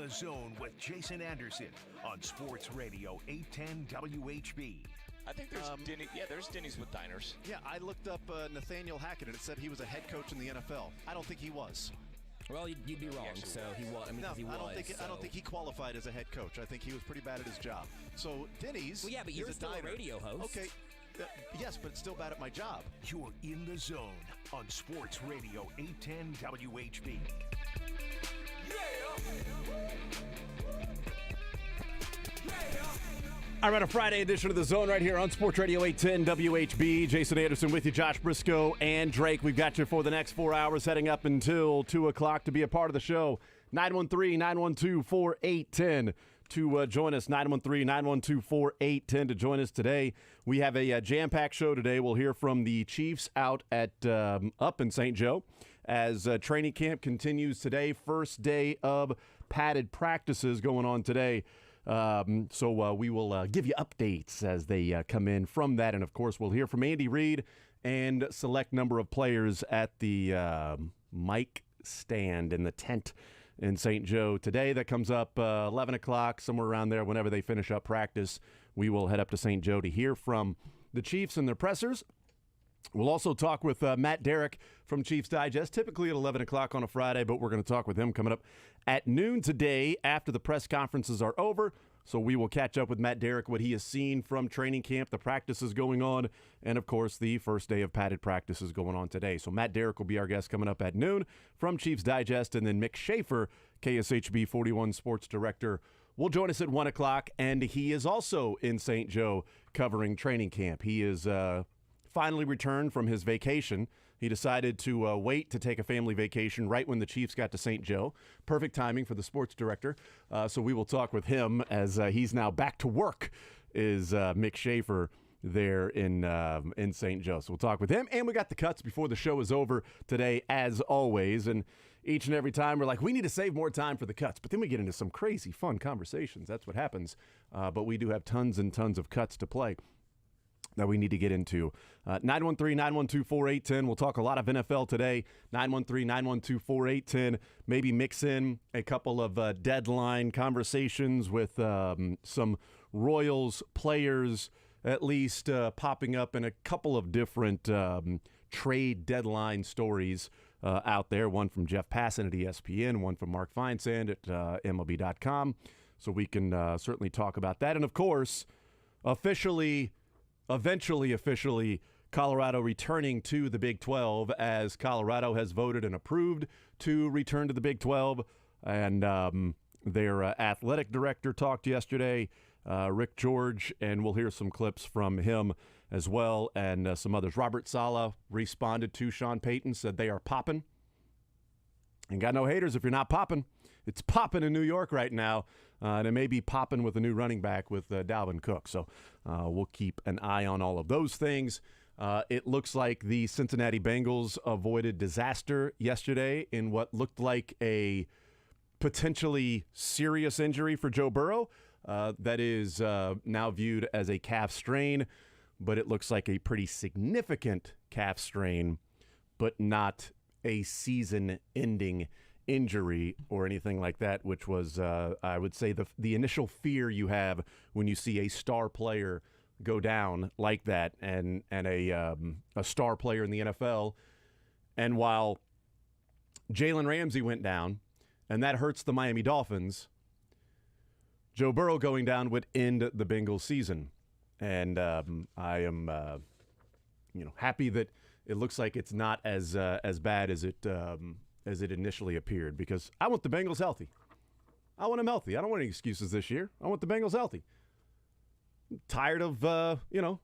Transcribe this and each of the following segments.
the Zone with Jason Anderson on Sports Radio 810 WHB. I think there's Denny. Yeah, there's Denny's with diners. Yeah, I looked up Nathaniel Hackett, and it said he was a head coach in the NFL. I don't think he was. Well, you'd be wrong. So he was. I mean, no, he was. I don't think he qualified as a head coach. I think he was pretty bad at his job. So Denny's. Well, yeah, but you're still a radio host. Okay. Yes, but it's still bad at my job. You're in the zone on Sports Radio 810 WHB. All right, a Friday edition of The Zone right here on Sports Radio 810 WHB. Jason Anderson with you, Josh Brisco and Drake. We've got you for the next 4 hours heading up until 2 o'clock to be a part of the show. 913-912-4810 to join us. 913-912-4810 to join us today. We have a jam-packed show today. We'll hear from the Chiefs out at up in St. Joe as training camp continues today. First day of padded practices going on today. So we will give you updates as they come in from that. And, of course, we'll hear from Andy Reid and select number of players at the mic stand in the tent in St. Joe today. That comes up 11 o'clock, somewhere around there. Whenever they finish up practice, we will head up to St. Joe to hear from the Chiefs and their pressers. We'll also talk with Matt Derrick from Chiefs Digest, typically at 11 o'clock on a Friday, but we're going to talk with him coming up at noon today after the press conferences are over. So we will catch up with Matt Derrick, what he has seen from training camp, the practices going on, and, of course, the first day of padded practices going on today. So Matt Derrick will be our guest coming up at noon from Chiefs Digest, and then Mick Schaefer, KSHB 41 Sports Director, will join us at 1 o'clock, and he is also in St. Joe covering training camp. He is finally returned from his vacation. He decided to wait to take a family vacation right when the Chiefs got to St. Joe. Perfect timing for the sports director. So we will talk with him as he's now back to work, is Mick Schaefer there in St. Joe. So we'll talk with him. And we got the cuts before the show is over today, as always. And each and every time we're like, we need to save more time for the cuts. But then we get into some crazy fun conversations. That's what happens. But we do have tons and tons of cuts to play that we need to get into. 913-912-4810. We'll talk a lot of NFL today. 913-912-4810. Maybe mix in a couple of deadline conversations with some Royals players, at least popping up in a couple of different trade deadline stories out there. One from Jeff Passan at ESPN, one from Mark Feinsand at MLB.com. So we can certainly talk about that. And, of course, eventually, Colorado returning to the Big 12 as Colorado has voted and approved to return to the Big 12. And their athletic director talked yesterday, Rick George, and we'll hear some clips from him as well and some others. Robert Saleh responded to Sean Payton, said they are popping. And got no haters if you're not popping. It's popping in New York right now. And it may be popping with a new running back with Dalvin Cook. So we'll keep an eye on all of those things. It looks like the Cincinnati Bengals avoided disaster yesterday in what looked like a potentially serious injury for Joe Burrow. That is now viewed as a calf strain, but it looks like a pretty significant calf strain, but not a season-ending injury or anything like that, which was, I would say, the initial fear you have when you see a star player go down like that, and a star player in the NFL. And while Jalen Ramsey went down, and that hurts the Miami Dolphins, Joe Burrow going down would end the Bengals season. And I am, happy that it looks like it's not as bad as it initially appeared, because I want the Bengals healthy. I want them healthy. I don't want any excuses this year. I want the Bengals healthy. I'm tired of,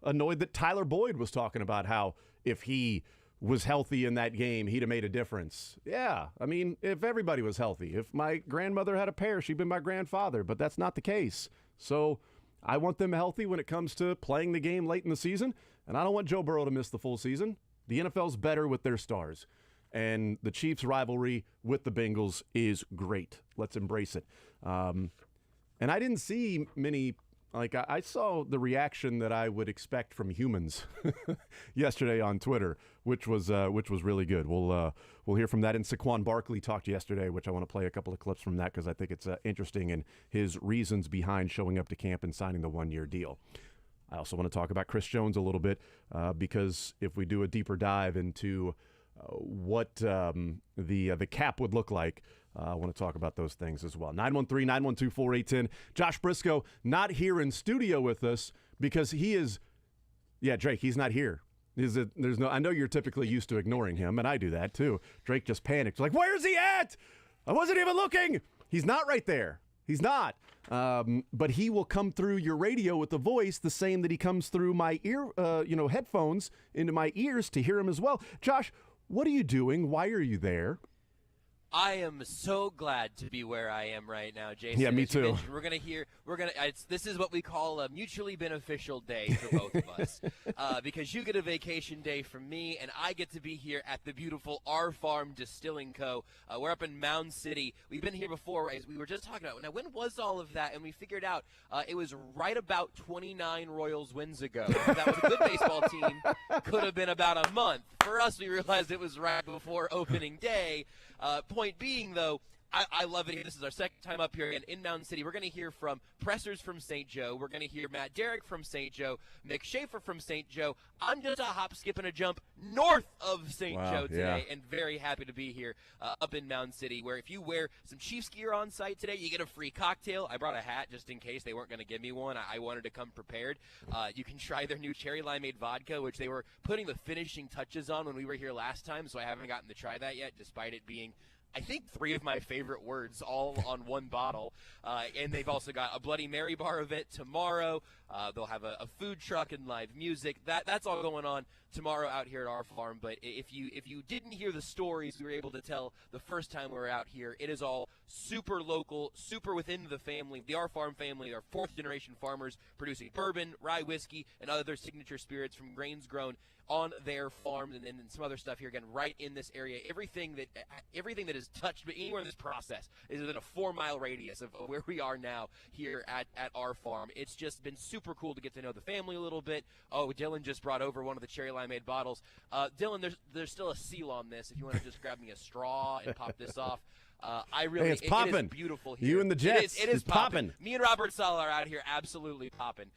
annoyed that Tyler Boyd was talking about how if he was healthy in that game, he'd have made a difference. Yeah, I mean, if everybody was healthy. If my grandmother had a pair, she'd been my grandfather, but that's not the case. So I want them healthy when it comes to playing the game late in the season, and I don't want Joe Burrow to miss the full season. The NFL's better with their stars. And the Chiefs' rivalry with the Bengals is great. Let's embrace it. And I didn't see many Like I saw the reaction that I would expect from humans yesterday on Twitter, which was really good. We'll hear from that. And Saquon Barkley talked yesterday, which I want to play a couple of clips from that because I think it's interesting in his reasons behind showing up to camp and signing the 1-year deal. I also want to talk about Chris Jones a little bit because if we do a deeper dive into what the cap would look like, I want to talk about those things as well. 913-912-4810. Josh Brisco not here in studio with us because he is, Drake, he's not here. I know you're typically used to ignoring him, and I do that too. Drake just panicked. Like, where's he at? I wasn't even looking. He's not right there. He's not. But he will come through your radio with the voice the same that he comes through my ear, headphones into my ears to hear him as well. Josh, what are you doing? Why are you there? I am so glad to be where I am right now, Jason. Yeah, me too. This is what we call a mutually beneficial day for both of us, because you get a vacation day from me, and I get to be here at the beautiful Our Farm Distilling Co. We're up in Mound City. We've been here before, as we were just talking about. Now, when was all of that? And we figured out it was right about 29 Royals wins ago. That was a good baseball team. Could have been about a month. For us, we realized it was right before opening day. Point being, though, I love it. This is our second time up here again in Mountain City. We're going to hear from Pressers from St. Joe. We're going to hear Matt Derrick from St. Joe, Mick Schaefer from St. Joe. I'm just a hop, skip, and a jump north of St. Joe today, and very happy to be here up in Mountain City, where if you wear some Chiefs gear on site today, you get a free cocktail. I brought a hat just in case they weren't going to give me one. I wanted to come prepared. You can try their new cherry limeade vodka, which they were putting the finishing touches on when we were here last time, so I haven't gotten to try that yet, despite it being, I think, 3 of my favorite words all on one bottle. And they've also got a Bloody Mary bar event tomorrow. They'll have a food truck and live music. That's all going on tomorrow out here at Our Farm. But if you didn't hear the stories we were able to tell the first time we were out here, it is all super local, super within the family, the Our Farm family. Our 4th-generation farmers producing bourbon, rye whiskey, and other signature spirits from grains grown on their farms, and then some other stuff here, again, right in this area. Everything that is touched anywhere in this process is within a 4-mile radius of where we are now here at Our Farm. It's just been super cool to get to know the family a little bit. Oh, Dylan just brought over one of the cherry limeade bottles. Dylan, there's still a seal on this if you want to just grab me a straw and pop this off. It's popping. It is beautiful here. You and the Jets. It is popping. Me and Robert Sala are out here absolutely popping.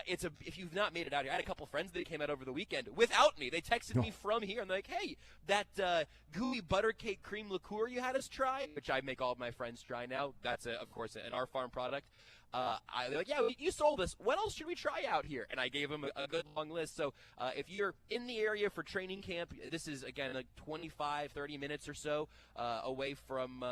If you've not made it out here, I had a couple friends that came out over the weekend without me. They texted me from here, and they're like, hey, that gooey butter cake cream liqueur you had us try, which I make all of my friends try now. That's, of course, an Our Farm product. They're like, yeah, you sold us. What else should we try out here? And I gave them a good long list. So if you're in the area for training camp, this is, again, like 25, 30 minutes or so away from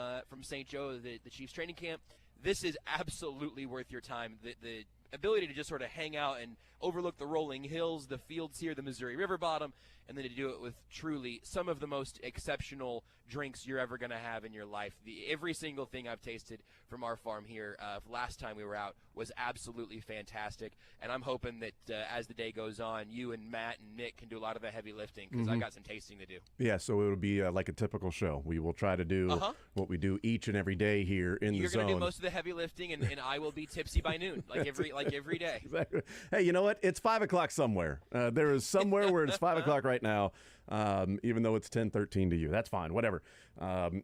St. Joe, the Chiefs training camp. This is absolutely worth your time. The ability to just sort of hang out and overlook the rolling hills, the fields here, the Missouri River bottom, and then to do it with truly some of the most exceptional drinks you're ever going to have in your life. Every single thing I've tasted from Our Farm here last time we were out was absolutely fantastic, and I'm hoping that as the day goes on, you and Matt and Nick can do a lot of the heavy lifting because I've got some tasting to do. Yeah, so it'll be like a typical show. We will try to do what we do each and every day here in the zone. You're going to do most of the heavy lifting, and I will be tipsy by noon, like every day. Exactly. Hey, you know what? It's 5 o'clock somewhere. There is somewhere where it's 5 o'clock right now, even though it's 10:13 to you. That's fine. Whatever.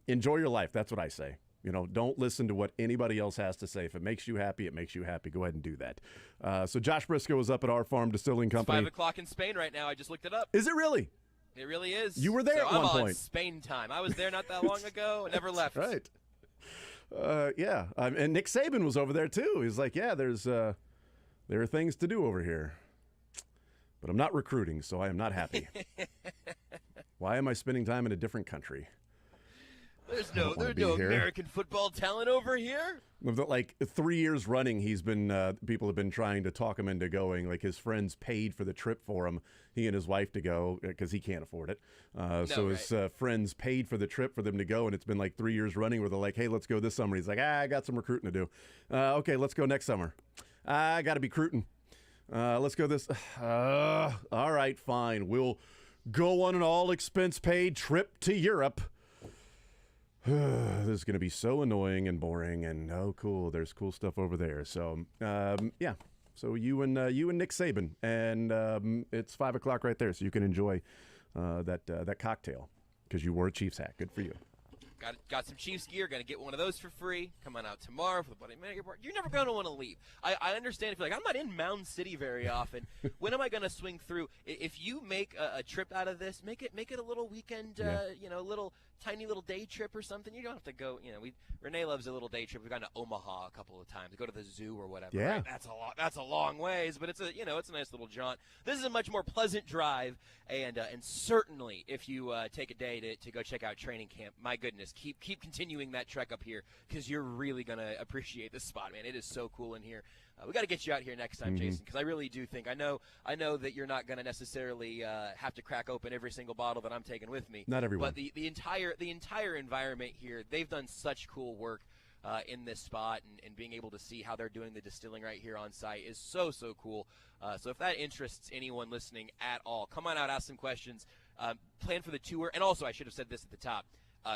Enjoy your life. That's what I say. You know, don't listen to what anybody else has to say. If it makes you happy, it makes you happy. Go ahead and do that. So Josh Brisco is up at Our Farm Distilling Company. It's 5 o'clock in Spain right now. I just looked it up. Is it really? It really is. You were there at one point. I'm on Spain time. I was there not that long ago and never left. Right. Yeah. And Nick Saban was over there too. He's like, yeah, there are things to do over here. But I'm not recruiting, so I am not happy. Why am I spending time in a different country? There's no American football talent over here. Like 3 years running, he's been people have been trying to talk him into going. Like his friends paid for the trip for him, he and his wife to go because he can't afford it. His friends paid for the trip for them to go, and it's been like 3 years running where they're like, "Hey, let's go this summer." He's like, "I got some recruiting to do." Okay, let's go next summer. I got to be recruiting. Let's go this. All right, fine. We'll go on an all-expense-paid trip to Europe. This is going to be so annoying and boring, and oh, cool, there's cool stuff over there. So, yeah, So you and Nick Saban, and it's 5 o'clock right there, so you can enjoy that cocktail because you wore a Chiefs hat. Good for you. Got some Chiefs gear. Going to get one of those for free. Come on out tomorrow for the Buddy Man. You're never going to want to leave. I understand if you're like, I'm not in Mound City very often. When am I going to swing through? If you make a trip out of this, make it a little weekend, little tiny little day trip or something. You don't have to go. Renee loves a little day trip. We've gone to Omaha a couple of times. Go to the zoo or whatever. Yeah, right? That's a long ways, but it's a nice little jaunt. This is a much more pleasant drive, and certainly if you take a day to go check out training camp, my goodness, keep continuing that trek up here because you're really gonna appreciate this spot, man. It is so cool in here. We got to get you out here next time, Jason, because I really do think I know that you're not going to necessarily have to crack open every single bottle that I'm taking with me. Not everyone. But the entire environment here, they've done such cool work in this spot, and being able to see how they're doing the distilling right here on site is so cool. So if that interests anyone listening at all, come on out, ask some questions, plan for the tour, and also I should have said this at the top.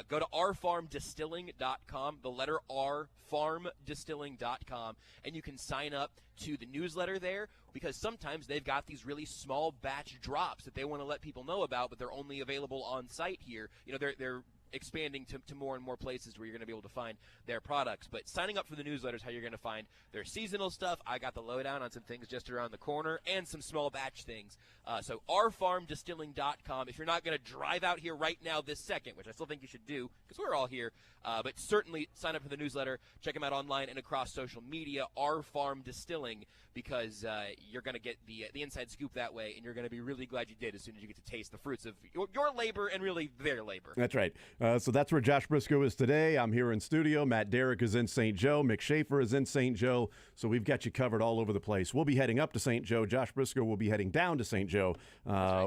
Go to rfarmdistilling.com, the letter R, farmdistilling.com, and you can sign up to the newsletter there because sometimes they've got these really small batch drops that they want to let people know about, but they're only available on site here. They're expanding to more and more places where you're going to be able to find their products. But signing up for the newsletter is how you're going to find their seasonal stuff. I got the lowdown on some things just around the corner and some small batch things. So rfarmdistilling.com. If you're not going to drive out here right now this second, which I still think you should do because we're all here, but certainly sign up for the newsletter. Check them out online and across social media, rfarmdistilling, because you're going to get the inside scoop that way, and you're going to be really glad you did as soon as you get to taste the fruits of your labor and really their labor. That's right. So that's where Josh Brisco is today. I'm here in studio. Matt Derrick is in St. Joe. Mick Schaefer is in St. Joe. So we've got you covered all over the place. We'll be heading up to St. Joe. Josh Brisco will be heading down to St. Joe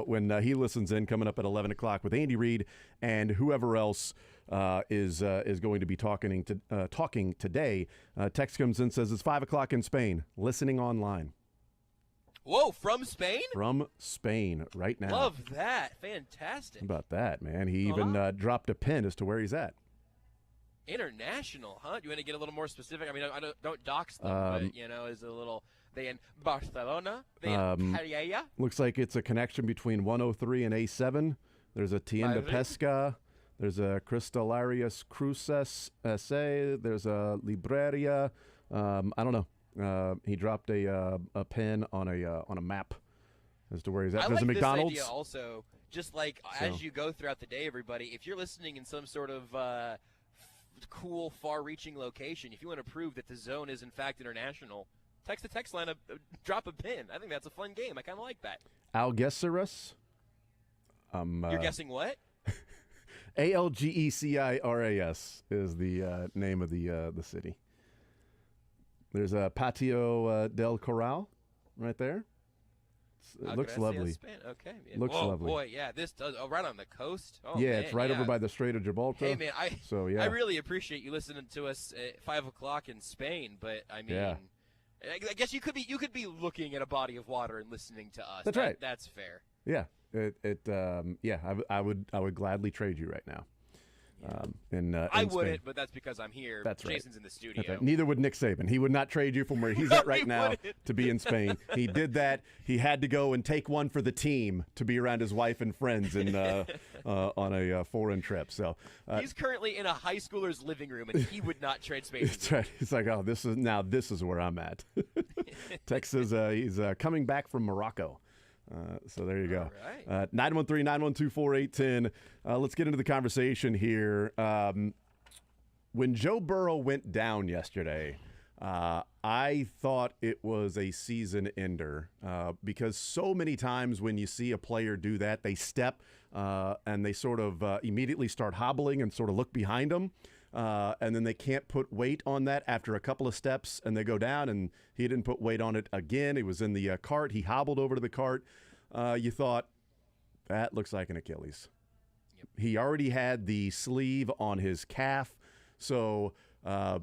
when he listens in, coming up at 11 o'clock with Andy Reid and whoever else is going to be talking today. Text comes in, says it's 5 o'clock in Spain. Listening online. Whoa, from Spain? From Spain right now. Love that. Fantastic. How about that, man? He even dropped a pin as to where he's at. International, huh? You want to get a little more specific? I mean, I don't dox them, but, is a little... They in Barcelona? They in Paella? Looks like it's a connection between 103 and A7. There's a Tienda Pesca. There's a Cristallarius Cruces S.A. There's a Libreria. I don't know. He dropped a pin on a map as to where he's at. There's a McDonald's. This idea also, just like as you go throughout the day, everybody, if you're listening in some sort of cool, far-reaching location, if you want to prove that the zone is in fact international, text the text line, drop a pin. I think that's a fun game. I kind of like that. Algeciras. You're guessing what? Algeciras is the name of the city. There's a Patio del Corral right there. It looks lovely. Okay. Man. Looks lovely. Boy, yeah, this does. Oh, right on the coast. Oh, yeah, man, it's right over by the Strait of Gibraltar. Hey, man, I I really appreciate you listening to us at 5 o'clock in Spain. But I mean, I guess you could be looking at a body of water and listening to us. That's right. That's fair. Yeah. I would gladly trade you right now. In I Spain. wouldn't, but that's because I'm here. That's right. Jason's in the studio. That's right. Neither would Nick Saban. He would not trade you from where he's at right now to be in Spain. He did that. He had to go and take one for the team to be around his wife and friends on a foreign trip. So he's currently in a high schooler's living room, and he would not trade Spain. That's right. He's like, oh, this is where I'm at. Texas. He's coming back from Morocco. So there you go. All right. 913-912-4810. Let's get into the conversation here. When Joe Burrow went down yesterday, I thought it was a season ender because so many times when you see a player do that, they step and they sort of immediately start hobbling and sort of look behind them. And then they can't put weight on that after a couple of steps, and they go down, and he didn't put weight on it again. He was in the cart. He hobbled over to the cart. You thought, that looks like an Achilles. Yep. He already had the sleeve on his calf, so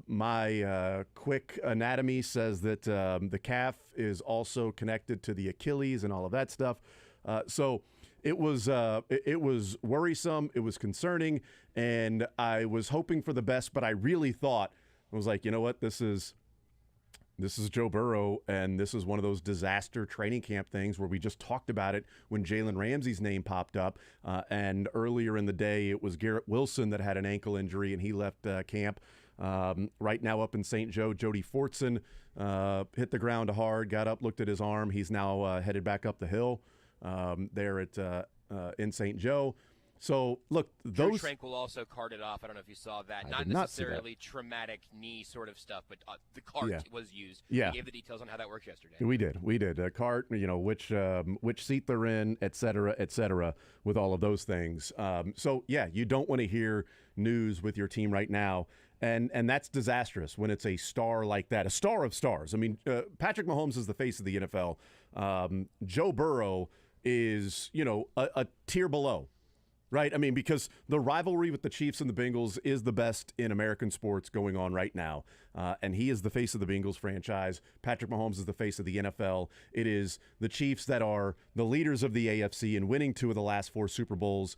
my quick anatomy says that the calf is also connected to the Achilles and all of that stuff. So it was worrisome. It was concerning, and I was hoping for the best. But I really thought, I was like, you know what, this is This is Joe Burrow, and this is one of those disaster training camp things where we just talked about it when Jalen Ramsey's name popped up. And earlier in the day, it was Garrett Wilson that had an ankle injury, and he left camp. Right now up in St. Joe, Jody Fortson hit the ground hard, got up, looked at his arm. He's now headed back up the hill there in St. Joe. So, look, Drew Tranquil also carted off. I don't know if you saw that. Not necessarily traumatic knee sort of stuff, but the cart was used. Yeah. We gave the details on how that works yesterday. We did. A cart, which seat they're in, et cetera, with all of those things. So, yeah, you don't want to hear news with your team right now. And that's disastrous when it's a star like that, a star of stars. I mean, Patrick Mahomes is the face of the NFL. Joe Burrow is, a tier below. Right? I mean, because the rivalry with the Chiefs and the Bengals is the best in American sports going on right now. And he is the face of the Bengals franchise. Patrick Mahomes is the face of the NFL. It is the Chiefs that are the leaders of the AFC and winning 2 of the last 4 Super Bowls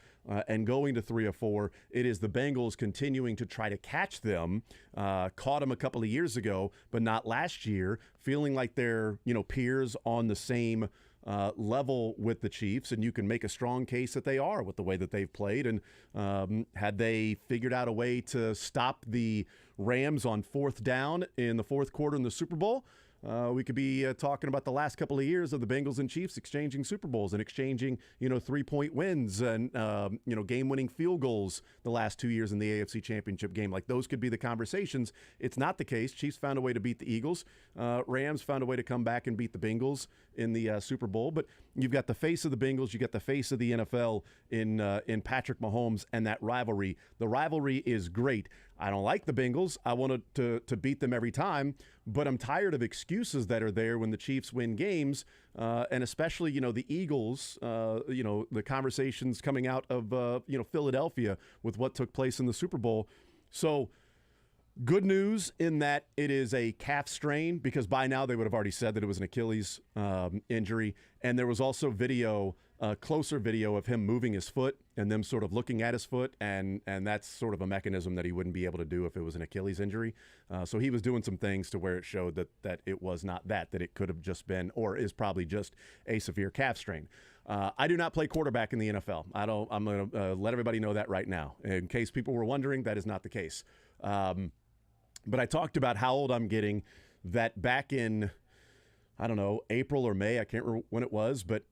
and going to 3 of 4. It is the Bengals continuing to try to catch them. Caught them a couple of years ago, but not last year, feeling like they're, peers on the same level with the Chiefs, and you can make a strong case that they are with the way that they've played. And had they figured out a way to stop the Rams on 4th down in the 4th quarter in the Super Bowl, we could be talking about the last couple of years of the Bengals and Chiefs exchanging Super Bowls and exchanging, 3-point wins and, game-winning field goals the last 2 years in the AFC Championship game. Like, those could be the conversations. It's not the case. Chiefs found a way to beat the Eagles. Rams found a way to come back and beat the Bengals in the Super Bowl. But you've got the face of the Bengals. You got the face of the NFL in Patrick Mahomes and that rivalry. The rivalry is great. I don't like the Bengals. I wanted to beat them every time, but I'm tired of excuses that are there when the Chiefs win games, and especially, the Eagles, the conversations coming out of, Philadelphia with what took place in the Super Bowl. So good news in that it is a calf strain, because by now they would have already said that it was an Achilles injury. And there was also closer video of him moving his foot and them sort of looking at his foot, and that's sort of a mechanism that he wouldn't be able to do if it was an Achilles injury. So he was doing some things to where it showed that it was not that it could have just been, or is probably just a severe calf strain. I do not play quarterback in the NFL. I'm going to let everybody know that right now. In case people were wondering, that is not the case. But I talked about how old I'm getting, that back in, I don't know, April or May, I can't remember when it was, but,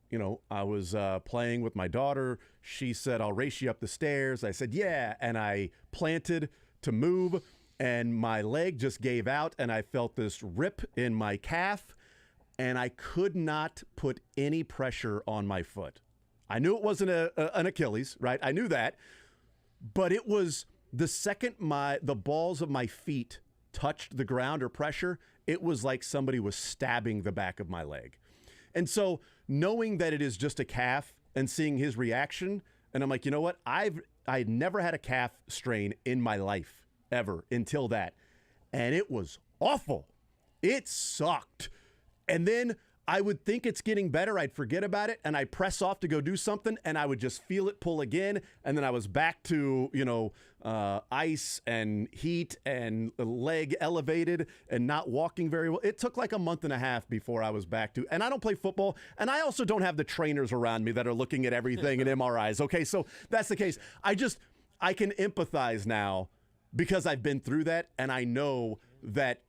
I was playing with my daughter. She said, "I'll race you up the stairs." I said, "Yeah." And I planted to move, and my leg just gave out, and I felt this rip in my calf, and I could not put any pressure on my foot. I knew it wasn't an Achilles, right? I knew that, but it was the second the balls of my feet touched the ground or pressure, it was like somebody was stabbing the back of my leg. And so knowing that it is just a calf and seeing his reaction, and I'm like, you know what? I had never had a calf strain in my life ever until that. And it was awful. It sucked. And then I would think it's getting better. I'd forget about it, and I'd press off to go do something, and I would just feel it pull again. And then I was back to, ice and heat and leg elevated and not walking very well. It took like a month and a half before I was back to, and I don't play football, and I also don't have the trainers around me that are looking at everything and MRIs. Okay, so that's the case. I can empathize now because I've been through that, and I know that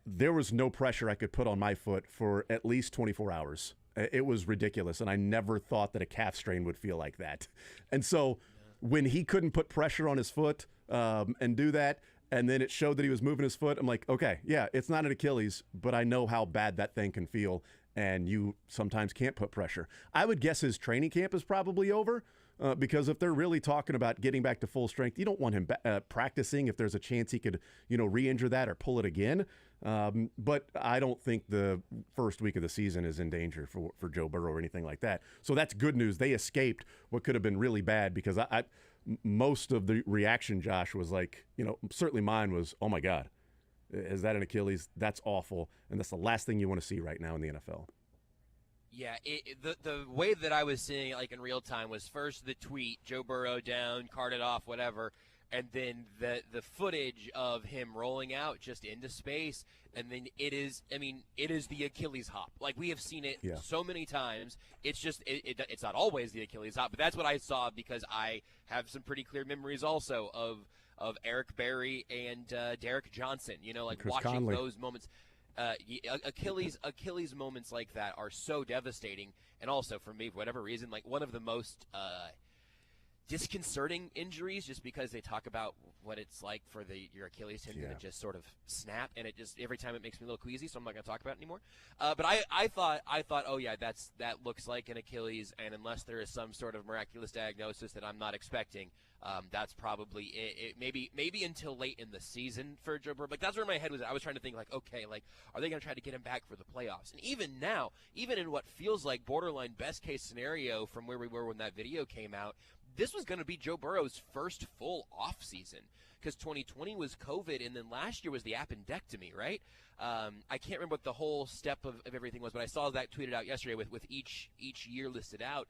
there was no pressure I could put on my foot for at least 24 hours. It was ridiculous, and I never thought that a calf strain would feel like that. And so when he couldn't put pressure on his foot and do that, and then it showed that he was moving his foot, I'm like, okay, yeah, it's not an Achilles, but I know how bad that thing can feel, and you sometimes can't put pressure. I would guess his training camp is probably over. Because if they're really talking about getting back to full strength, you don't want him practicing if there's a chance he could, re-injure that or pull it again. But I don't think the first week of the season is in danger for Joe Burrow or anything like that. So that's good news. They escaped what could have been really bad, because most of the reaction, Josh, was like, certainly mine was, oh my God, is that an Achilles? That's awful. And that's the last thing you want to see right now in the NFL. Yeah, the way that I was seeing it, like in real time, was first the tweet, Joe Burrow down, carted off, whatever, and then the footage of him rolling out just into space, and then it is the Achilles hop. Like, we have seen it so many times. It's just it's not always the Achilles hop, but that's what I saw, because I have some pretty clear memories also of Eric Berry and Derek Johnson. Like Chris watching Conley. those moments. Achilles moments like that are so devastating, and also for me, for whatever reason, like one of the most disconcerting injuries, just because they talk about what it's like for your Achilles tendon to just sort of snap, and it just every time it makes me a little queasy, so I'm not going to talk about it anymore. But I thought, oh yeah, that looks like an Achilles, and unless there is some sort of miraculous diagnosis that I'm not expecting, that's probably it. Maybe until late in the season for Joe Burrow. Like, that's where my head was at. I was trying to think, like, okay, like, are they going to try to get him back for the playoffs? And even now, even in what feels like borderline best case scenario from where we were when that video came out, this was going to be Joe Burrow's first full off season, because 2020 was COVID, and then last year was the appendectomy, right? I can't remember what the whole step of everything was, but I saw that tweeted out yesterday with each year listed out.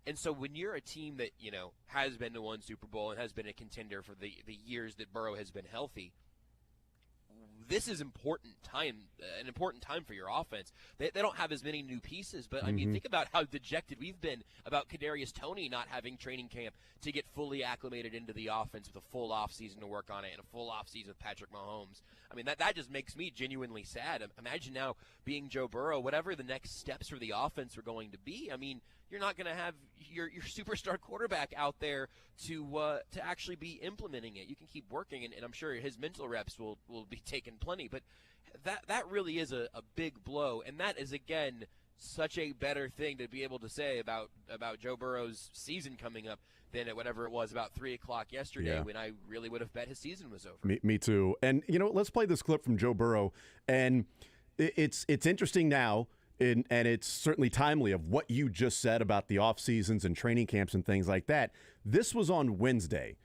And so when you're a team that, has been to one Super Bowl and has been a contender for the years that Burrow has been healthy, this is an important time for your offense. They don't have as many new pieces, but I mean, think about how dejected we've been about Kadarius Toney not having training camp to get fully acclimated into the offense with a full offseason to work on it and a full offseason with Patrick Mahomes. I mean, that just makes me genuinely sad. Imagine now being Joe Burrow, whatever the next steps for the offense are going to be. I mean, you're not going to have your superstar quarterback out there to actually be implementing it. You can keep working, and I'm sure his mental reps will be taking plenty. But that really is a big blow, and that is, again, such a better thing to be able to say about Joe Burrow's season coming up than at whatever it was about 3 o'clock yesterday when I really would have bet his season was over. Me too. And, let's play this clip from Joe Burrow. And it's interesting now, and it's certainly timely of what you just said about the off seasons and training camps and things like that. This was on Wednesday.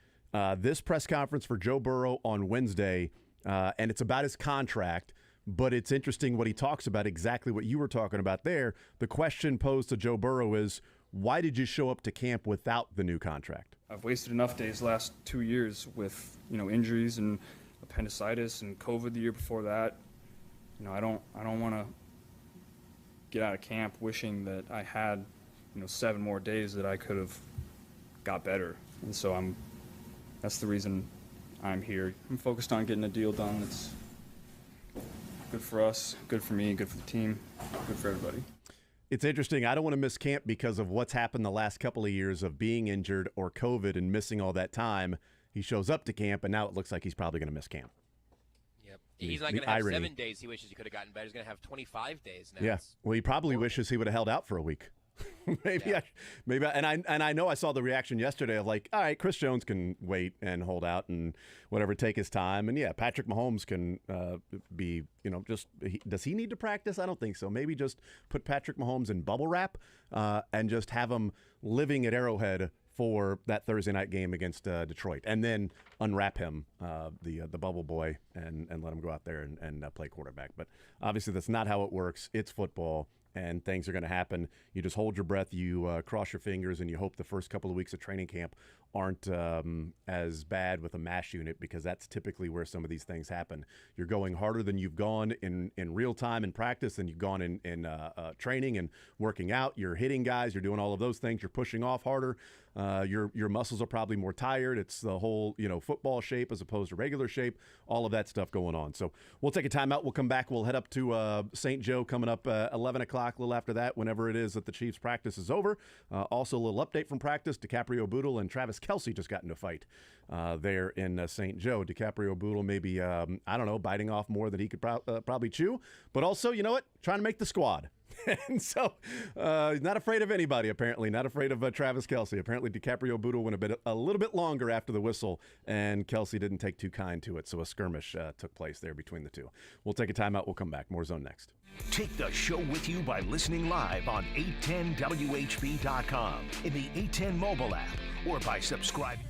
This press conference for Joe Burrow on Wednesday, and it's about his contract. But it's interesting what he talks about, exactly what you were talking about there. The question posed to Joe Burrow is, why did you show up to camp without the new contract? I've wasted enough days last 2 years with, injuries and appendicitis and COVID the year before that. I don't want to get out of camp wishing that I had, 7 more days that I could have got better. And so that's the reason I'm here. I'm focused on getting a deal done that's good for us, good for me, good for the team, good for everybody. It's interesting. I don't want to miss camp because of what's happened the last couple of years of being injured or COVID and missing all that time. He shows up to camp, and now it looks like he's probably going to miss camp. Yep. He's not going to have 7 days he wishes he could have gotten better. He's going to have 25 days now. Yeah. Well, he probably wishes he would have held out for a week. maybe, I know I saw the reaction yesterday of like, all right, Chris Jones can wait and hold out and whatever, take his time, and Patrick Mahomes can be, does he need to practice? I don't think so. Maybe just put Patrick Mahomes in bubble wrap and just have him living at Arrowhead for that Thursday night game against Detroit, and then unwrap him, the bubble boy, and let him go out there and play quarterback. But obviously that's not how it works. It's football. And things are going to happen. You just hold your breath, you cross your fingers, and you hope the first couple of weeks of training camp aren't as bad with a MASH unit, because that's typically where some of these things happen. You're going harder than you've gone in real time in practice, than you've gone in training and working out. You're hitting guys. You're doing all of those things. You're pushing off harder. Your muscles are probably more tired. It's the whole football shape as opposed to regular shape. All of that stuff going on. So we'll take a timeout. We'll come back. We'll head up to St. Joe coming up 11 o'clock, a little after that, whenever it is that the Chiefs practice is over. Also a little update from practice. DiCaprio Boodle and Travis Kelce just got into a fight there in St. Joe. DiCaprio Boodle maybe, biting off more than he could probably chew. But also, you know what? Trying to make the squad. And so he's not afraid of anybody, apparently. Not afraid of Travis Kelce. Apparently, DiCaprio Boodle went a little bit longer after the whistle, and Kelce didn't take too kind to it. So a skirmish took place there between the two. We'll take a timeout. We'll come back. More Zone next. Take the show with you by listening live on 810WHB.com, in the 810 mobile app, or by subscribing.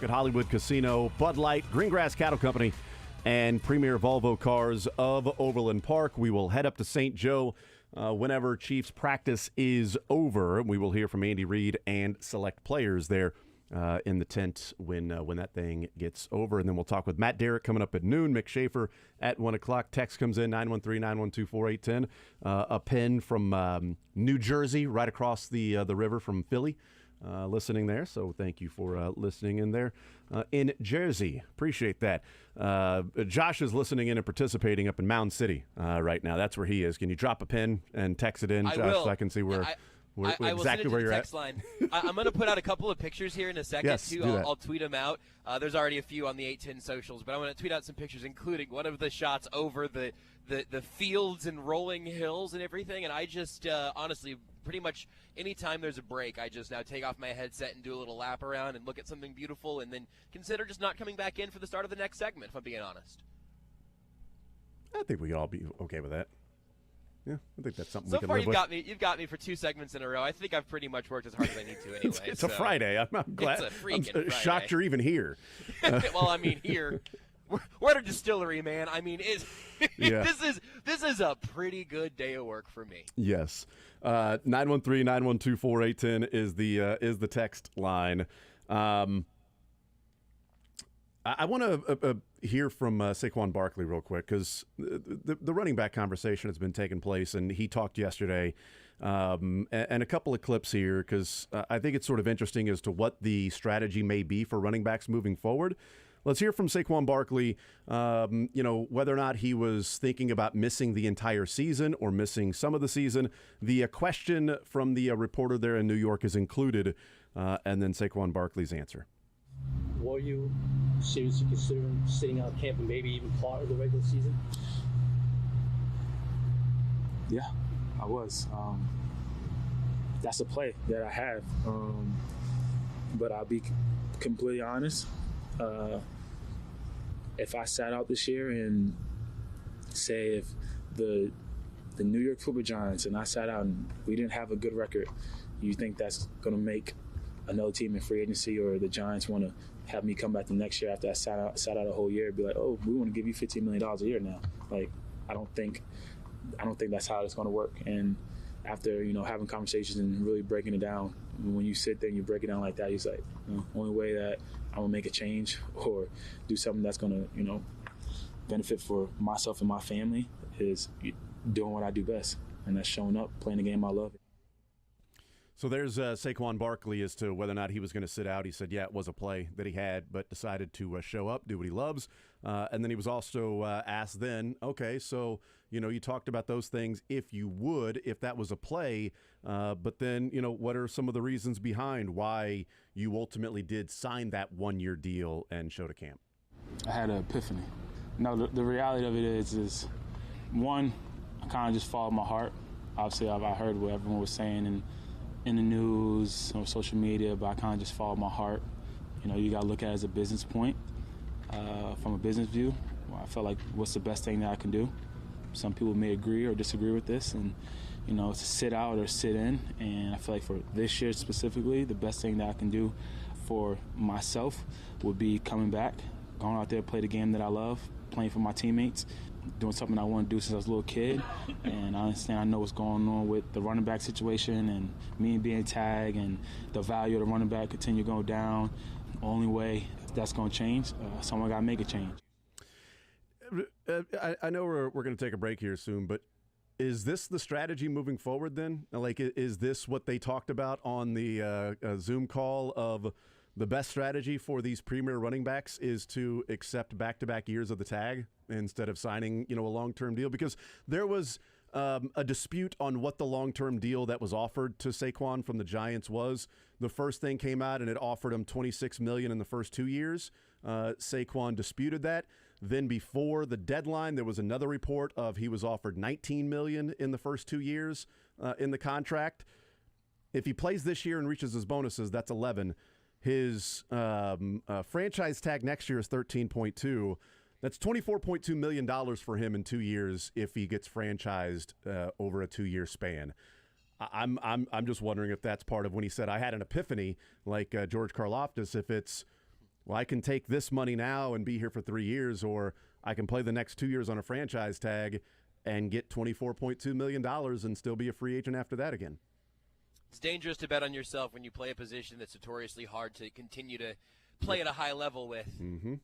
Look at Hollywood Casino, Bud Light, Greengrass Cattle Company, and Premier Volvo Cars of Overland Park. We will head up to St. Joe whenever Chiefs practice is over. We will hear from Andy Reid and select players there in the tent when that thing gets over. And then we'll talk with Matt Derrick coming up at noon. Mick Schaefer at 1 o'clock. Text comes in, 913-912-4810. A pin from New Jersey, right across the river from Philly, listening there. So thank you for listening in there in Jersey. Appreciate that. Josh is listening in and participating up in Mound City right now. That's where he is. Can you drop a pin and text it in, Josh, so I can see where... I will send it to the text line. I'm going to put out a couple of pictures here in a second, yes, too. I'll tweet them out. There's already a few on the 810 socials, but I'm going to tweet out some pictures, including one of the shots over the fields and rolling hills and everything. And I just, honestly, pretty much anytime there's a break, I just now take off my headset and do a little lap around and look at something beautiful and then consider just not coming back in for the start of the next segment, if I'm being honest. I think we could all be okay with that. Yeah, I think that's something so we can far live with. you've got me for 2 segments in a row. I think I've pretty much worked as hard as I need to anyway. It's a Friday. I'm glad. It's a freaking Friday. Shocked you're even here. Well, I mean, here we're at a distillery, man. I mean, yeah. this is a pretty good day of work for me. Yes. 913-912-4810 is the text line. I want to hear from Saquon Barkley real quick because the running back conversation has been taking place, and he talked yesterday. And a couple of clips here because I think it's sort of interesting as to what the strategy may be for running backs moving forward. Let's hear from Saquon Barkley, whether or not he was thinking about missing the entire season or missing some of the season. The question from the reporter there in New York is included, and then Saquon Barkley's answer. Were you seriously considering sitting out camp and maybe even part of the regular season? Yeah, I was. That's a play that I have. But I'll be completely honest. If I sat out this year and say if the New York Football Giants and I sat out and we didn't have a good record, you think that's going to make another team in free agency or the Giants want to have me come back the next year after I sat out a whole year and be like, oh, we want to give you $15 million a year now? Like, I don't think that's how it's going to work. And after, having conversations and really breaking it down, when you sit there and you break it down like that, you're like, only way that I'm going to make a change or do something that's going to, benefit for myself and my family is doing what I do best. And that's showing up, playing the game I love. So there's Saquon Barkley as to whether or not he was going to sit out. He said, yeah, it was a play that he had, but decided to show up, do what he loves. And then he was also asked then, okay, so, you talked about those things if that was a play. But then, what are some of the reasons behind why you ultimately did sign that one-year deal and show to camp? I had an epiphany. No, the reality of it is one, I kind of just followed my heart. Obviously, I heard what everyone was saying and in the news or social media, but I kind of just followed my heart. You got to look at it as a business point. From a business view, I felt like what's the best thing that I can do. Some people may agree or disagree with this, and to sit out or sit in. And I feel like for this year specifically, the best thing that I can do for myself would be coming back, going out there, play the game that I love, playing for my teammates, doing something I want to do since I was a little kid. And I know what's going on with the running back situation and me being tagged and the value of the running back continue going down. The only way that's going to change, someone got to make a change. I know we're going to take a break here soon, but is this the strategy moving forward then? Like, is this what they talked about on the Zoom call of the best strategy for these premier running backs is to accept back-to-back years of the tag instead of signing, a long-term deal? Because there was a dispute on what the long-term deal that was offered to Saquon from the Giants was. The first thing came out and it offered him $26 million in the first 2 years. Saquon disputed that. Then before the deadline, there was another report of he was offered $19 million in the first 2 years in the contract. If he plays this year and reaches his bonuses, that's 11. His franchise tag next year is 13.2. That's $24.2 million for him in 2 years if he gets franchised over a 2-year span. I'm just wondering if that's part of when he said I had an epiphany, like George Karlaftis. If it's well, I can take this money now and be here for 3 years, or I can play the next 2 years on a franchise tag and get $24.2 million and still be a free agent after that again. It's dangerous to bet on yourself when you play a position that's notoriously hard to continue to play at a high level with. Mm-hmm.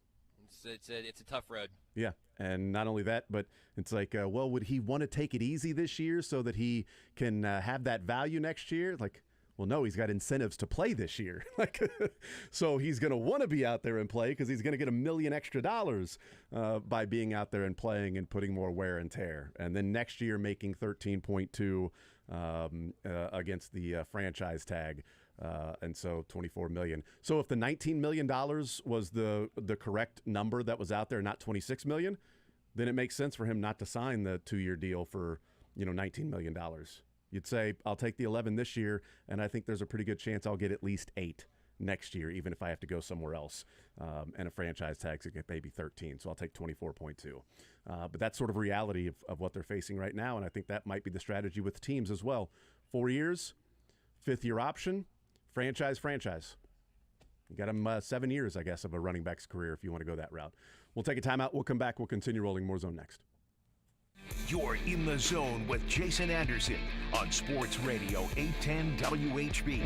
It's a tough road. Yeah, and not only that, but it's like, well, would he want to take it easy this year so that he can have that value next year? Like, well, no, he's got incentives to play this year. So he's going to want to be out there and play because he's going to get $1 million extra by being out there and playing and putting more wear and tear. And then next year making 13.2 against the franchise tag. And so $24 million. So if the $19 million was the correct number that was out there, not $26 million, then it makes sense for him not to sign the 2-year deal for, $19 million. You'd say, I'll take the 11 this year, and I think there's a pretty good chance I'll get at least 8 next year, even if I have to go somewhere else. And a franchise tag to get maybe 13, so I'll take 24.2. But that's sort of reality of what they're facing right now, and I think that might be the strategy with teams as well. 4 years, 5th-year option, franchise. You got him 7 years, I guess, of a running back's career if you want to go that route. We'll take a timeout. We'll come back. We'll continue rolling more zone next. You're in the zone with Jason Anderson on Sports Radio 810 WHB.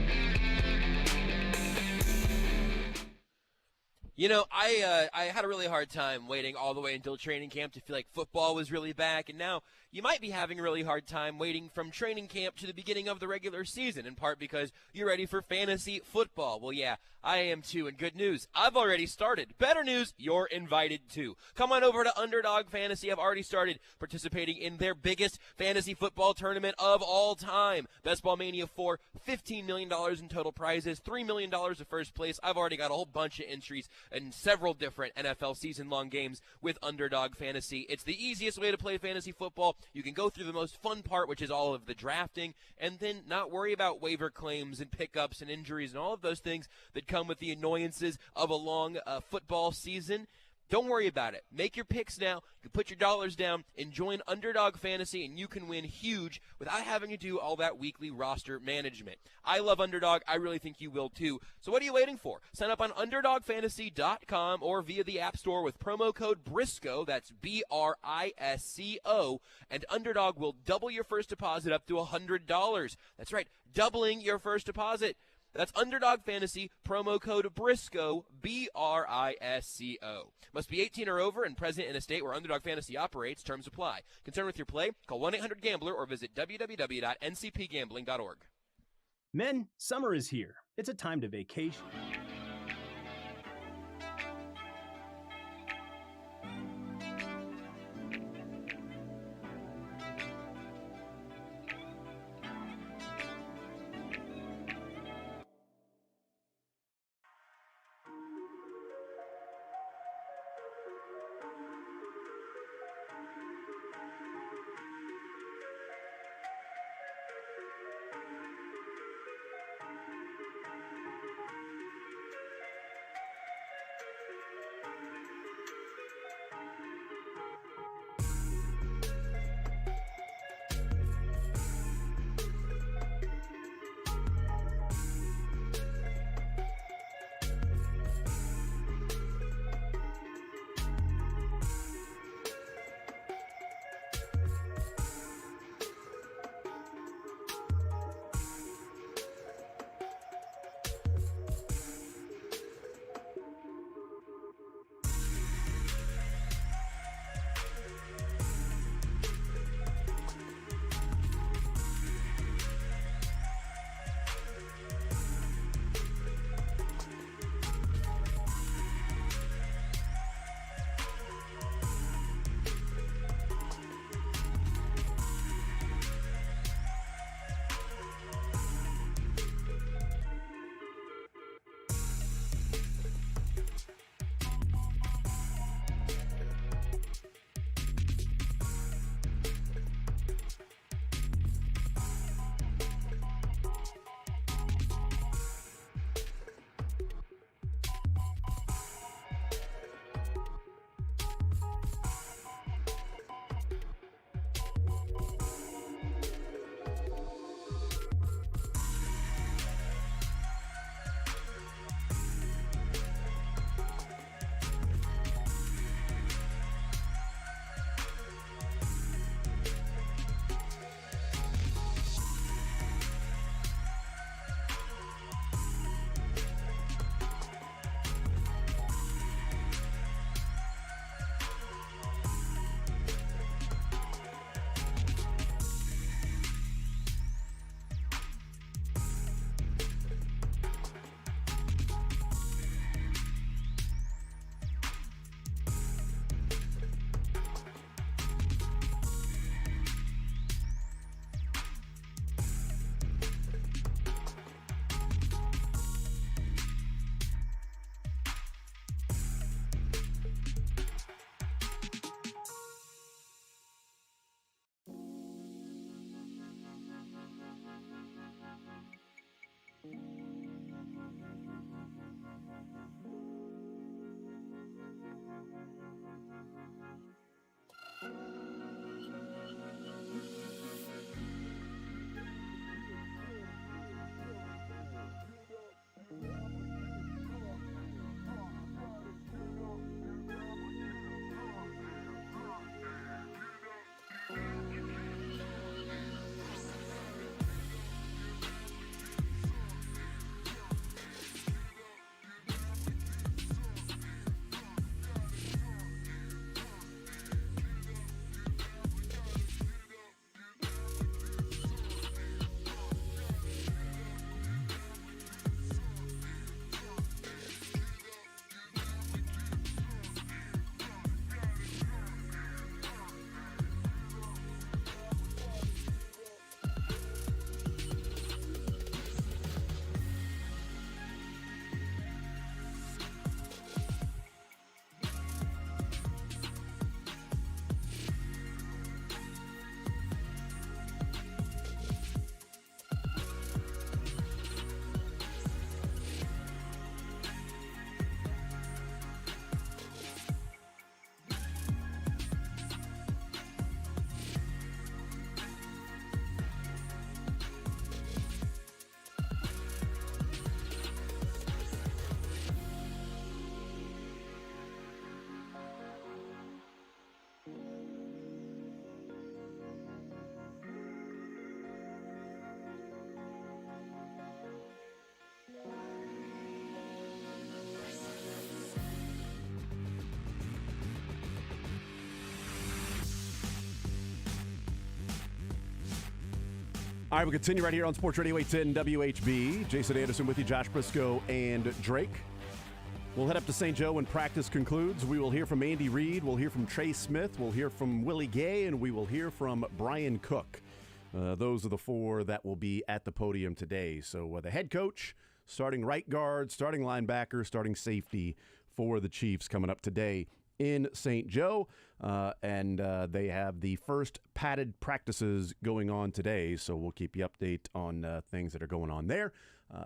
I had a really hard time waiting all the way until training camp to feel like football was really back, and now you might be having a really hard time waiting from training camp to the beginning of the regular season, in part because you're ready for fantasy football. Well, yeah, I am too, and good news, I've already started. Better news, you're invited too. Come on over to Underdog Fantasy. I've already started participating in their biggest fantasy football tournament of all time. Best Ball Mania 4, $15 million in total prizes, $3 million of first place. I've already got a whole bunch of entries and several different NFL season-long games with Underdog Fantasy. It's the easiest way to play fantasy football. You can go through the most fun part, which is all of the drafting, and then not worry about waiver claims and pickups and injuries and all of those things that come with the annoyances of a long football season. Don't worry about it. Make your picks now. You can put your dollars down and join Underdog Fantasy, and you can win huge without having to do all that weekly roster management. I love Underdog. I really think you will too. So what are you waiting for? Sign up on UnderdogFantasy.com or via the App Store with promo code Brisco. That's BRISCO. And Underdog will double your first deposit up to $100. That's right, doubling your first deposit. That's Underdog Fantasy, promo code Brisco, BRISCO. Must be 18 or over and present in a state where Underdog Fantasy operates. Terms apply. Concerned with your play? Call 1-800-GAMBLER or visit www.ncpgambling.org. Men, summer is here. It's a time to vacation. All right, we'll continue right here on Sports Radio 810 WHB. Jason Anderson with you, Josh Brisco, and Drake. We'll head up to St. Joe when practice concludes. We will hear from Andy Reid. We'll hear from Trey Smith. We'll hear from Willie Gay, and we will hear from Brian Cook. Those are the four that will be at the podium today. So the head coach, starting right guard, starting linebacker, starting safety for the Chiefs coming up today in St. Joe. And they have the first padded practices going on today. So we'll keep you update on things that are going on there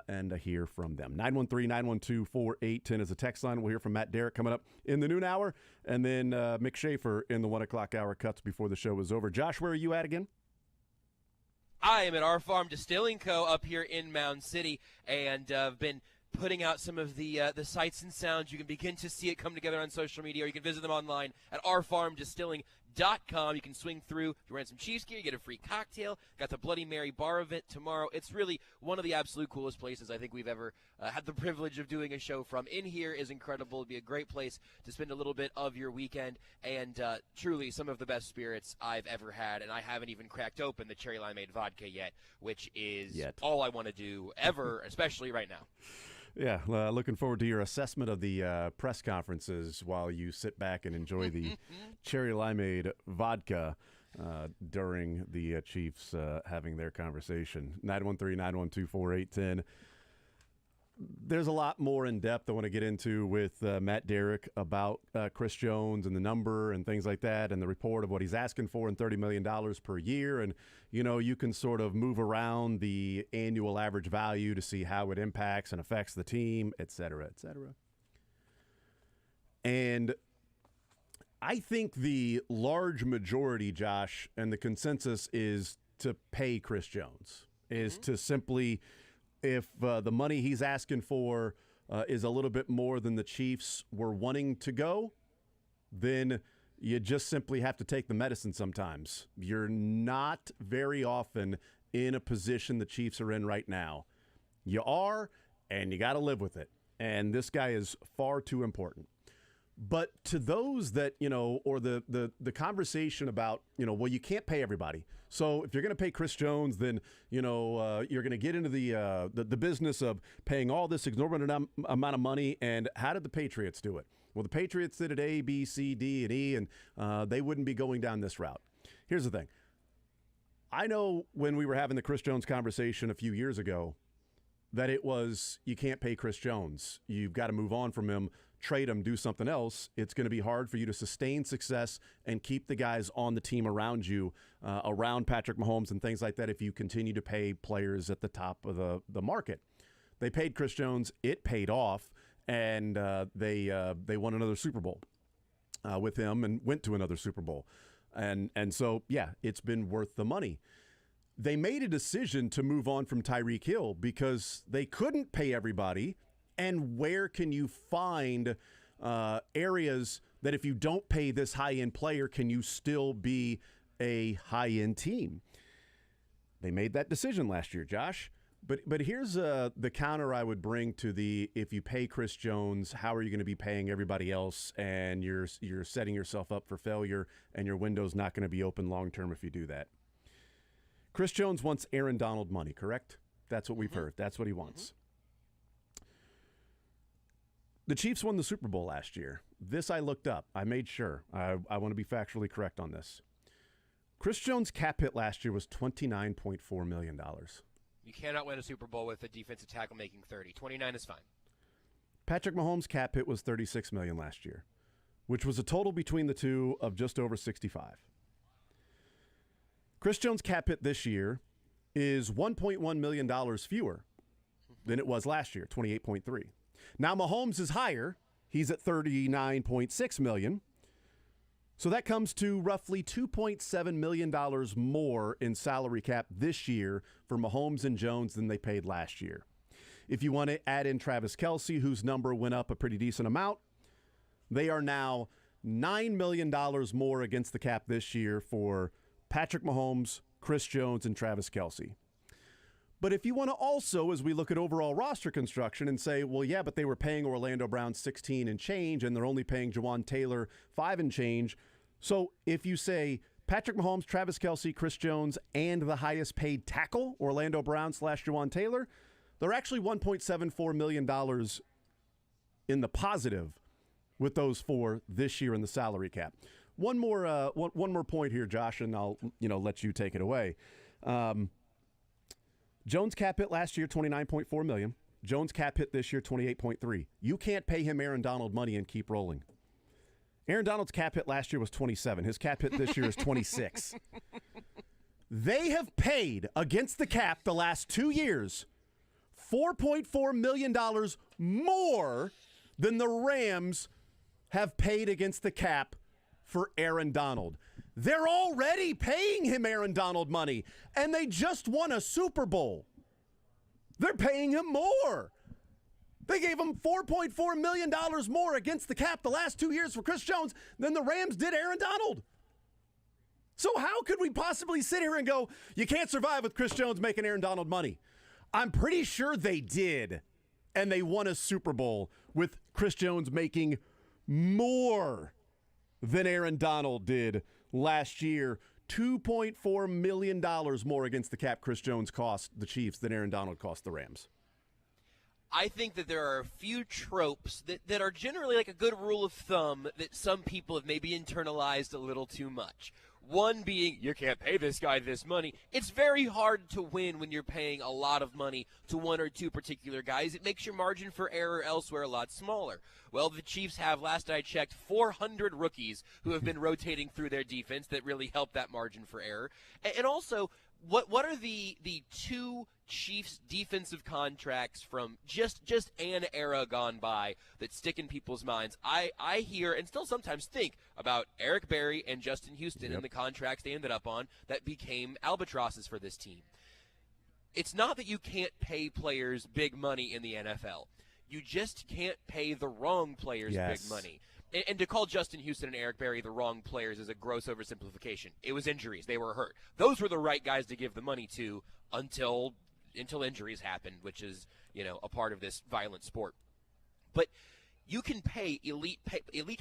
and hear from them. 913-912-4810 is a text line. We'll hear from Matt Derrick coming up in the noon hour. And then Mick Schaefer in the 1 o'clock hour cuts before the show is over. Josh, where are you at again? I am at Our Farm Distilling Co. up here in Mound City, and I've been putting out some of the sights and sounds. You can begin to see it come together on social media, or you can visit them online at ourfarmdistilling.com. You can swing through. If you're wearing some Chiefs gear, you get a free cocktail. Got the Bloody Mary bar event tomorrow. It's really one of the absolute coolest places I think we've ever had the privilege of doing a show from. In here is incredible. It'll be a great place to spend a little bit of your weekend, and truly some of the best spirits I've ever had. And I haven't even cracked open the cherry limeade vodka yet, which is all I want to do ever, especially right now. Yeah, looking forward to your assessment of the press conferences while you sit back and enjoy the cherry limeade vodka during the Chiefs having their conversation. 913-912-4810. There's a lot more in depth I want to get into with Matt Derrick about Chris Jones and the number and things like that, and the report of what he's asking for in $30 million per year. And, you know, you can sort of move around the annual average value to see how it impacts and affects the team, et cetera, et cetera. And I think the large majority, Josh, and the consensus is to pay Chris Jones, is to simply – if the money he's asking for is a little bit more than the Chiefs were wanting to go, then you just simply have to take the medicine sometimes. You're not very often in a position the Chiefs are in right now. You are, and you got to live with it. And this guy is far too important. But to those that, you know, or the conversation about, you know, well, you can't pay everybody. So if you're going to pay Chris Jones, then, you know, you're going to get into the business of paying all this exorbitant amount of money. And how did the Patriots do it? Well, the Patriots did it A, B, C, D, and E, and they wouldn't be going down this route. Here's the thing. I know when we were having the Chris Jones conversation a few years ago that it was, you can't pay Chris Jones. You've got to move on from him, trade him, do something else. It's going to be hard for you to sustain success and keep the guys on the team around you, around Patrick Mahomes and things like that if you continue to pay players at the top of the market. They paid Chris Jones. It paid off, and they won another Super Bowl with him and went to another Super Bowl. And so, yeah, it's been worth the money. They made a decision to move on from Tyreek Hill because they couldn't pay everybody. And where can you find areas that if you don't pay this high-end player, can you still be a high-end team? They made that decision last year, Josh. But here's the counter I would bring to the if you pay Chris Jones, how are you going to be paying everybody else? And you're setting yourself up for failure, and your window's not going to be open long-term if you do that. Chris Jones wants Aaron Donald money, correct? That's what we've heard. That's what he wants. The Chiefs won the Super Bowl last year. This I looked up. I made sure. I want to be factually correct on this. Chris Jones' cap hit last year was $29.4 million. You cannot win a Super Bowl with a defensive tackle making 30. 29 is fine. Patrick Mahomes' cap hit was $36 million last year, which was a total between the two of just over 65. Chris Jones' cap hit this year is $1.1 million fewer than it was last year, 28.3. Now Mahomes is higher. He's at $39.6 million. So that comes to roughly $2.7 million more in salary cap this year for Mahomes and Jones than they paid last year. If you want to add in Travis Kelce, whose number went up a pretty decent amount, they are now $9 million more against the cap this year for Patrick Mahomes, Chris Jones, and Travis Kelce. But if you want to also, as we look at overall roster construction and say, well, yeah, but they were paying Orlando Brown 16 and change, and they're only paying Jawan Taylor 5 and change. So if you say Patrick Mahomes, Travis Kelce, Chris Jones, and the highest paid tackle, Orlando Brown / Jawan Taylor, they're actually $1.74 million in the positive with those four this year in the salary cap. One more point here, Josh, and I'll let you take it away. Jones cap hit last year, $29.4 million. Jones cap hit this year, $28.3. You can't pay him Aaron Donald money and keep rolling. Aaron Donald's cap hit last year was 27. His cap hit this year is 26. They have paid against the cap the last 2 years $4.4 million more than the Rams have paid against the cap for Aaron Donald. They're already paying him Aaron Donald money, and they just won a Super Bowl. They're paying him more. They gave him $4.4 million more against the cap the last 2 years for Chris Jones than the Rams did Aaron Donald. So how could we possibly sit here and go, you can't survive with Chris Jones making Aaron Donald money? I'm pretty sure they did, and they won a Super Bowl with Chris Jones making more than Aaron Donald did last year. $2.4 million more against the cap Chris Jones cost the Chiefs than Aaron Donald cost the Rams. I think that there are a few tropes that are generally like a good rule of thumb that some people have maybe internalized a little too much. One being, you can't pay this guy this money. It's very hard to win when you're paying a lot of money to one or two particular guys. It makes your margin for error elsewhere a lot smaller. Well, the Chiefs have, last I checked, 400 rookies who have been rotating through their defense that really help that margin for error. And also, what are the two Chiefs defensive contracts from just an era gone by that stick in people's minds? I hear and still sometimes think about Eric Berry and Justin Houston and the contracts they ended up on that became albatrosses for this team. It's not that you can't pay players big money in the NFL. You just can't pay the wrong players big money. And to call Justin Houston and Eric Berry the wrong players is a gross oversimplification. It was injuries. They were hurt. Those were the right guys to give the money to until injuries happened, which is, a part of this violent sport. But you can pay elite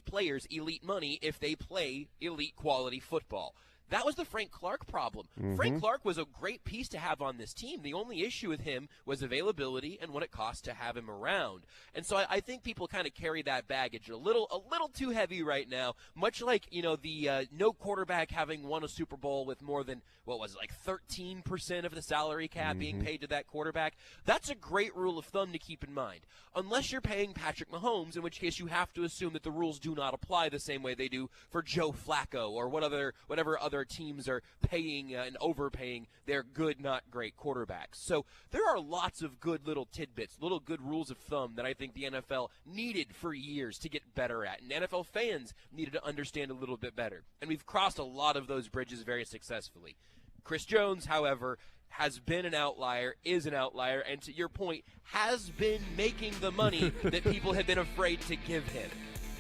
players elite money if they play elite quality football. That was the Frank Clark problem. Mm-hmm. Frank Clark was a great piece to have on this team. The only issue with him was availability and what it cost to have him around. And so I think people kind of carry that baggage a little too heavy right now, much like, the no quarterback having won a Super Bowl with more than, 13% of the salary cap being paid to that quarterback. That's a great rule of thumb to keep in mind. Unless you're paying Patrick Mahomes, in which case you have to assume that the rules do not apply the same way they do for Joe Flacco or whatever other teams are paying and overpaying their good, not great quarterbacks. So there are lots of good little tidbits, little good rules of thumb that I think the NFL needed for years to get better at, and NFL fans needed to understand a little bit better. And we've crossed a lot of those bridges very successfully. Chris Jones, however, has been an outlier, is an outlier, and to your point, has been making the money that people have been afraid to give him.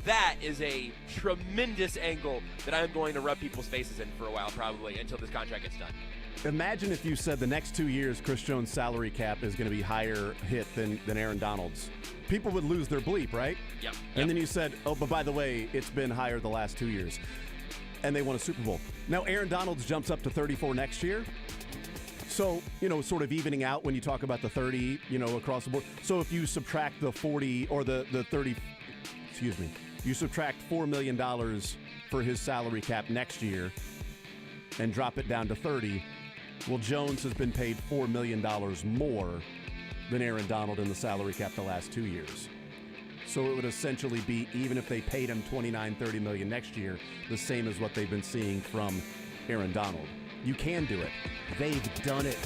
That is a tremendous angle that I'm going to rub people's faces in for a while, probably, until this contract gets done. Imagine if you said the next 2 years Chris Jones' salary cap is going to be higher hit than Aaron Donald's. People would lose their bleep, right? Yep. And then you said, oh, but by the way, it's been higher the last 2 years. And they won a Super Bowl. Now, Aaron Donald's jumps up to 34 next year. So, sort of evening out when you talk about the 30, across the board. So if you subtract the 40 or the 30, you subtract $4 million for his salary cap next year and drop it down to 30. Well, Jones has been paid $4 million more than Aaron Donald in the salary cap the last 2 years. So it would essentially be, even if they paid him $29-30 million next year, the same as what they've been seeing from Aaron Donald. You can do it. They've done it.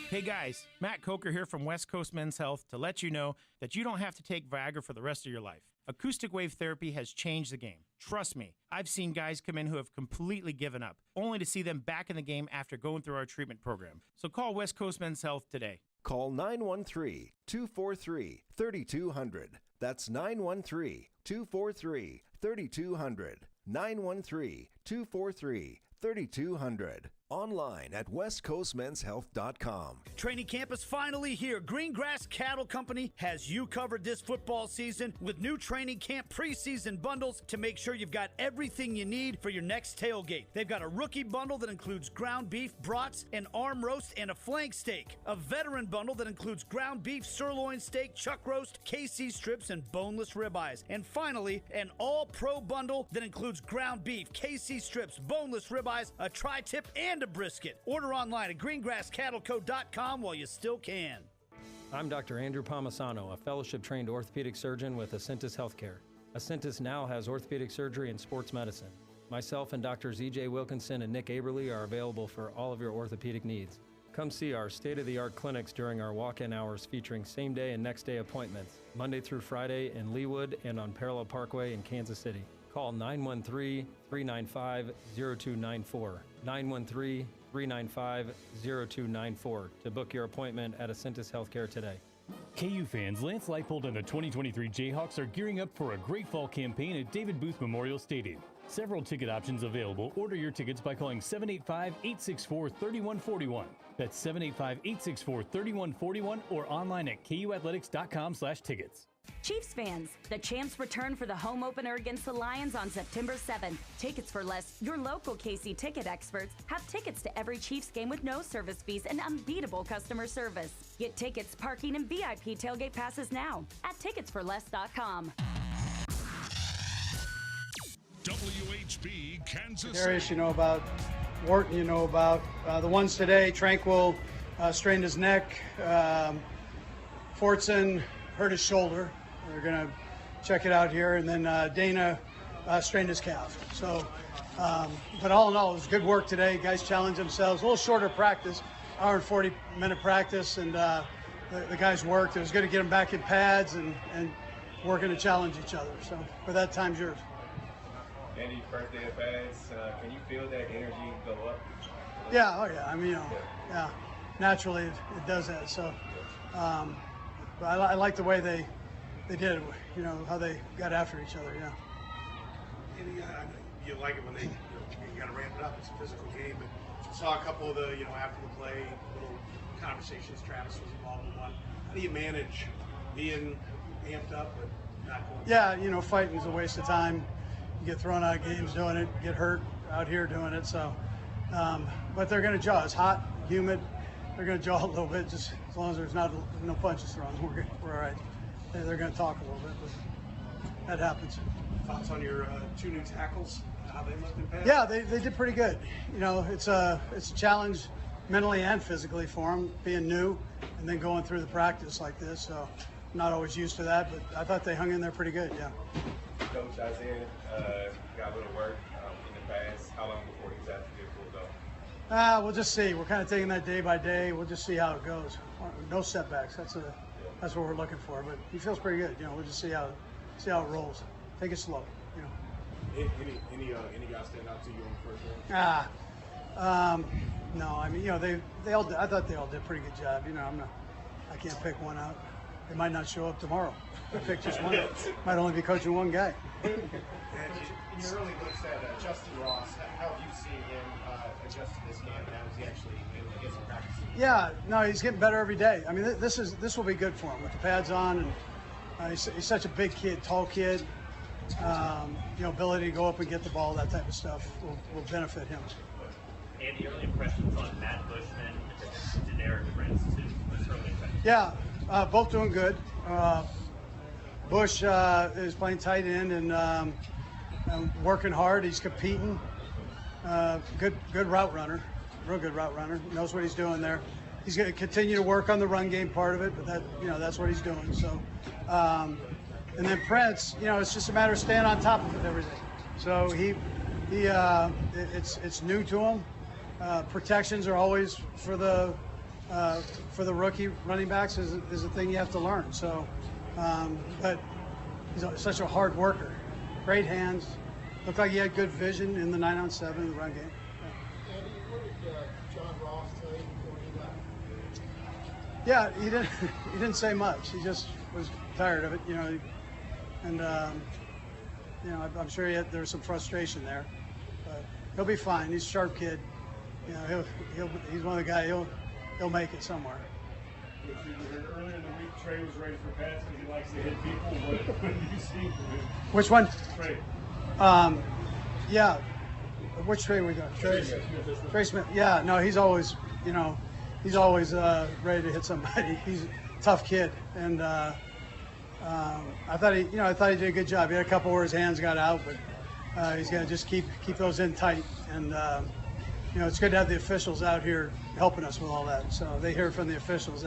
Hey guys, Matt Coker here from West Coast Men's Health to let you know that you don't have to take Viagra for the rest of your life. Acoustic wave therapy has changed the game. Trust me, I've seen guys come in who have completely given up, only to see them back in the game after going through our treatment program. So call West Coast Men's Health today. Call 913-243-3200. That's 913-243-3200. 913-243-3200. Online at westcoastmenshealth.com. Training camp is finally here. Greengrass Cattle Company has you covered this football season with new training camp preseason bundles to make sure you've got everything you need for your next tailgate. They've got a rookie bundle that includes ground beef, brats, an arm roast, and a flank steak. A veteran bundle that includes ground beef, sirloin steak, chuck roast, KC strips, and boneless ribeyes. And finally, an all-pro bundle that includes ground beef, KC strips, boneless ribeyes, a tri-tip, and a brisket. Order online at greengrasscattleco.com while you still can. I'm Dr. Andrew Palmisano, a fellowship-trained orthopedic surgeon with Acentus Healthcare. Acentus now has orthopedic surgery and sports medicine. Myself and Drs. E.J. Wilkinson and Nick Aberly are available for all of your orthopedic needs. Come see our state-of-the-art clinics during our walk-in hours featuring same-day and next-day appointments, Monday through Friday in Leawood and on Parallel Parkway in Kansas City. Call 913-395-0294, 913-395-0294 to book your appointment at Acentus Healthcare today. KU fans, Lance Leipold and the 2023 Jayhawks are gearing up for a great fall campaign at David Booth Memorial Stadium. Several ticket options available. Order your tickets by calling 785-864-3141. That's 785-864-3141 or online at kuathletics.com/tickets. Chiefs fans, the champs return for the home opener against the Lions on September 7th. Tickets for less. Your local KC ticket experts have tickets to every Chiefs game with no service fees and unbeatable customer service. Get tickets, parking, and VIP tailgate passes now at ticketsforless.com. WHB Kansas Darius, City. you know about. Wharton, you know about. The ones today, Tranquil strained his neck. Fortson hurt his shoulder. They're going to check it out here. And then Dana strained his calf. So, but all in all, it was good work today. Guys challenged themselves. A little shorter practice, hour and 40-minute practice. And the guys worked. It was good to get them back in pads and working to challenge each other. So, for that, time's yours. Andy, first day of pads, can you feel that energy go up? Yeah, oh yeah. I mean, yeah, naturally it does that. So, but I like the way they did it. You know how they got after each other. Yeah. And, you like it when you got to ramp it up. It's a physical game. But saw a couple of the after the play little conversations. Travis was involved in one. How do you manage being amped up but not going? Yeah, fighting is a waste of time. You get thrown out of games doing it, get hurt out here doing it. So, but they're going to jaw. It's hot, humid. They're going to jaw a little bit, just as long as there's no punches thrown. We're all right. They're going to talk a little bit, but that happens. Thoughts on your two new tackles? How they looked in pass? Yeah, they did pretty good. It's a challenge mentally and physically for them, being new and then going through the practice like this. So, I'm not always used to that, but I thought they hung in there pretty good. Yeah. Coach Isaiah got a little work in the past. How long before he's have to get pulled up? We'll just see. We're kind of taking that day by day. We'll just see how it goes. No setbacks. That's what we're looking for. But he feels pretty good. We'll just see how it rolls. Take it slow. Any guys stand out to you on the first one? No. I mean, they all. I thought they all did a pretty good job. I can't pick one out. They might not show up tomorrow. I pick just one. Might only be coaching one guy. And in your early looks at Justin Ross, how have you seen him adjust to this camp now? Is he actually able to get some practice? Yeah, no, he's getting better every day. I mean, this will be good for him with the pads on, and he's such a big kid, tall kid. Ability to go up and get the ball, that type of stuff will benefit him. Andy, early impressions on Matt Bushman and Derek Prince too. Yeah, both doing good. Bush is playing tight end and working hard. He's competing. Good route runner, real good route runner. Knows what he's doing there. He's going to continue to work on the run game part of it, but that's what he's doing. So, and then Prince, it's just a matter of staying on top of it every day. So it's new to him. Protections are always for the rookie running backs is a thing you have to learn. So, but he's such a hard worker. Great hands. Looked like he had good vision in the 9-on-7 in the run game. Andy, what did John Ross tell you before he left? Yeah, he didn't say much. He just was tired of it, and I'm sure there was some frustration there. But he'll be fine. He's a sharp kid. you know, he's one of the guys. He'll make it somewhere. Earlier in the week, Trey was ready for Pats because he likes to hit people. What have you seen from him? Which one? Trey. Yeah. Which Trey we got? Trey Smith. Yeah. No, he's always, you know, ready to hit somebody. He's a tough kid, and I thought he did a good job. He had a couple where his hands got out, but he's got to just keep those in tight. And you know, it's good to have the officials out here helping us with all that. So they hear it from the officials.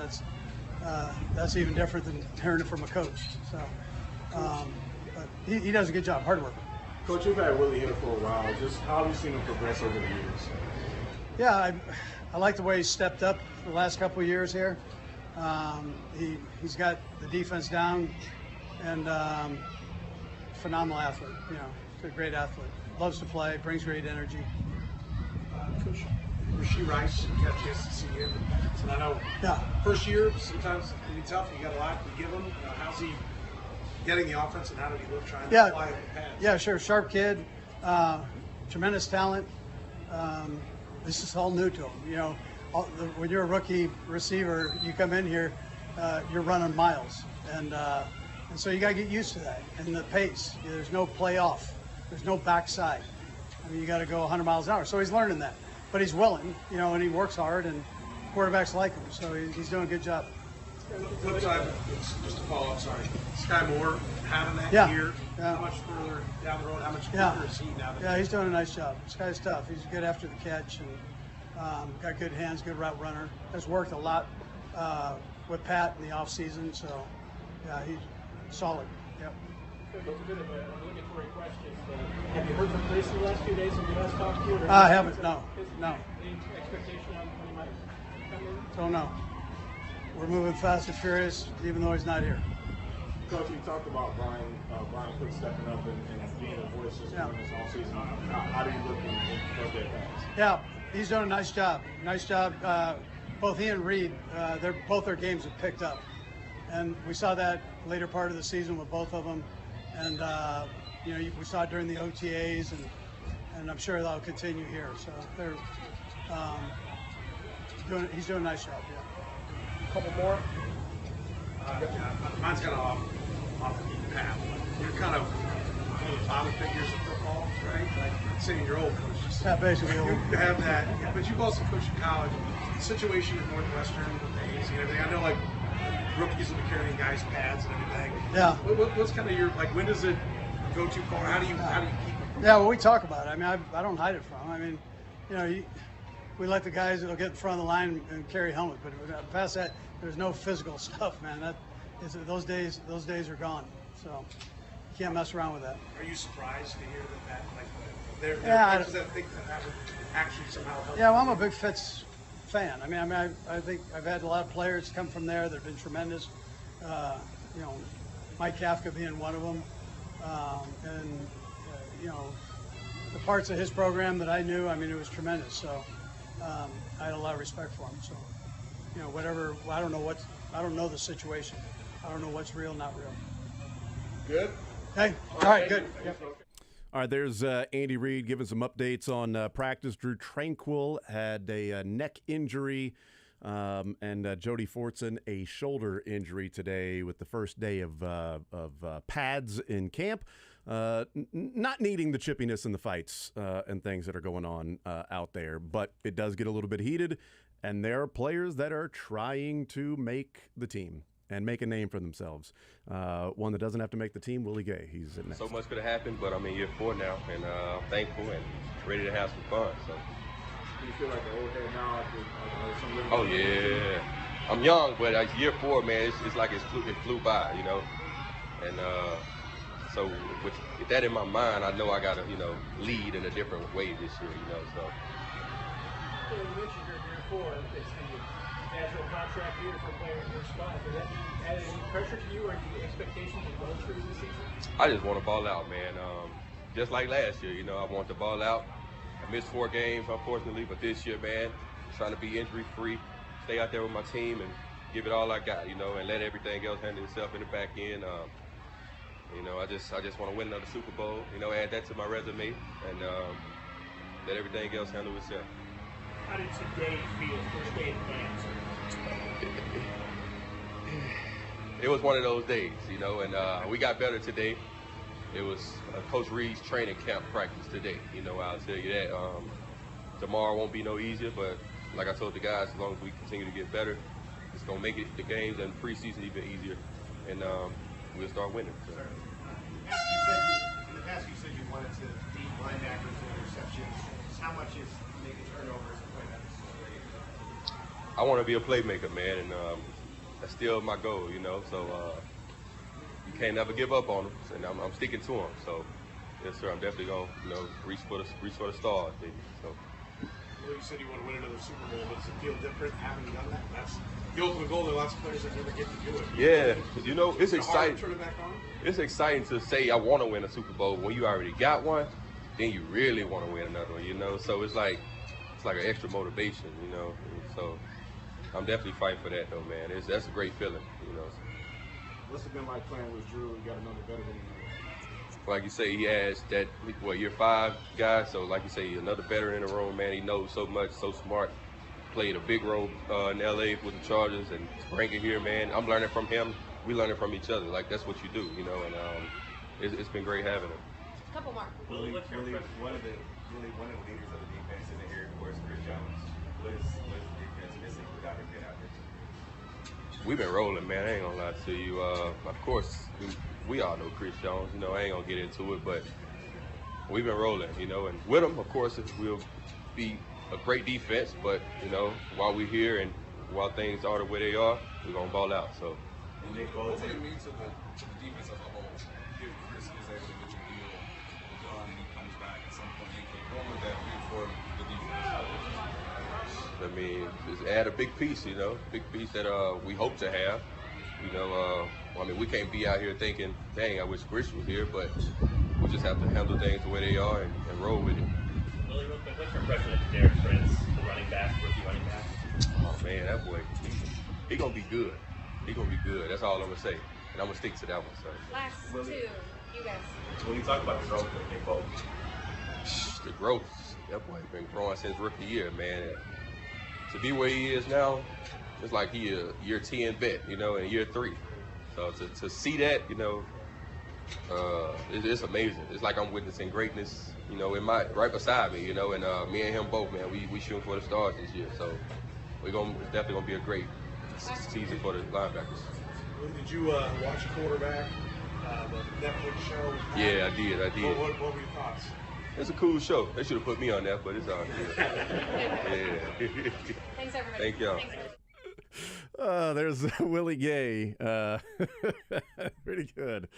That's even different than hearing it from a coach. So, but he does a good job. Hard work. Coach, you've had Willie here for a while. Just how have you seen him progress over the years? Yeah, I like the way he stepped up the last couple of years here. He's got the defense down, and phenomenal athlete. You know, he's a great athlete. Loves to play, brings great energy. Coach Rasheed Rice, you got a chance to see him. And I know first year sometimes it can be tough. You got a lot to give him. How's he getting the offense, and how did he look trying to fly over the pads? Yeah, sure. Sharp kid, tremendous talent. This is all new to him. You know, when you're a rookie receiver, you come in here, you're running miles, and so you got to get used to that and the pace. There's no play off. There's no backside. I mean, you got to go 100 miles an hour. So he's learning that, but he's willing, you know, and he works hard, and quarterbacks like him. So he's doing a good job. Flip side, just to follow up, sorry. Sky Moore having that year, how much further down the road, how much quicker is he now? Yeah, he's doing a nice job. This guy's tough. He's good after the catch, and got good hands, good route runner. Has worked a lot with Pat in the offseason, so yeah, he's solid. Yep. It's a bit of an obligatory question. Have you heard from Chris in the last few days when you last talked to you? I haven't, no. Any expectation on when he might come in? Don't know. We're moving fast and furious, even though he's not here. Coach, you talked about Brian Cook stepping up and being a voice just during this offseason. How do you look in those day pass? Yeah, he's doing a nice job. Nice job. Both he and Reed, both their games have picked up. And we saw that later part of the season with both of them. And, you know, we saw it during the OTAs, and I'm sure that'll continue here. So they're he's doing a nice job, yeah. Couple more. Mine's kind of off the beaten path. You're kind of one of the father figures of football, right? Like saying you're old, coach. Yeah, basically old. You have that, but you've also coached in college. The situation at Northwestern with the A's and everything. I know, like, rookies will be carrying guys' pads and everything. Yeah. What's kind of your, like, when does it go too far? How do you keep it? Yeah, well, we talk about it. I mean, I don't hide it from him. I mean, you know, we let the guys that'll get in front of the line and carry helmets, but past that, there's no physical stuff, man. Those days are gone. So you can't mess around with that. Are you surprised to hear that like there are coaches that think that would actually somehow help? Yeah, well, I'm a big Fitz fan. I mean, I think I've had a lot of players come from there that have been tremendous. You know, Mike Kafka being one of them, and you know, the parts of his program that I knew, I mean, it was tremendous. So I had a lot of respect for him. So, you know, whatever, I don't know the situation. I don't know what's real, not real. Good? Hey, all right, good. Yep. All right, there's Andy Reid giving some updates on practice. Drew Tranquill had a neck injury, and Jody Fortson a shoulder injury today with the first day of pads in camp. Not needing the chippiness in the fights and things that are going on out there, but it does get a little bit heated, and there are players that are trying to make the team and make a name for themselves. One that doesn't have to make the team, Willie Gay. He's next. So much could have happened, but I'm in year 4 now, and I'm thankful and ready to have some fun. So. Do you feel like an old head now? Oh yeah, I'm young, but year 4, man, it's like it flew by, you know. And so with that in my mind, I know I got to, you know, lead in a different way this year, you know. So. You mentioned your year 4. It's the natural contract year for players in your spot. Did that add any pressure to you or any expectations of going through this season? I just want to ball out, man. Just like last year, you know, I want to ball out. I missed 4 games, unfortunately, but this year, man, trying to be injury-free, stay out there with my team and give it all I got, you know, and let everything else handle itself in the back end. You know, I just want to win another Super Bowl, you know, add that to my resume and let everything else handle itself. How did today feel, first day of camp? It was one of those days, you know, and we got better today. It was Coach Reed's training camp practice today. You know, I'll tell you that. Tomorrow won't be no easier, but like I told the guys, as long as we continue to get better, it's going to make it the games and preseason even easier, and we'll start winning. So. In the past, you said you wanted to beat linebackers and interceptions. How much is making turnovers and playmakers? I want to be a playmaker, man, and that's still my goal, you know. So you can't never give up on them, and I'm sticking to them. So yes, sir, I'm definitely gonna, you know, reach for the stars, baby. So. Well, you said you want to win another Super Bowl, but does it feel different having done that? That's the ultimate goal. There are lots of players that never get to do it. Yeah, you know, it's exciting. Turn it back on? It's exciting to say I want to win a Super Bowl. When you already got one, then you really want to win another one, you know. So it's like an extra motivation, you know. And so I'm definitely fighting for that, though, man. That's a great feeling, you know. What's it been like playing with Drew? You got another veteran in there. Like you say, he has that, year 5 guy. So like you say, another veteran in the room, man. He knows so much, so smart. Played a big role in L.A. with the Chargers, and bring it here, man. I'm learning from him. We learning from each other. Like, that's what you do, you know. And it's been great having him. Couple more. Really, one of the leaders of the defense in here, of course, Chris Jones. What is the defense missing without him being out there? We've been rolling, man. I ain't gonna lie to you. Of course, we all know Chris Jones. You know, I ain't gonna get into it, but we've been rolling, you know. And with him, of course, it will be a great defense. But, you know, while we're here and while things are the way they are, we're gonna ball out. So. And Nick, what would it mean to the defense as a whole if Chris is able to get your deal done and he comes back at some point? What would that mean for the defense? I mean, just add a big piece, you know, big piece that we hope to have. You know, I mean, we can't be out here thinking, dang, I wish Chris was here, but we just have to handle things the way they are and roll with it. Willie, real quick, what's your impression of Derek Prince, the rookie running back? Oh, man, that boy, he going to be good. He going to be good. That's all I'm going to say. And I'm going to stick to that one, so. Last two, you guys. When you talk about the growth of Nick Bolton. The growth, that boy been growing since rookie year, man. To be where he is now, it's like he a year 10 vet, you know, in year 3. So to see that, you know, it's amazing. It's like I'm witnessing greatness, you know, right beside me, you know, and me and him both, man, we shooting for the stars this year. So it's definitely gonna be a great season for the linebackers. Did you watch Quarterback, the Netflix show? Yeah, I did. What were your thoughts? It's a cool show. They should have put me on that, but it's all good. Yeah. Thanks, everybody. Thank y'all. There's Willie Gay. Pretty good.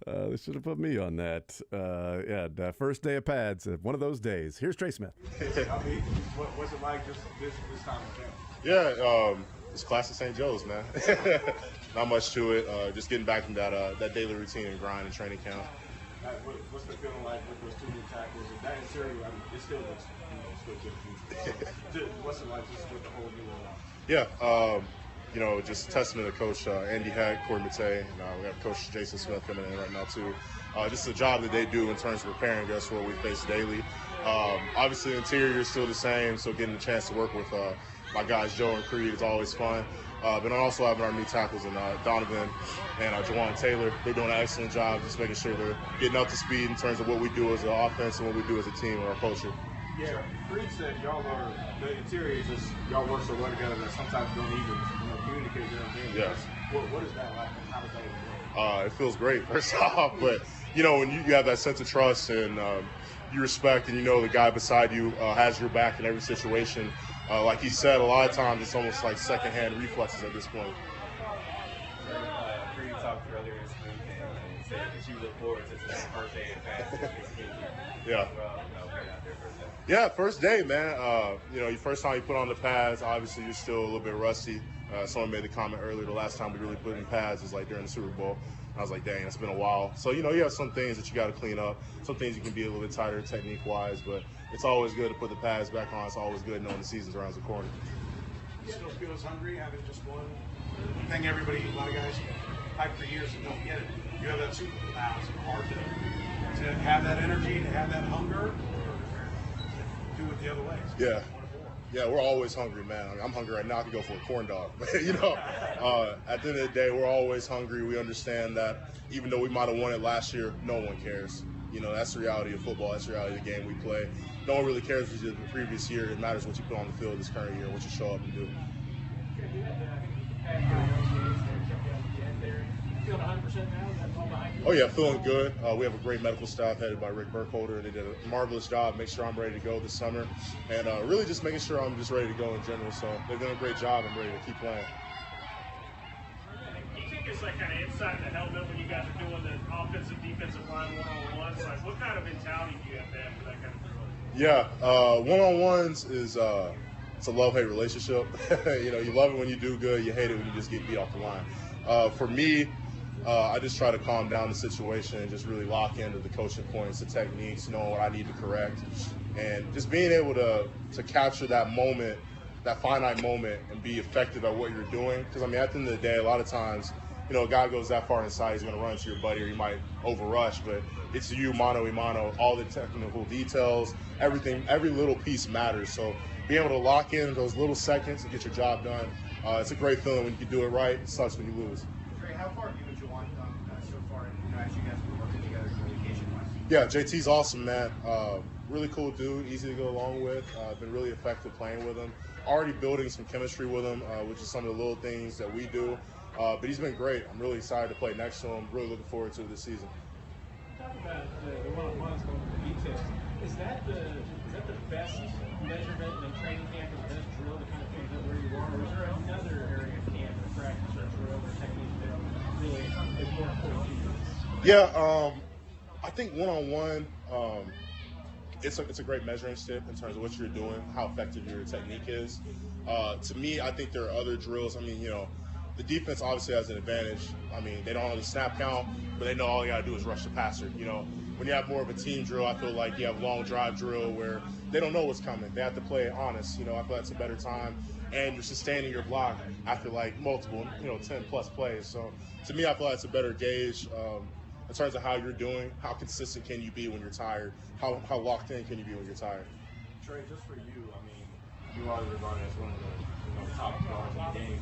They should have put me on that. Yeah, first day of pads. One of those days. Here's Trey Smith. What's it like just this time of camp? Yeah, it's classic St. Joe's, man. Not much to it. Just getting back in that daily routine and grind and training camp. What's the feeling like with those 2 new tackles? And that interior, I mean, it still looks, still good. What's it like just with the whole new line? Yeah, you know, just testament to Coach Andy Hack, Corey Mate, and we have Coach Jason Smith coming in right now too. Just the job that they do in terms of preparing us for what we face daily. Obviously, the interior is still the same, so getting the chance to work with my guys Joe and Creed is always fun. But also having our new tackles and Donovan and Jawan Taylor, they're doing an excellent job just making sure they're getting up to speed in terms of what we do as an offense and what we do as a team and our culture. Yeah, Creed said the interior is just, y'all work so well together that sometimes don't even communicate during games. Yes. What is that like and how does that even work? It feels great, first off, but you know, when you have that sense of trust and you respect and you know the guy beside you has your back in every situation, like he said, a lot of times it's almost like secondhand reflexes at this point. Creed talked earlier this week and said that you look forward to the first day of pads. Yeah. Yeah, first day, man. You know, your first time you put on the pads, obviously you're still a little bit rusty. Someone made the comment earlier, the last time we really put in pads was like during the Super Bowl. I was like, dang, it's been a while. So, you know, you have some things that you got to clean up. Some things you can be a little bit tighter technique-wise, but it's always good to put the pads back on. It's always good knowing the season's around the corner. You still feel as hungry having just one thing everybody, a lot of guys fight for years and don't get it. You have that Super Bowl now. It's hard to have that energy, to have that hunger, or do it the other way. Yeah. Yeah, we're always hungry, man. I mean, I'm hungry right now. I could go for a corn dog. You know, at the end of the day, we're always hungry. We understand that even though we might have won it last year, no one cares. You know, that's the reality of football. That's the reality of the game we play. No one really cares what you did the previous year. It matters what you put on the field this current year, what you show up and do. Oh yeah, feeling good. We have a great medical staff headed by Rick Burkholder. They did a marvelous job. Make sure I'm ready to go this summer, and really just making sure I'm just ready to go in general. So they've done a great job. I'm ready to keep playing. Do you think it's like kind of inside the helmet when you guys are doing the offensive, defensive line one-on-ones? Like, what kind of mentality do you have to have for that kind of drill? Yeah, one-on-ones is it's a love-hate relationship. You know, you love it when you do good. You hate it when you just get beat off the line. For me, I just try to calm down the situation and just really lock into the coaching points, the techniques, knowing what I need to correct, and just being able to capture that moment, that finite moment, and be effective at what you're doing. Because, I mean, at the end of the day, a lot of times, you know, a guy goes that far inside, he's going to run into your buddy or you might overrush, but it's you, mano-a-mano, all the technical details, everything, every little piece matters. So being able to lock in those little seconds and get your job done, it's a great feeling when you can do it right. It sucks when you lose. Trey, how far have you and Juwan come so far, as you guys have been working together communication-wise? Yeah, JT's awesome, man. Really cool dude, easy to go along with. Been really effective playing with him. Already building some chemistry with him, which is some of the little things that we do. But he's been great. I'm really excited to play next to him. Really looking forward to it this season. Talk about the one-on-ones going to the details. Is that the best measurement in training camp, or the best drill to kind of figure out where you are? Or is there another area of camp or practice or drill or technique that really is more important to you? Yeah, I think one-on-one, it's a great measuring stick in terms of what you're doing, how effective your technique is. To me, I think there are other drills. I mean, you know, the defense obviously has an advantage. I mean, they don't know the snap count, but they know all you got to do is rush the passer. You know, when you have more of a team drill, I feel like you have long drive drill where they don't know what's coming. They have to play it honest. You know, I feel that's a better time. And you're sustaining your block after like multiple, 10-plus plays. So to me, I feel that's a better gauge in terms of how you're doing. How consistent can you be when you're tired? How locked in can you be when you're tired? Trey, just for you, I mean, you are regarded as one of the top guards in the game.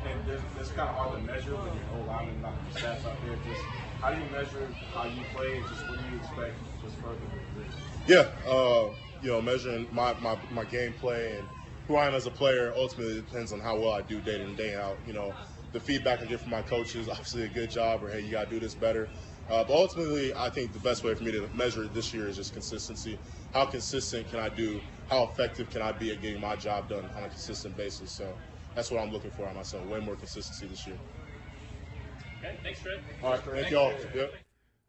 And it's kind of hard to measure when you're O-lineman, not the stats out there. Just how do you measure how you play? Just what do you expect just further with this? Yeah, measuring my gameplay and who I am as a player ultimately depends on how well I do day in and day out. You know, the feedback I get from my coaches, obviously a good job, or hey, you got to do this better. But ultimately, I think the best way for me to measure it this year is just consistency. How consistent can I do? How effective can I be at getting my job done on a consistent basis? So that's what I'm looking for on myself, way more consistency this year. Okay, thanks, Trey. All right, thank y'all. Yep.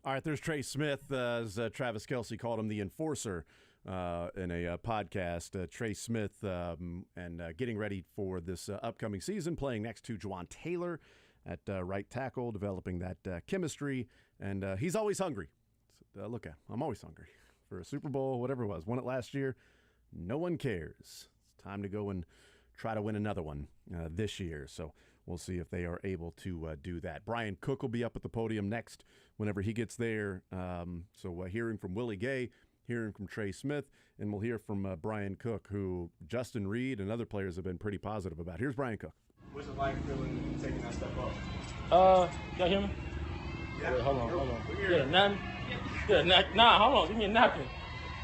All right, there's Trey Smith, as Travis Kelce called him, the enforcer in a podcast. Trey Smith and getting ready for this upcoming season, playing next to Juwan Taylor at right tackle, developing that chemistry, and he's always hungry. Look at him. I'm always hungry for a Super Bowl, whatever it was. Won it last year. No one cares. It's time to go and try to win another one this year. So we'll see if they are able to do that. Brian Cook will be up at the podium next whenever he gets there. So hearing from Willie Gay, hearing from Trey Smith, and we'll hear from Brian Cook, who Justin Reed and other players have been pretty positive about. Here's Brian Cook. What's it like feeling taking that step up? Y'all hear me? Yeah. Wait, hold on. Yeah, nothing. Yeah, nah, hold on. Give me a napkin.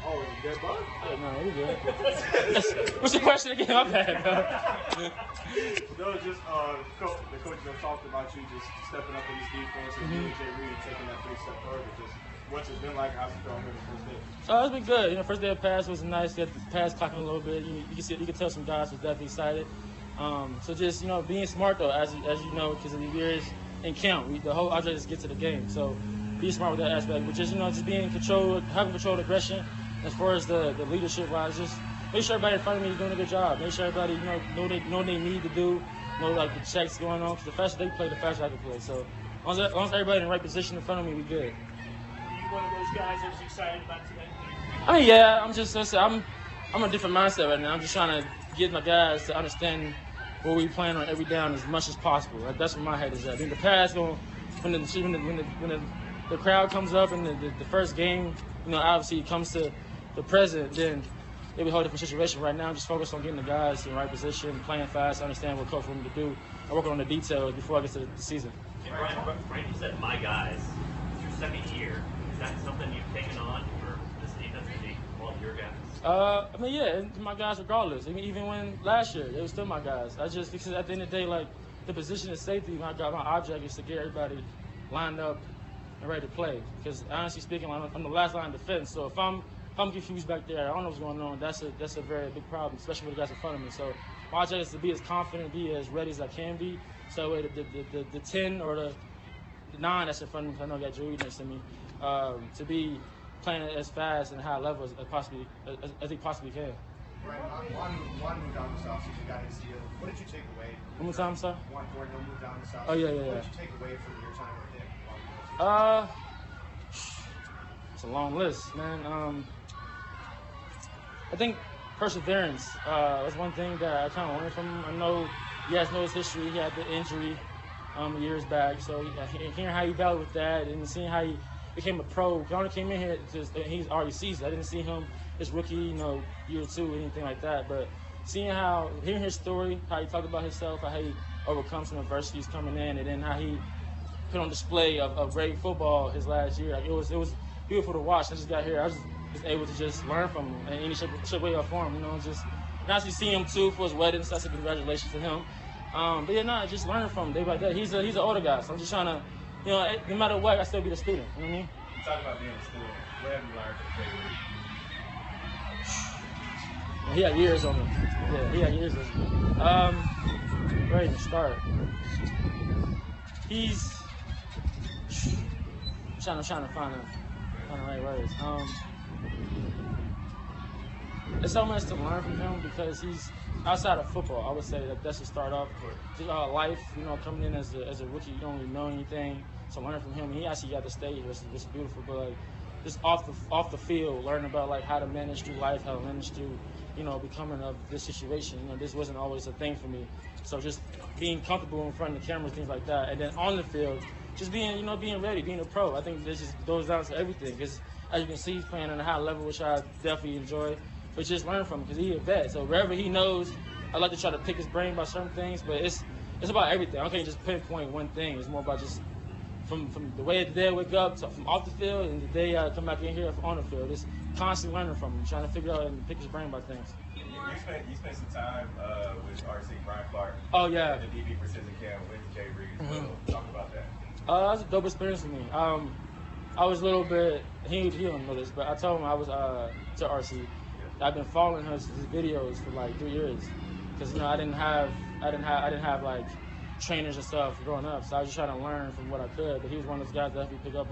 Oh, you good, bud? Yeah, no, we good. What's the question again? My bad, bro. No, just the coach just talked about you just stepping up in this defense and Jay Reed taking that big step further. Just what's it been like? How's it feeling here the first day? Oh, it's been good. First day of pass was nice. Get the pass clocking a little bit. You can tell some guys was definitely excited. So just being smart though, as you know, because of the years in camp, the whole object is to get to the game. So be smart with that aspect, but just being in control, having controlled aggression. As far as the leadership wise, just make sure everybody in front of me is doing a good job. Make sure everybody know what they need to do, know like the checks going on. Because the faster they play, the faster I can play. So as long as everybody in the right position in front of me, we good. Are you one of those guys that's excited about today? I mean, yeah, I'm a different mindset right now. I'm just trying to get my guys to understand what we plan on every down as much as possible. That's where my head is at. In the past, when the crowd comes up and the first game, obviously it comes to the present, then it'd be a whole different situation. Right now, I'm just focused on getting the guys in the right position, playing fast, understand what coach wants me to do, and working on the details before I get to the season. Brian, you said my guys. It's your second year. Is that something you've taken on for this defense to be all of your guys? I mean, yeah, my guys regardless. I mean, even when last year, they were still my guys. Because at the end of the day, like, the position of safety, my object is to get everybody lined up and ready to play. Because honestly speaking, I'm the last line of defense. So if I'm confused back there, I don't know what's going on. That's a very big problem, especially with the guys in front of me. So my object is to be as confident, be as ready as I can be. So the 10 or the 9 that's in front of me, 'cause I know I got Drew next to me, to be playing as fast and high level as he possibly can. Right, one moved on this offseason, got his deal. What did you take away? One more time, sir? One Gordon moved on this offseason. Oh, yeah. What did you take away from your time with him? It's a long list, man. I think perseverance was one thing that I kind of learned from him. I know he has his history. He had the injury years back, so hearing how he battled with that and seeing how he became a pro. He only came in here he's already seasoned. I didn't see him his rookie, year 2, anything like that. But hearing his story, how he talked about himself, how he overcome some adversities coming in, and then how he put on display of great football his last year. Like, it was beautiful to watch. I just got here. I was just able to just learn from him in any shape, way, or form. Just actually see him too for his wedding. So that's a congratulations to him. But yeah, just learning from him day by day. He's an older guy, so I'm just trying to, no matter what, I still be the student. You know what I mean? You talk about being a student. What have you learned from Jay? He had years on him. Yeah, he had years on him. Ready to start. He's trying to find the right words. There's so much to learn from him because he's outside of football. I would say that's to start off. Just life, coming in as a rookie, you don't really know anything. So learning from him, he actually got the stage, which is beautiful. But like, just off the field, learning about like how to manage through life, how to manage through, becoming of this situation. This wasn't always a thing for me. So just being comfortable in front of the cameras, things like that, and then on the field, just being ready, being a pro. I think this just goes down to everything. Because as you can see, he's playing on a high level, which I definitely enjoy. But just learn from him because he's a vet. So wherever he knows, I like to try to pick his brain about certain things. But it's about everything. I can't just pinpoint one thing. It's more about just from the way the day I wake up, from off the field, and the day I come back in here on the field. It's constantly learning from him, trying to figure out and pick his brain about things. You spent some time with RC Brian Clark. Oh, yeah. The DB Precision Camp with Jay Reed as well. Talk about that. That was a dope experience for me. I was a little bit, he don't know this, but I told him I was to RC. I've been following his videos for like 3 years, because I didn't have like trainers and stuff growing up, so I was just trying to learn from what I could. But he was one of those guys that helped me pick up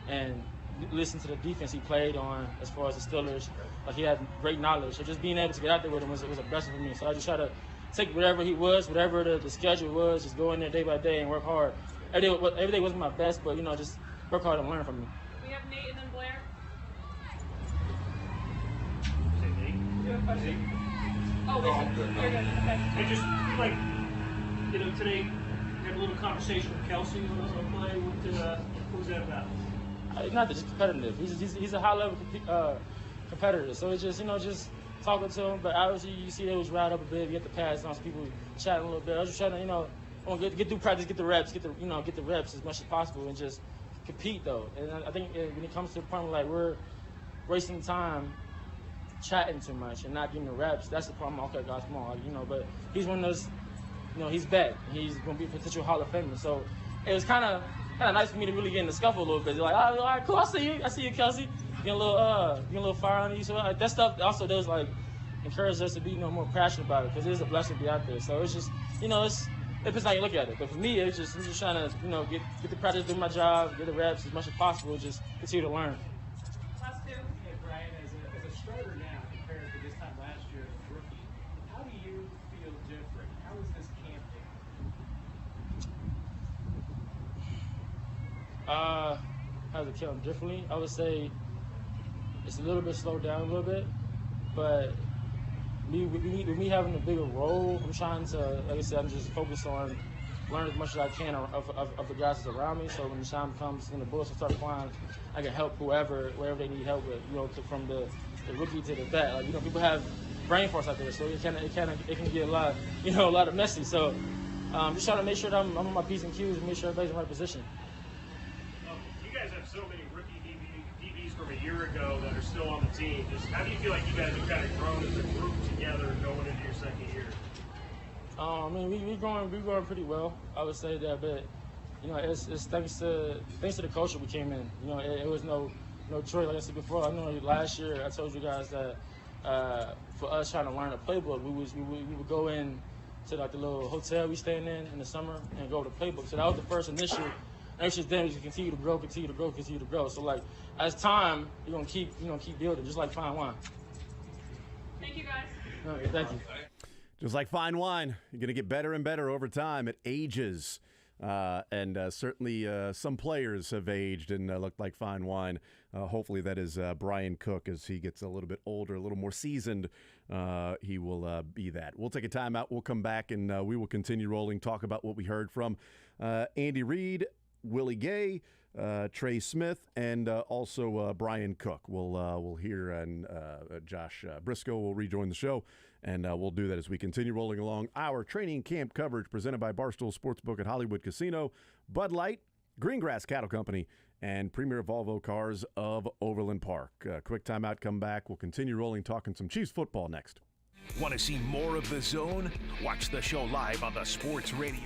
and listen to the defense he played on as far as the Steelers. Like, he had great knowledge. So just being able to get out there with him was a blessing for me. So I just try to take whatever he was, whatever the schedule was, just go in there day by day and work hard. Every day wasn't my best, but just work hard and learn from him. We have Nate and then Blair. Oh, and just like, today had a little conversation with Kelsey on play. What was that about? Not just competitive. He's a high level competitor. So it's just just talking to him. But obviously you see they was riled up a bit. You get the pass on, some people chatting a little bit. I was just trying to get through practice, get the reps, get the reps as much as possible, and just compete though. And I think when it comes to the point where like we're wasting time chatting too much and not getting the reps, that's the problem. Okay, guys, come on, but he's one of those, he's back. He's going to be a potential Hall of Famer. So it was kind of nice for me to really get in the scuffle a little bit. They're like, all right, cool, I see you, Kelsey. Getting a little fire on you. So that stuff also does like encourage us to be more passionate about it, because it is a blessing to be out there. So it's just, it depends how you look at it. But for me, I'm just trying to get the practice, do my job, get the reps as much as possible, just continue to learn. Last two. Hey, Brian, as a starter now compared to this time last year as a rookie, how do you feel different? How is this camp different? How does it count differently? I would say it's a little bit slowed down a little bit, but with me having a bigger role, I'm trying to, like I said, I'm just focused on learn as much as I can of the guys that's around me. So when the time comes, when the bullets start flying, I can help wherever they need help with, from the the rookie to the vet. Like, you know, people have brain force out there, so it can get a lot of messy. So just trying to make sure that I'm on my P's and Q's and make sure everybody's in the right position. You guys have so many rookie DBs from a year ago that are still on the team. Just how do you feel like you guys have kind of grown as a group together going into your second year? I mean, we're growing pretty well, I would say that, but you know, it's thanks to the culture we came in. You know, it was no choice. Like I said before, I know last year I told you guys that for us trying to learn a playbook, we would go in to like the little hotel we staying in the summer and go to playbook. So that was the first initial. And since then we just continue to grow. So like as time, you're gonna keep building, just like fine wine. Thank you, guys. Okay, thank you. Just like fine wine, you're going to get better and better over time. It ages. And certainly some players have aged and looked like fine wine. Hopefully that is Brian Cook as he gets a little bit older, a little more seasoned. He will be that. We'll take a timeout. We'll come back and we will continue rolling, talk about what we heard from Andy Reid, Willie Gay, Trey Smith, and also Brian Cook. We'll hear, and Josh Brisco will rejoin the show, and we'll do that as we continue rolling along our training camp coverage presented by Barstool Sportsbook at Hollywood Casino, Bud Light, Greengrass Cattle Company, and Premier Volvo Cars of Overland Park. Quick timeout, come back. We'll continue rolling, talking some Chiefs football next. Want to see more of The Zone? Watch the show live on the Sports Radio.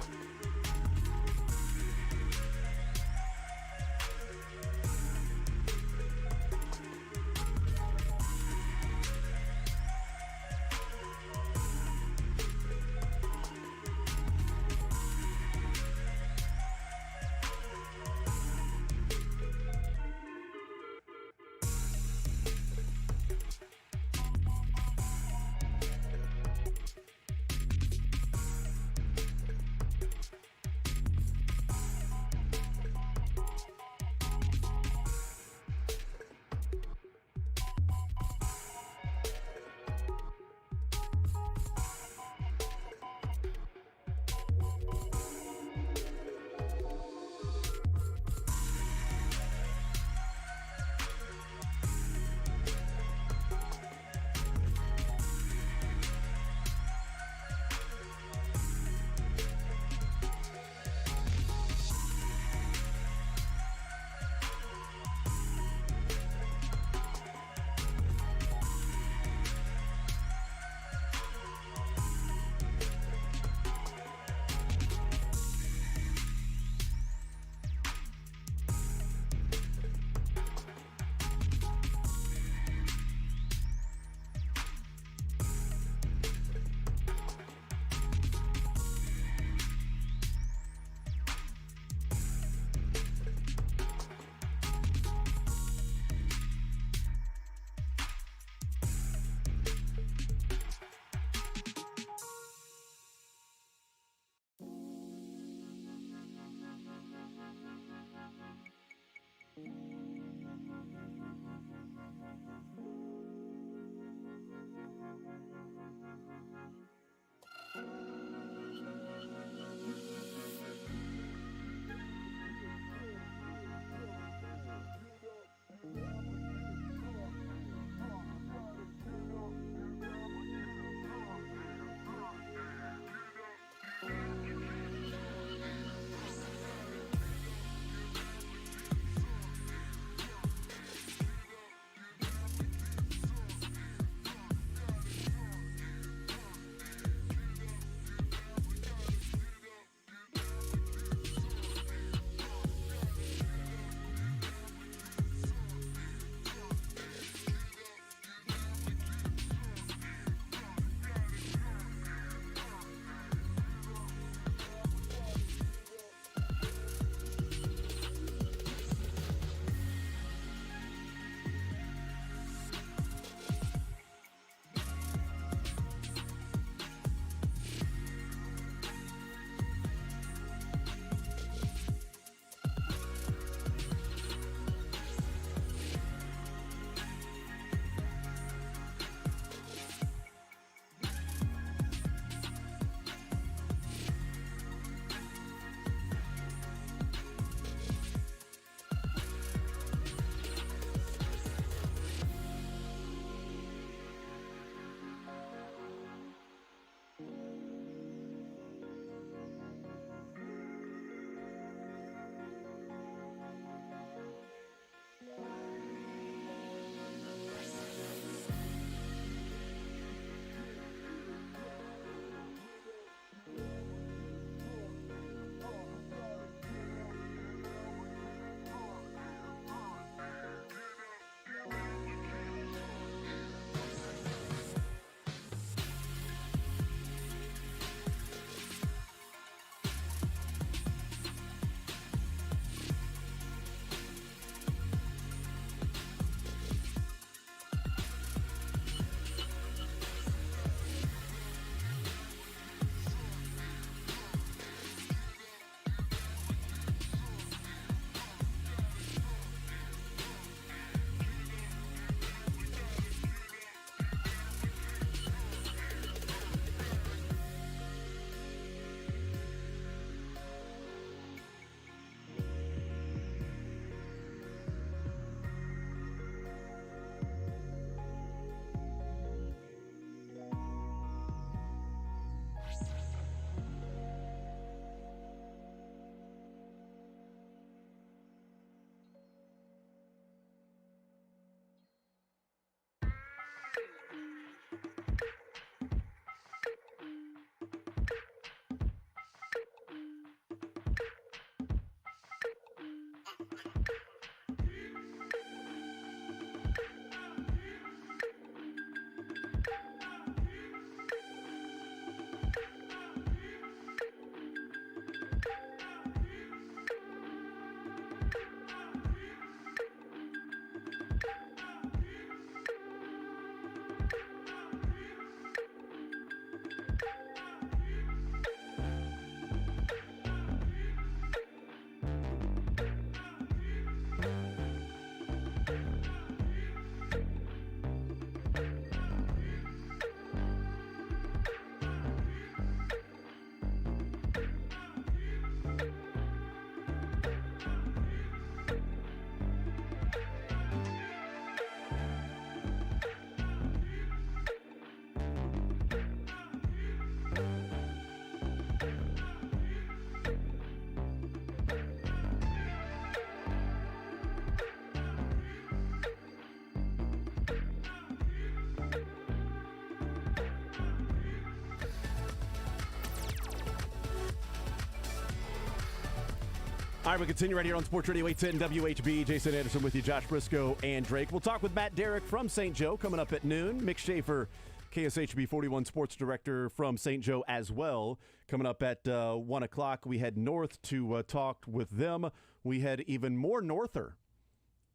All right, we continue right here on Sports Radio 810 WHB. Jason Anderson with you, Josh Brisco, and Drake. We'll talk with Matt Derrick from St. Joe coming up at noon. Mick Schaefer, KSHB 41 Sports Director from St. Joe as well. Coming up at 1 o'clock, we head north to talk with them. We head even more norther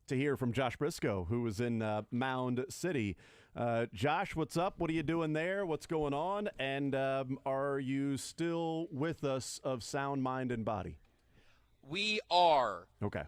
to hear from Josh Brisco, who is in Mound City. Josh, what's up? What are you doing there? What's going on? And are you still with us of sound mind and body? We are. Okay.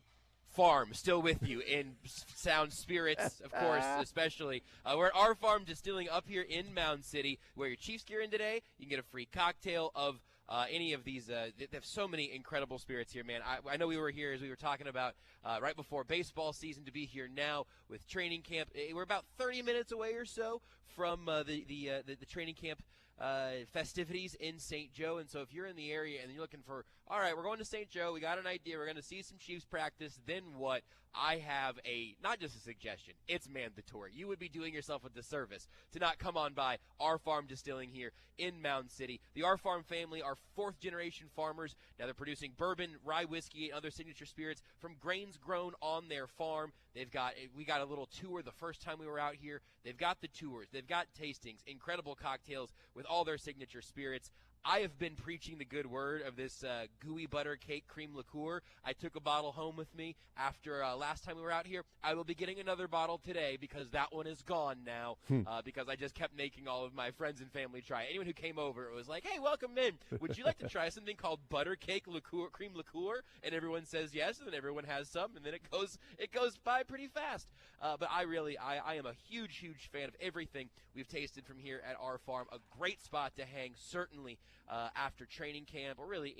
Farm, still with you in sound spirits, of course, especially. We're at our farm distilling up here in Mound City. Wear your Chiefs gear in today. You can get a free cocktail of any of these. They have so many incredible spirits here, man. I know we were here as we were talking about right before baseball season to be here now with training camp. We're about 30 minutes away or so from the training camp festivities in St. Joe. And so if you're in the area and you're looking for, all right, we're going to St. Joe, we got an idea, we're going to see some Chiefs practice, then what? I have not just a suggestion, it's mandatory. You would be doing yourself a disservice to not come on by Our Farm Distilling here in Mound City. The Our Farm family are fourth-generation farmers. Now they're producing bourbon, rye whiskey, and other signature spirits from grains grown on their farm. We got a little tour the first time we were out here. They've got the tours. They've got tastings, incredible cocktails with all their signature spirits. I have been preaching the good word of this gooey butter cake cream liqueur. I took a bottle home with me after last time we were out here. I will be getting another bottle today because that one is gone now because I just kept making all of my friends and family try it. Anyone who came over, it was like, hey, welcome in. Would you like to try something called butter cake liqueur, cream liqueur? And everyone says yes, and then everyone has some, and then it goes by pretty fast. But I am a huge, huge fan of everything we've tasted from here at Our Farm. A great spot to hang, certainly after training camp, or really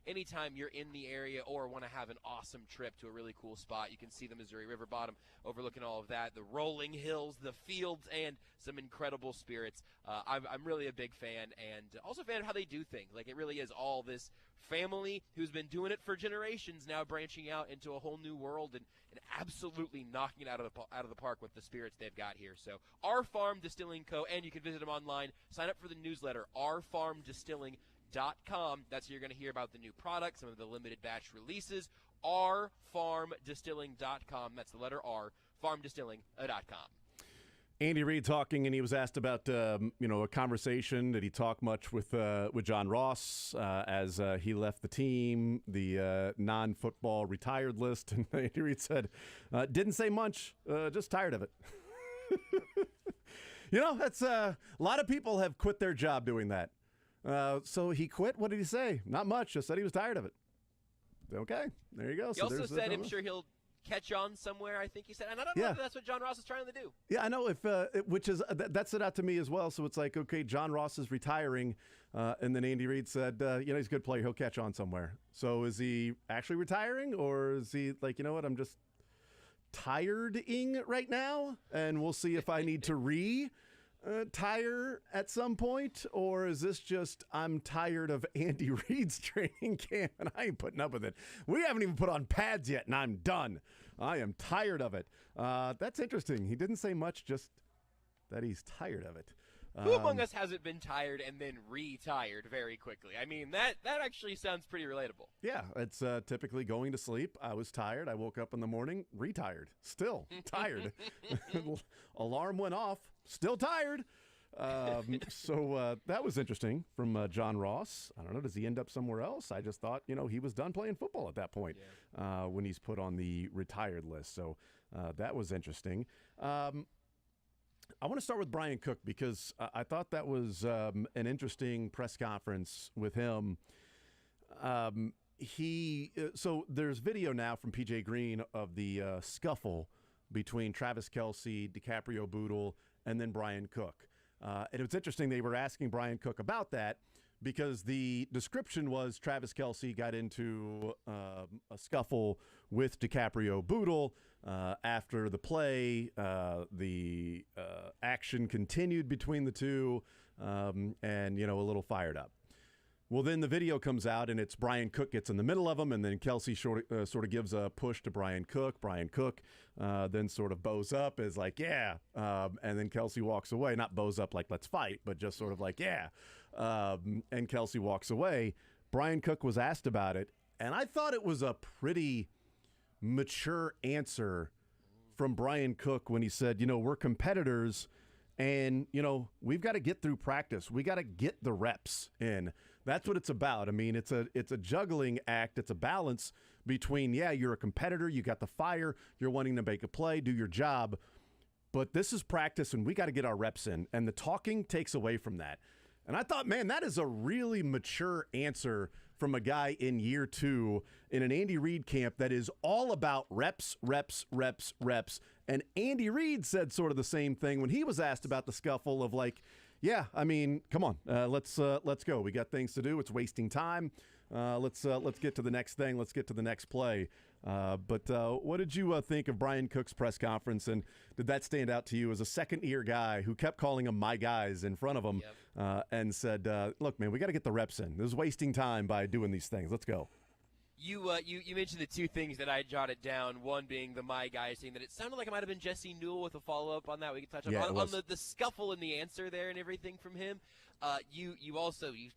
any time you're in the area or want to have an awesome trip to a really cool spot. You can see the Missouri River bottom overlooking all of that, the rolling hills, the fields, and some incredible spirits. I'm really a big fan, and also a fan of how they do things. Like, it really is all this family who's been doing it for generations now branching out into a whole new world and absolutely knocking it out of the park with the spirits they've got here. So Our Farm Distilling Co., and you can visit them online. Sign up for the newsletter, ourfarmdistilling.com. That's where you're going to hear about the new products, some of the limited batch releases. ourfarmdistilling.com. That's the letter R, farmdistilling.com. Andy Reid talking, and he was asked about a conversation. Did he talk much with John Ross as he left the team, the non-football retired list? And Andy Reid said, didn't say much, just tired of it. That's a lot of people have quit their job doing that. So he quit. What did he say? Not much. Just said he was tired of it. Okay, there you go. He also said I'm sure he'll catch on somewhere, I think he said. And I don't know if that's what John Ross is trying to do. Yeah, I know. That stood out to me as well. So it's like, okay, John Ross is retiring. And then Andy Reid said, he's a good player. He'll catch on somewhere. So is he actually retiring, or is he like, you know what, I'm just tired-ing right now, and we'll see if I need to retire at some point, or is this just I'm tired of Andy Reid's training camp and I ain't putting up with it. We haven't even put on pads yet, and I'm done. I am tired of it. That's interesting. He didn't say much, just that he's tired of it. Who among us hasn't been tired and then retired very quickly? I mean, that actually sounds pretty relatable. Yeah, it's typically going to sleep. I was tired. I woke up in the morning, retired. Still tired. Alarm went off. Still tired. So that was interesting from John Ross. I don't know. Does he end up somewhere else? I just thought, he was done playing football at that point when he's put on the retired list. So that was interesting. I want to start with Brian Cook because I thought that was an interesting press conference with him. So there's video now from PJ Green of the scuffle between Travis Kelce, DiCaprio Bootle, and then Brian Cook. And it was interesting they were asking Brian Cook about that because the description was Travis Kelce got into a scuffle with DiCaprio Bootle. After the play, the action continued between the two and, a little fired up. Well, then the video comes out, and it's Brian Cook gets in the middle of them, and then Kelce sort of gives a push to Brian Cook. Brian Cook then sort of bows up, is like, yeah. And then Kelce walks away. Not bows up like, let's fight, but just sort of like, yeah. And Kelce walks away. Brian Cook was asked about it, And I thought it was a pretty mature answer from Brian Cook when he said, we're competitors and, we've got to get through practice. We got to get the reps in. That's what it's about. I mean, it's a juggling act. It's a balance between, you're a competitor. You got the fire. You're wanting to make a play, do your job. But this is practice, and we got to get our reps in. And the talking takes away from that. And I thought, man, that is a really mature answer from a guy in year 2 in an Andy Reid camp that is all about reps, reps, reps, reps. And Andy Reid said sort of the same thing when he was asked about the scuffle of like, come on, let's go. We got things to do. It's wasting time. Let's get to the next thing. Let's get to the next play. But what did you think of Brian Cook's press conference, and did that stand out to you as a second-year guy who kept calling them my guys in front of him and said, look, man, we got to get the reps in. This is wasting time by doing these things. Let's go. You mentioned the two things that I jotted down, one being the my guys thing, that it sounded like it might have been Jesse Newell with a follow-up on that. We could touch on the scuffle and the answer there and everything from him. You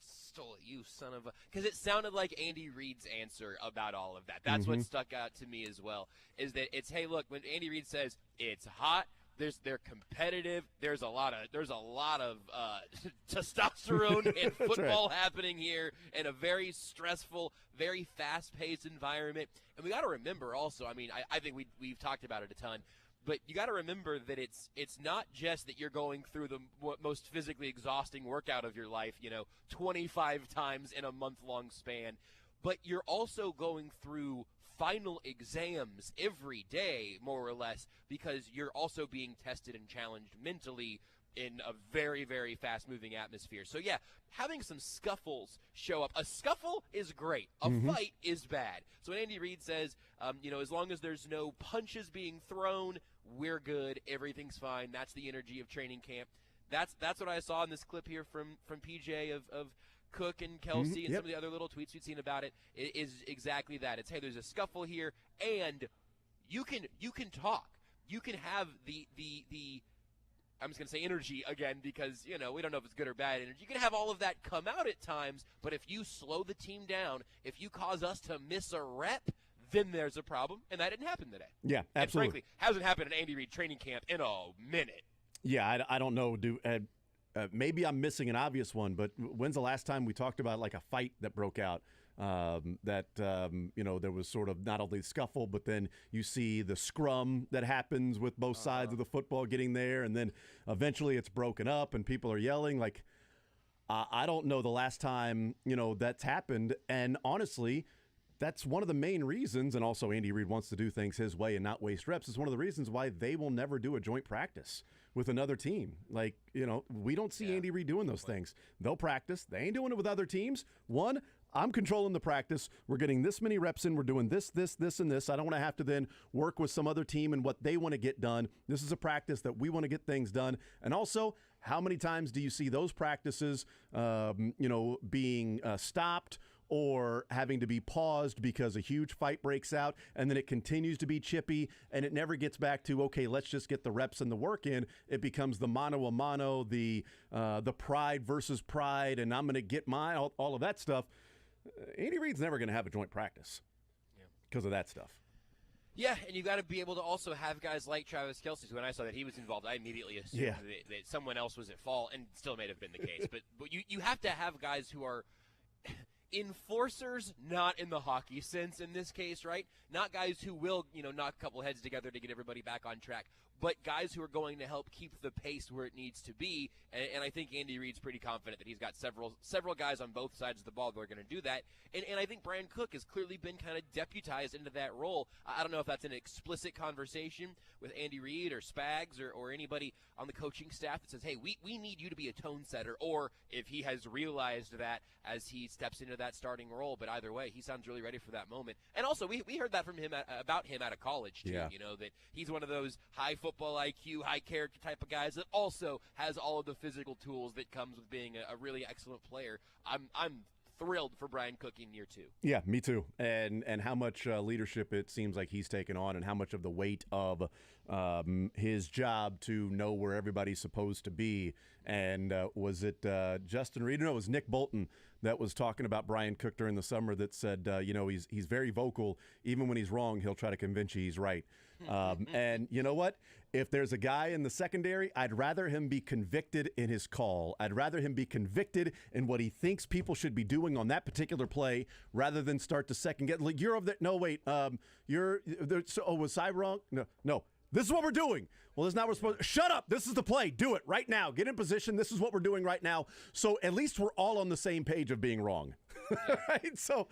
stole it, you son of a – because it sounded like Andy Reid's answer about all of that. That's what stuck out to me as well, is that it's, hey, look, when Andy Reid says it's hot, they're competitive. There's a lot of testosterone and football happening here in a very stressful, very fast-paced environment. And we got to remember also, I mean, I think we've talked about it a ton, but you got to remember that it's not just that you're going through the most physically exhausting workout of your life, 25 times in a month-long span, but you're also going through final exams every day, more or less, because you're also being tested and challenged mentally in a very, very fast-moving atmosphere. So, having some scuffles show up. A scuffle is great. A fight is bad. So when Andy Reid says, as long as there's no punches being thrown, we're good. Everything's fine. That's the energy of training camp. That's what I saw in this clip here from PJ of Cook and Kelsey and some of the other little tweets we've seen about it is exactly that. It's, hey, there's a scuffle here, and you can talk. You can have the I'm just going to say energy again because, we don't know if it's good or bad energy. You can have all of that come out at times, but if you slow the team down, if you cause us to miss a rep, then there's a problem, and that didn't happen today. Yeah, absolutely. And frankly, hasn't happened in Andy Reid training camp in a minute. Yeah, I don't know. Maybe I'm missing an obvious one, but when's the last time we talked about like a fight that broke out? There was sort of not only scuffle, but then you see the scrum that happens with both sides of the football getting there, and then eventually it's broken up and people are yelling. Like, I don't know the last time, that's happened. And honestly, that's one of the main reasons, and also Andy Reid wants to do things his way and not waste reps, is one of the reasons why they will never do a joint practice with another team. Like, we don't see Andy Reid doing those things. They'll practice. They ain't doing it with other teams. One, I'm controlling the practice. We're getting this many reps in. We're doing this, and this. I don't want to have to then work with some other team and what they want to get done. This is a practice that we want to get things done. And also, how many times do you see those practices, being stopped or having to be paused because a huge fight breaks out, and then it continues to be chippy, and it never gets back to, okay, let's just get the reps and the work in. It becomes the mano a mano, the pride versus pride, and I'm going to get mine, all of that stuff. Andy Reid's never going to have a joint practice because of that stuff. Yeah, and you got to be able to also have guys like Travis Kelce. So when I saw that he was involved, I immediately assumed that someone else was at fault, and still may have been the case. But you have to have guys who are enforcers, not in the hockey sense in this case, right? Not guys who will, knock a couple heads together to get everybody back on track, but guys who are going to help keep the pace where it needs to be. And I think Andy Reid's pretty confident that he's got several guys on both sides of the ball that are going to do that. And I think Brian Cook has clearly been kind of deputized into that role. I don't know if that's an explicit conversation with Andy Reid or Spags or anybody on the coaching staff that says, hey, we need you to be a tone setter, or if he has realized that as he steps into that starting role. But either way, he sounds really ready for that moment. And also, we heard that from him about him out of college, too, that he's one of those high football IQ, high character type of guys that also has all of the physical tools that comes with being a really excellent player. I'm thrilled for Brian Cook in year 2. Yeah, me too. And how much leadership it seems like he's taken on, and how much of the weight of his job to know where everybody's supposed to be. And was it Justin Reed? No, it was Nick Bolton that was talking about Brian Cook during the summer that said, he's very vocal. Even when he's wrong, he'll try to convince you he's right. And you know what? If there's a guy in the secondary, I'd rather him be convicted in his call. I'd rather him be convicted in what he thinks people should be doing on that particular play rather than start to second guess. Like, you're over there. No, wait. Was I wrong? No. This is what we're doing. Well, this is not what we're supposed to. Shut up. This is the play. Do it right now. Get in position. This is what we're doing right now. So at least we're all on the same page of being wrong. Right? So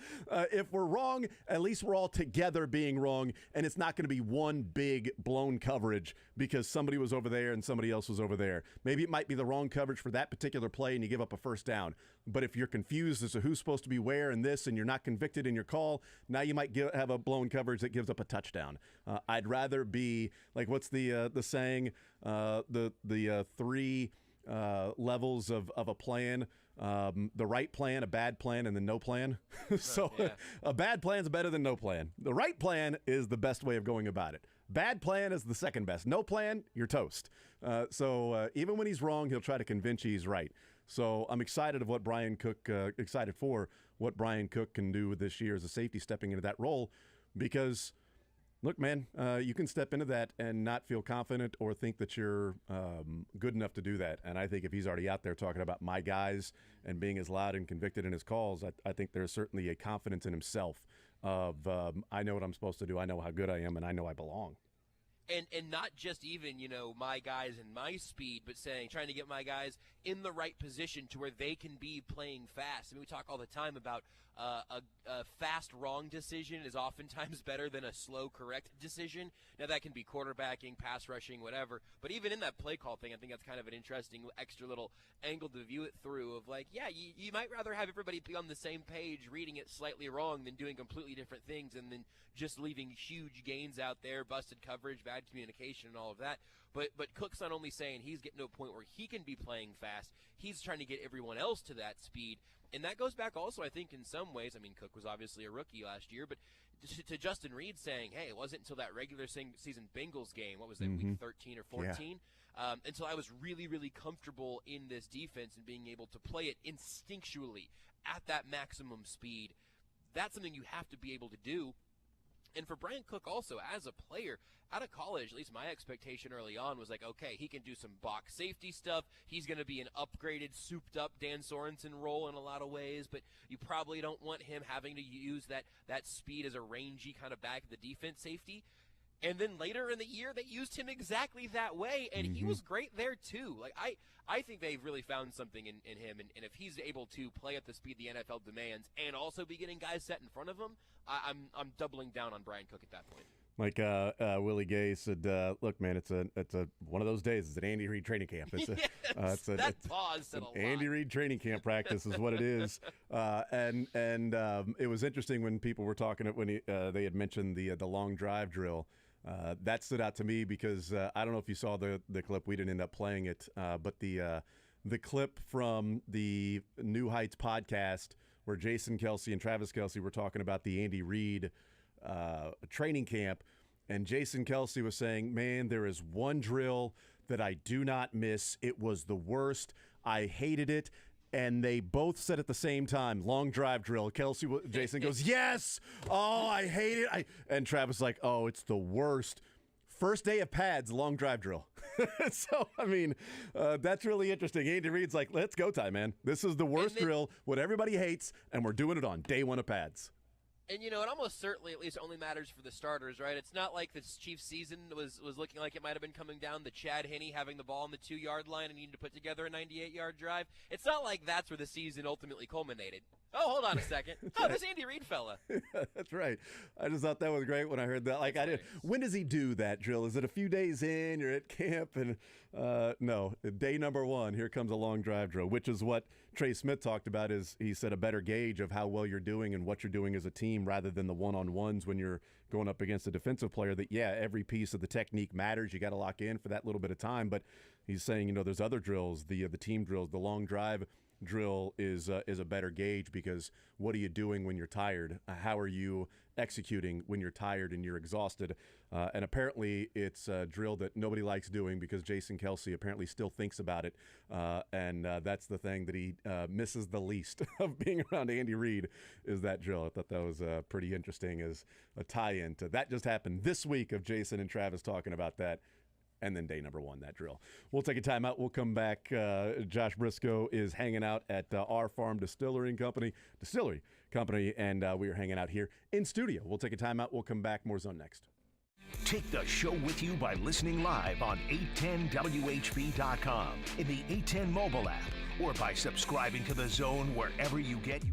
if we're wrong, at least we're all together being wrong, and it's not going to be one big blown coverage because somebody was over there and somebody else was over there. Maybe it might be the wrong coverage for that particular play and you give up a first down. But if you're confused as to who's supposed to be where and this, and you're not convicted in your call, now you might have a blown coverage that gives up a touchdown. I'd rather be like, what's the saying? The three levels of a plan. The right plan, a bad plan, and then no plan. So a bad plan is better than no plan. The right plan is the best way of going about it. Bad plan is the second best. No plan, you're toast. So even when he's wrong, he'll try to convince you he's right. So I'm excited for what Brian Cook can do this year as a safety stepping into that role, because look, man, you can step into that and not feel confident or think that you're good enough to do that. And I think if he's already out there talking about my guys and being as loud and convicted in his calls, I think there's certainly a confidence in himself of I know what I'm supposed to do, I know how good I am, and I know I belong. And not just even, my guys and my speed, but trying to get my guys in the right position to where they can be playing fast. I mean, we talk all the time about a fast wrong decision is oftentimes better than a slow correct decision. Now, that can be quarterbacking, pass rushing, whatever. But even in that play call thing, I think that's kind of an interesting extra little angle to view it through of like, yeah, you might rather have everybody be on the same page reading it slightly wrong than doing completely different things and then just leaving huge gains out there, busted coverage, bad communication, and all of that. But Cook's not only saying he's getting to a point where he can be playing fast, he's trying to get everyone else to that speed. And that goes back also, I think, in some ways. I mean, Cook was obviously a rookie last year, but to Justin Reed saying, hey, it wasn't until that regular season Bengals game, what was that, week 13 or 14, until I was really, really comfortable in this defense and being able to play it instinctually at that maximum speed. That's something you have to be able to do. And for Brian Cook also, as a player, out of college, at least my expectation early on was like, okay, he can do some box safety stuff. He's going to be an upgraded, souped-up Dan Sorensen role in a lot of ways, but you probably don't want him having to use that speed as a rangy kind of back of the defense safety. And then later in the year, they used him exactly that way, and he was great there too. Like I think they've really found something in him, and if he's able to play at the speed the NFL demands and also be getting guys set in front of him, I'm doubling down on Brian Cook at that point. Like Willie Gay said, look, man, it's a one of those days. It's an Andy Reid training camp. It's that pause said a lot. Andy Reid training camp practice is what it is. And it was interesting when people were talking when they had mentioned the long drive drill. That stood out to me because I don't know if you saw the clip. We didn't end up playing it, but the clip from the New Heights podcast where Jason Kelsey and Travis Kelsey were talking about the Andy Reid training camp, and Jason Kelsey was saying, man, there is one drill that I do not miss. It was the worst. I hated it. And they both said at the same time, long drive drill. Jason goes, yes. Oh, I hate it. And Travis like, oh, it's the worst. First day of pads, long drive drill. So, I mean, that's really interesting. Andy Reid's like, let's go time, man. This is the worst drill, what everybody hates, and we're doing it on day one of pads. And, it almost certainly at least only matters for the starters, right? It's not like this Chiefs season was looking like it might have been coming down to Chad Henne having the ball on the 2-yard line and needing to put together a 98-yard drive. It's not like that's where the season ultimately culminated. Oh, hold on a second. Oh, this Andy Reid fella. That's right. I just thought that was great when I heard that. Like, when does he do that drill? Is it a few days in? You're at camp, and no. Day number one, here comes a long drive drill, which is what Trey Smith talked about. Is he said a better gauge of how well you're doing and what you're doing as a team, rather than the one-on-ones when you're going up against a defensive player. That every piece of the technique matters. You got to lock in for that little bit of time. But he's saying, there's other drills, the team drills, the long drive. drill is a better gauge, because what are you doing when you're tired? How are you executing when you're tired and you're exhausted? And apparently it's a drill that nobody likes doing, because Jason Kelsey apparently still thinks about it. And that's the thing that he misses the least of being around Andy Reid, is that drill. I thought that was pretty interesting as a tie-in to that just happened this week of Jason and Travis talking about that. And then day number 1, that drill. We'll take a timeout. We'll come back. Josh Brisco is hanging out at Our Farm Distillery Company, and we are hanging out here in studio. We'll take a timeout. We'll come back. More Zone next. Take the show with you by listening live on 810WHB.com, in the 810 mobile app, or by subscribing to The Zone wherever you get you.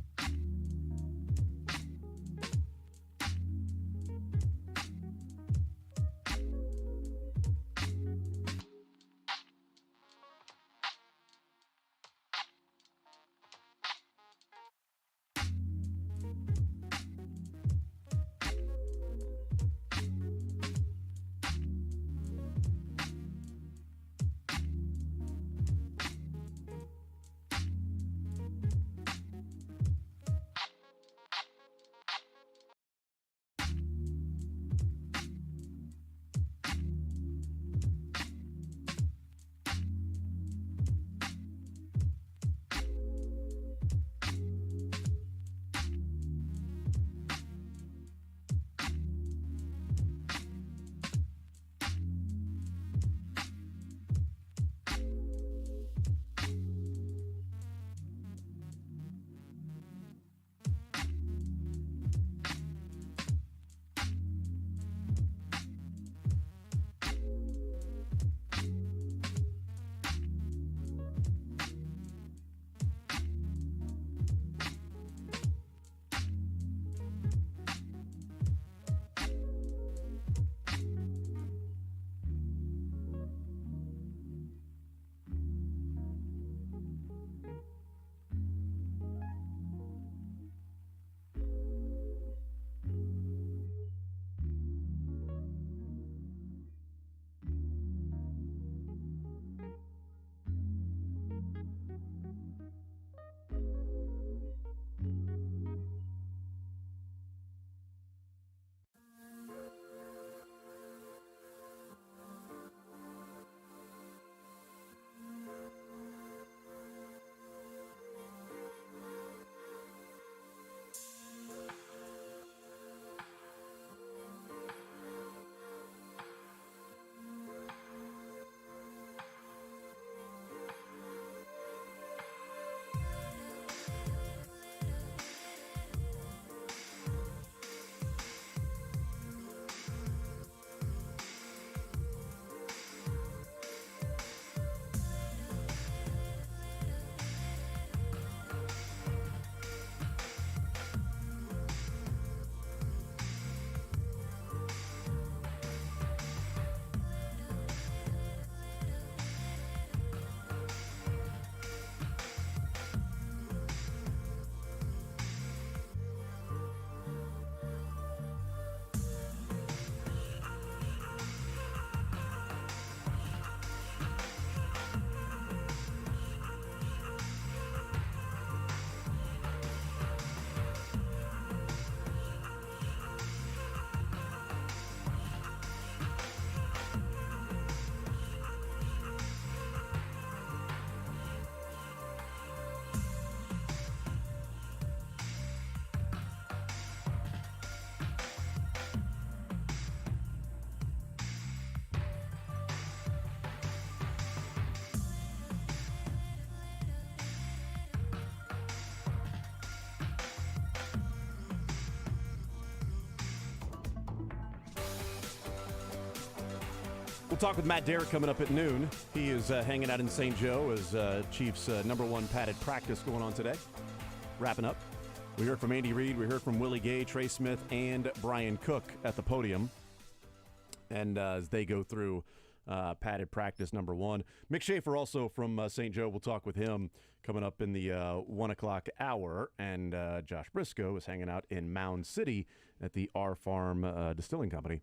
We'll talk with Matt Derrick coming up at noon. He is hanging out in St. Joe as Chiefs' #1 padded practice going on today. Wrapping up. We heard from Andy Reid. We heard from Willie Gay, Trey Smith, and Brian Cook at the podium. And as they go through padded practice #1. Mick Schaefer also from St. Joe. We'll talk with him coming up in the 1 o'clock hour. And Josh Brisco is hanging out in Mound City at the Our Farm Distilling Company.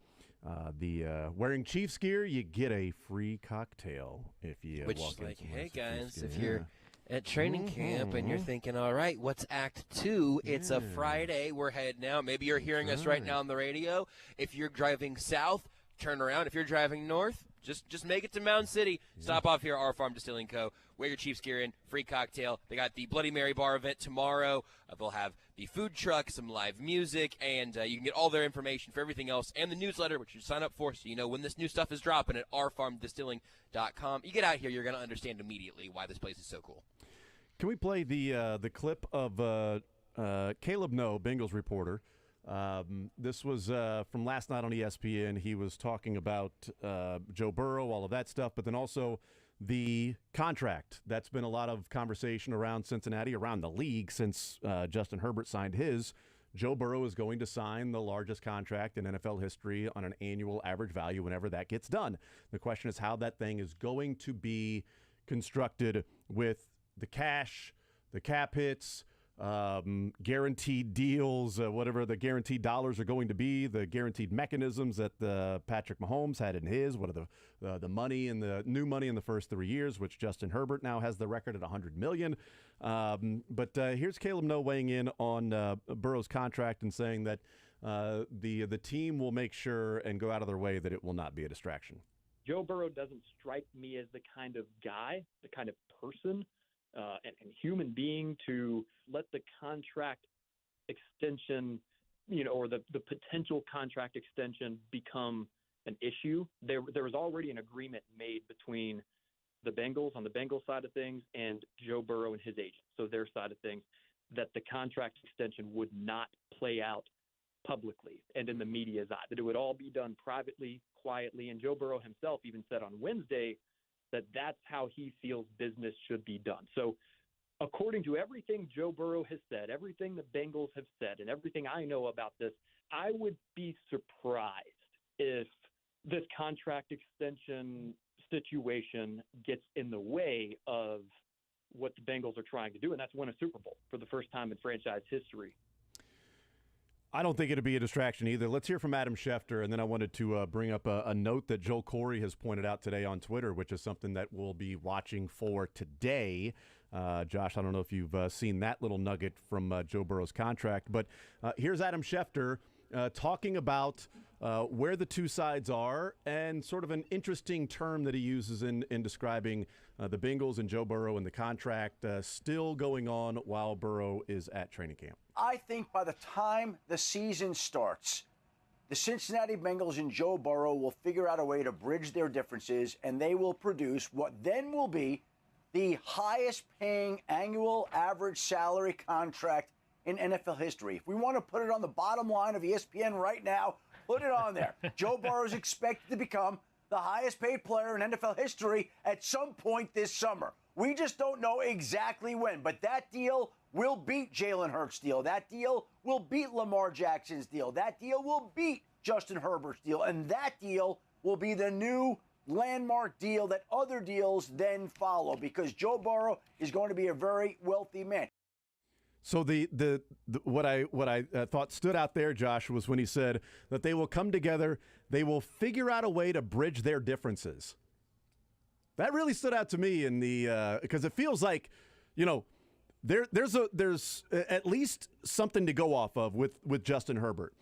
Wearing Chiefs gear, you get a free cocktail if you Which, walk in. like, hey guys, if you're at training camp, and you're thinking, all right, what's Act 2? It's a Friday. We're heading out. Maybe you're hearing us right now on the radio. If you're driving south, turn around. If you're driving north, just make it to Mound City. Stop off here at Our Farm Distilling Co. Wear your Chiefs gear in. Free cocktail. They got the Bloody Mary bar event tomorrow. They'll have the food truck, some live music, and you can get all their information for everything else and the newsletter, which you sign up for, so you know when this new stuff is dropping at ourfarmdistilling.com. You get out here, you're going to understand immediately why this place is so cool. Can we play the clip of Caleb No, Bengals reporter? This was from last night on ESPN. He was talking about Joe Burrow, all of that stuff, but then also the contract. That's been a lot of conversation around Cincinnati, around the league since Justin Herbert signed his. Joe Burrow is going to sign the largest contract in NFL history on an annual average value whenever that gets done. The question is how that thing is going to be constructed with the cash, the cap hits, guaranteed deals, whatever the guaranteed dollars are going to be, the guaranteed mechanisms that Patrick Mahomes had in his, what are the money and the new money in the first 3 years, which Justin Herbert now has the record at $100 million. But here's Caleb No weighing in on Burrow's contract and saying that the team will make sure and go out of their way that it will not be a distraction. Joe Burrow doesn't strike me as the kind of guy, the kind of person, and human being to let the contract extension, or the potential contract extension become an issue. There was already an agreement made between the Bengals on the Bengals side of things and Joe Burrow and his agent, so their side of things, that the contract extension would not play out publicly and in the media's eye, that it would all be done privately, quietly. And Joe Burrow himself even said on Wednesday that that's how he feels business should be done. So according to everything Joe Burrow has said, everything the Bengals have said, and everything I know about this, I would be surprised if this contract extension situation gets in the way of what the Bengals are trying to do, and that's win a Super Bowl for the first time in franchise history. I don't think it'd be a distraction either. Let's hear from Adam Schefter, and then I wanted to bring up a note that Joel Corey has pointed out today on Twitter, which is something that we'll be watching for today. Josh, I don't know if you've seen that little nugget from Joe Burrow's contract, but here's Adam Schefter talking about where the two sides are and sort of an interesting term that he uses in describing the Bengals and Joe Burrow and the contract still going on while Burrow is at training camp. I think by the time the season starts, the Cincinnati Bengals and Joe Burrow will figure out a way to bridge their differences, and they will produce what then will be the highest paying annual average salary contract in NFL history. If we want to put it on the bottom line of ESPN right now, put it on there. Joe Burrow is expected to become the highest paid player in NFL history at some point this summer. We just don't know exactly when, but that deal will beat Jalen Hurts' deal. That deal will beat Lamar Jackson's deal. That deal will beat Justin Herbert's deal. And that deal will be the new landmark deal that other deals then follow, because Joe Burrow is going to be a very wealthy man. So what I thought stood out there, Josh, was when he said that they will come together, they will figure out a way to bridge their differences. That really stood out to me in the because it feels like, there's at least something to go off of with Justin Herbert.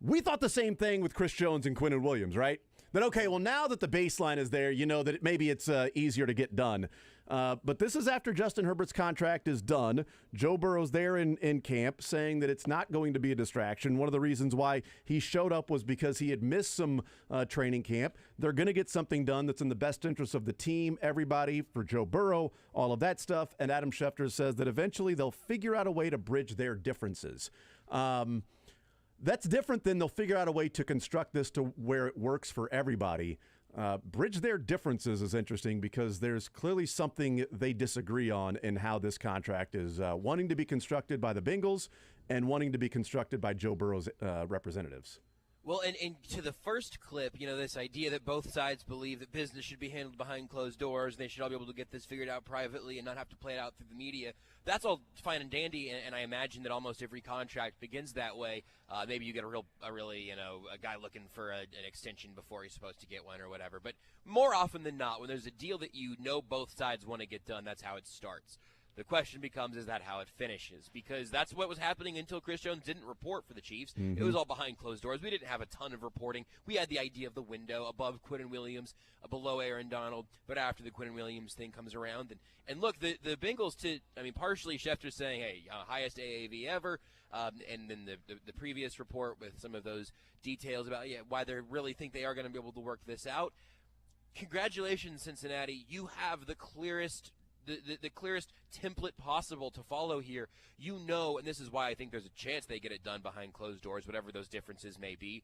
We thought the same thing with Chris Jones and Quinnen Williams, right? That, okay, well, now that the baseline is there, that maybe it's easier to get done. But this is after Justin Herbert's contract is done. Joe Burrow's there in camp saying that it's not going to be a distraction. One of the reasons why he showed up was because he had missed some training camp. They're going to get something done that's in the best interest of the team, everybody, for Joe Burrow, all of that stuff. And Adam Schefter says that eventually they'll figure out a way to bridge their differences. That's different than they'll figure out a way to construct this to where it works for everybody. Bridge their differences is interesting because there's clearly something they disagree on in how this contract is wanting to be constructed by the Bengals and wanting to be constructed by Joe Burrow's representatives. Well, and to the first clip, this idea that both sides believe that business should be handled behind closed doors and they should all be able to get this figured out privately and not have to play it out through the media, that's all fine and dandy, and I imagine that almost every contract begins that way. Maybe you get a guy looking for an extension before he's supposed to get one or whatever. But more often than not, when there's a deal that both sides want to get done, that's how it starts. The question becomes, is that how it finishes? Because that's what was happening until Chris Jones didn't report for the Chiefs. Mm-hmm. It was all behind closed doors. We didn't have a ton of reporting. We had the idea of the window above Quinnen Williams, below Aaron Donald. But after the Quinnen Williams thing comes around, and look, the Bengals, partially Schefter's saying, hey, highest AAV ever, and then the previous report with some of those details about why they really think they are going to be able to work this out. Congratulations, Cincinnati. You have the clearest the clearest template possible to follow here. And this is why I think there's a chance they get it done behind closed doors, whatever those differences may be.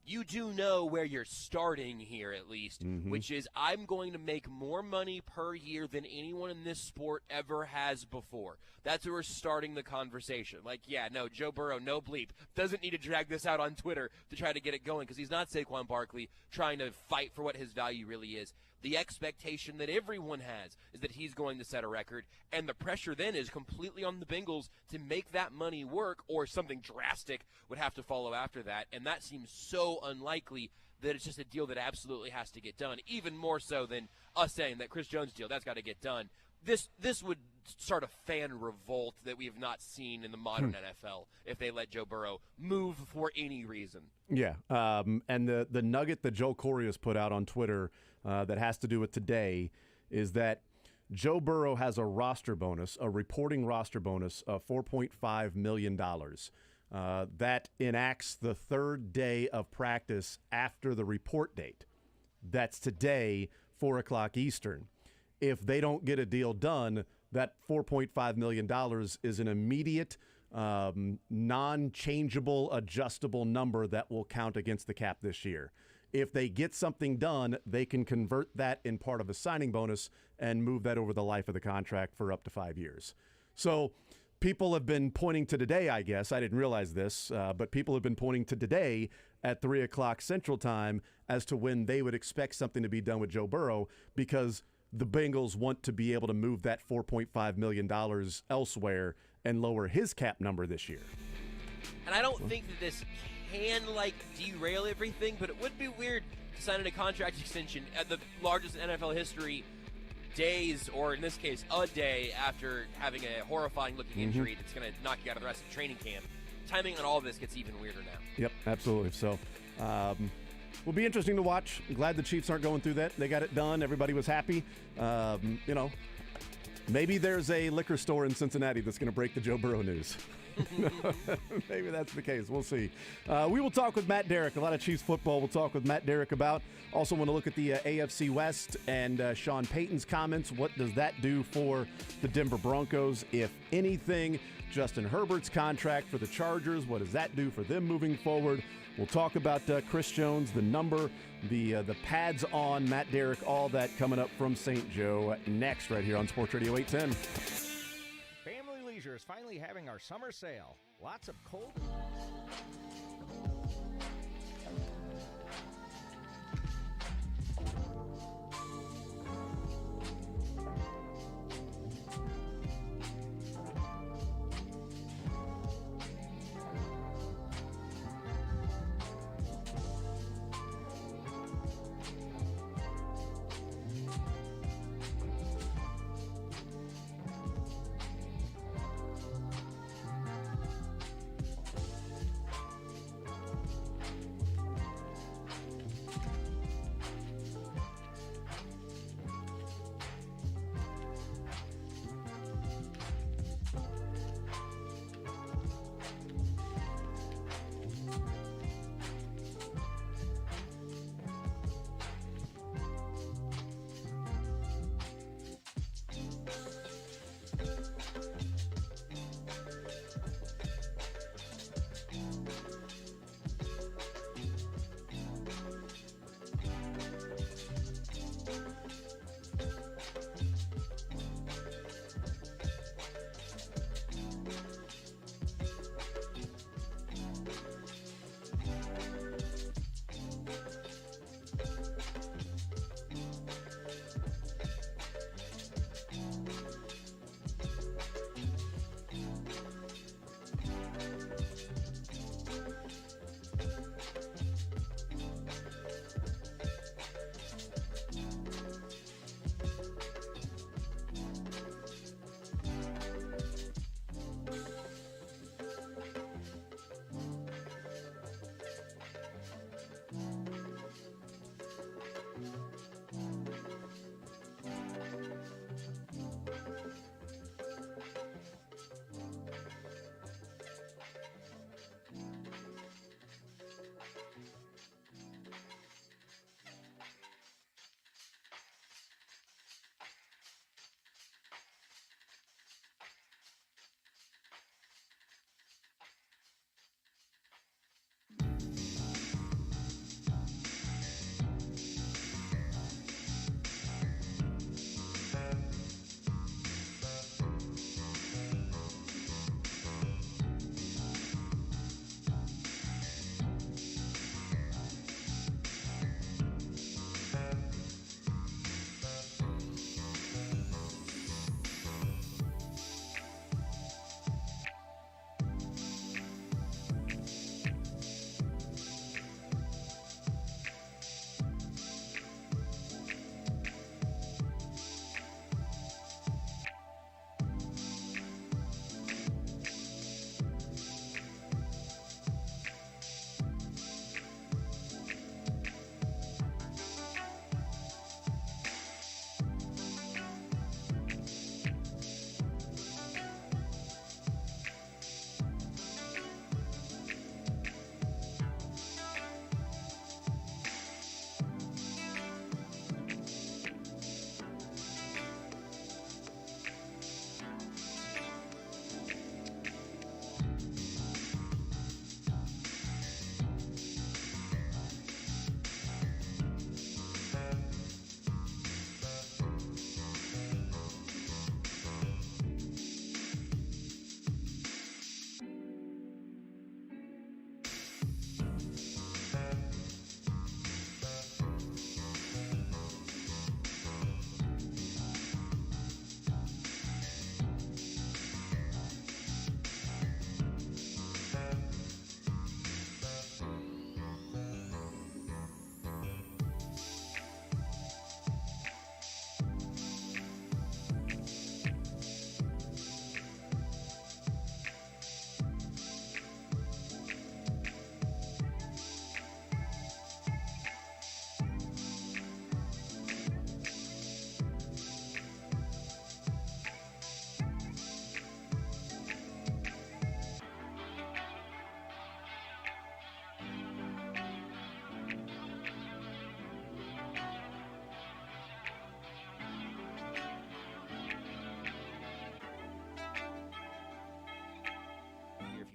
You do know where you're starting here, at least, which is I'm going to make more money per year than anyone in this sport ever has before. That's where we're starting the conversation. Joe Burrow, no bleep, doesn't need to drag this out on Twitter to try to get it going because he's not Saquon Barkley trying to fight for what his value really is. The expectation that everyone has is that he's going to set a record, and the pressure then is completely on the Bengals to make that money work, or something drastic would have to follow after that, and that seems so unlikely that it's just a deal that absolutely has to get done, even more so than us saying that Chris Jones deal, that's got to get done. This would start a fan revolt that we have not seen in the modern NFL if they let Joe Burrow move for any reason. Yeah, and the nugget that Joe Corey has put out on Twitter that has to do with today is that Joe Burrow has a roster bonus, a reporting roster bonus of $4.5 million. That enacts the third day of practice after the report date. That's today, 4 o'clock Eastern. If they don't get a deal done, that $4.5 million is an immediate, non-changeable, adjustable number that will count against the cap this year. If they get something done, they can convert that in part of a signing bonus and move that over the life of the contract for up to 5 years. So people have been pointing to today, I guess. I didn't realize this, but people have been pointing to today at 3 o'clock Central Time as to when they would expect something to be done with Joe Burrow, because the Bengals want to be able to move that $4.5 million elsewhere and lower his cap number this year. And I don't think that this can, derail everything, but it would be weird to sign a contract extension at the largest in NFL history days, or in this case, a day after having a horrifying-looking injury that's going to knock you out of the rest of training camp. Timing on all of this gets even weirder now. Yep, absolutely. So, will be interesting to watch. I'm glad the Chiefs aren't going through that. They got it done. Everybody was happy. Maybe there's a liquor store in Cincinnati that's going to break the Joe Burrow news. Maybe that's the case. We'll see. We will talk with Matt Derrick. A lot of Chiefs football we'll talk with Matt Derrick about. Also want to look at the AFC West and Sean Payton's comments. What does that do for the Denver Broncos, if anything? Justin Herbert's contract for the Chargers, what does that do for them moving forward? We'll talk about Chris Jones, the number, the pads on Matt Derrick, all that coming up from St. Joe next right here on Sports Radio 810. Family Leisure is finally having our summer sale. Lots of cold...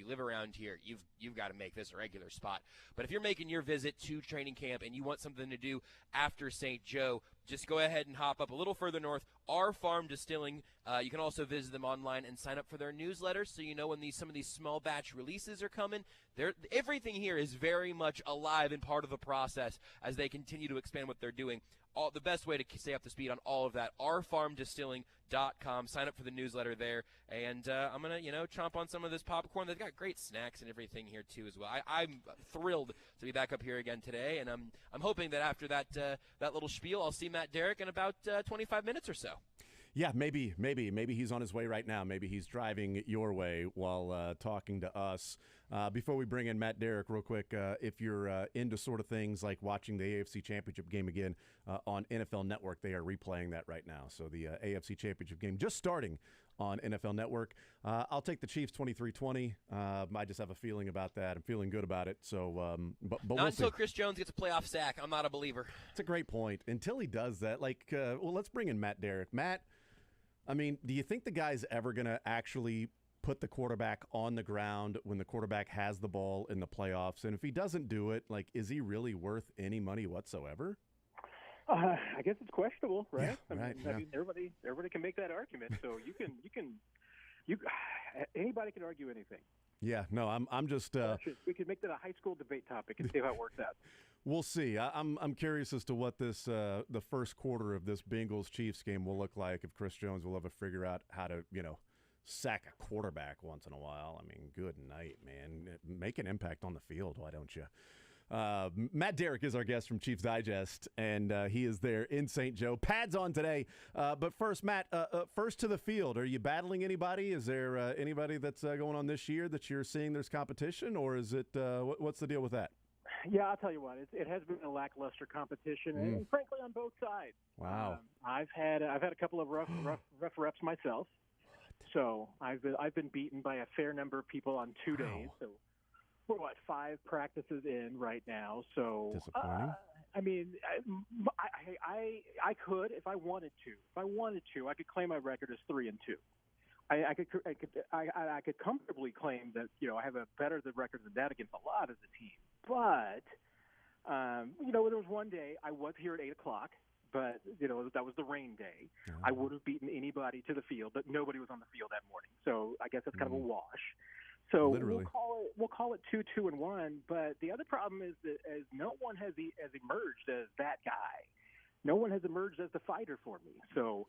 live around here, you've got to make this a regular spot. But if you're making your visit to training camp and you want something to do after St. Joe, just go ahead and hop up a little further north, Our Farm Distilling. You can also visit them online and sign up for their newsletter so you know when some of these small batch releases are coming. Everything here is very much alive and part of the process as they continue to expand what they're doing. The best way to stay up to speed on all of that, ourfarmdistilling.com. Sign up for the newsletter there. And I'm going to, chomp on some of this popcorn. They've got great snacks and everything here, too, as well. I'm thrilled to be back up here again today. And I'm hoping that after that little spiel, I'll see Matt Derrick in about 25 minutes or so. Yeah, maybe he's on his way right now. Maybe he's driving your way while talking to us. Before we bring in Matt Derrick real quick, if you're into sort of things like watching the AFC Championship game again on NFL Network, they are replaying that right now. So the AFC Championship game just starting on NFL Network. I'll take the Chiefs 23-20. I just have a feeling about that. I'm feeling good about it. So, but not we'll until see. Chris Jones gets a playoff sack. I'm not a believer. It's a great point. Until he does that, let's bring in Matt Derrick. Matt, I mean, do you think the guy's ever going to actually put the quarterback on the ground when the quarterback has the ball in the playoffs? And if he doesn't do it, is he really worth any money whatsoever? I guess it's questionable, right? Yeah, I mean, everybody can make that argument. So anybody can argue anything. Yeah, no, I'm just. We could make that a high school debate topic and see how it works out. We'll see. I'm curious as to what this the first quarter of this Bengals-Chiefs game will look like, if Chris Jones will ever figure out how to sack a quarterback once in a while. I mean, good night, man. Make an impact on the field, why don't you? Matt Derrick is our guest from Chiefs Digest, and he is there in St. Joe. Pads on today. But first, Matt, first to the field. Are you battling anybody? Is there anybody that's going on this year that you're seeing there's competition, or is it what's the deal with that? Yeah, I'll tell you what. It has been a lackluster competition, and frankly, on both sides. Wow. I've had a couple of rough reps myself. So I've been beaten by a fair number of people on 2 days. So we're 5 practices in right now. So disappointing. I mean, I could if I wanted to. If I wanted to, I could claim my record as 3-2. I could comfortably claim that I have a better record than that against a lot of the team. But there was one day I was here at 8:00. But, that was the rain day. I would have beaten anybody to the field, but nobody was on the field that morning. So I guess that's kind of a wash. So Literally. we'll call it 2-2-1. But the other problem is that as no one has emerged as that guy. No one has emerged as the fighter for me. So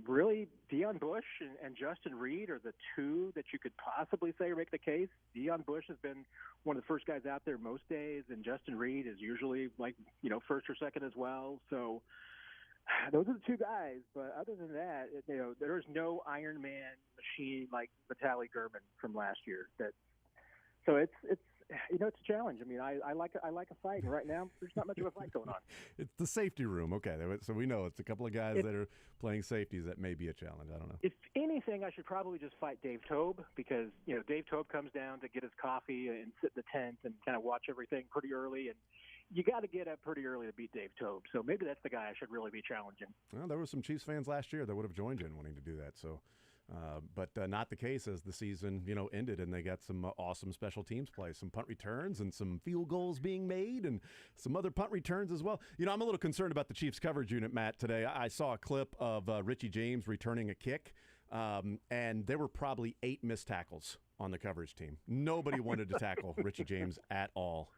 really, Deion Bush and Justin Reed are the two that you could possibly say or make the case. Deion Bush has been one of the first guys out there most days, and Justin Reed is usually first or second as well. So those are the two guys. But other than that, there's no Iron Man machine like Vitaly Gurman from last year. So it's it's a challenge. I mean, I like a fight, and right now there's not much of a fight going on. It's the safety room. Okay, so we know it's a couple of guys that are playing safeties. That may be a challenge. I don't know. If anything, I should probably just fight Dave Tobe because Dave Tobe comes down to get his coffee and sit in the tent and kind of watch everything pretty early, and you got to get up pretty early to beat Dave Tobe. So maybe that's the guy I should really be challenging. Well, there were some Chiefs fans last year that would have joined you in wanting to do that. So. But not the case as the season, ended, and they got some awesome special teams play, some punt returns and some field goals being made and some other punt returns as well. I'm a little concerned about the Chiefs coverage unit, Matt, today. I saw a clip of Richie James returning a kick, and there were probably 8 missed tackles on the coverage team. Nobody wanted to tackle Richie James at all.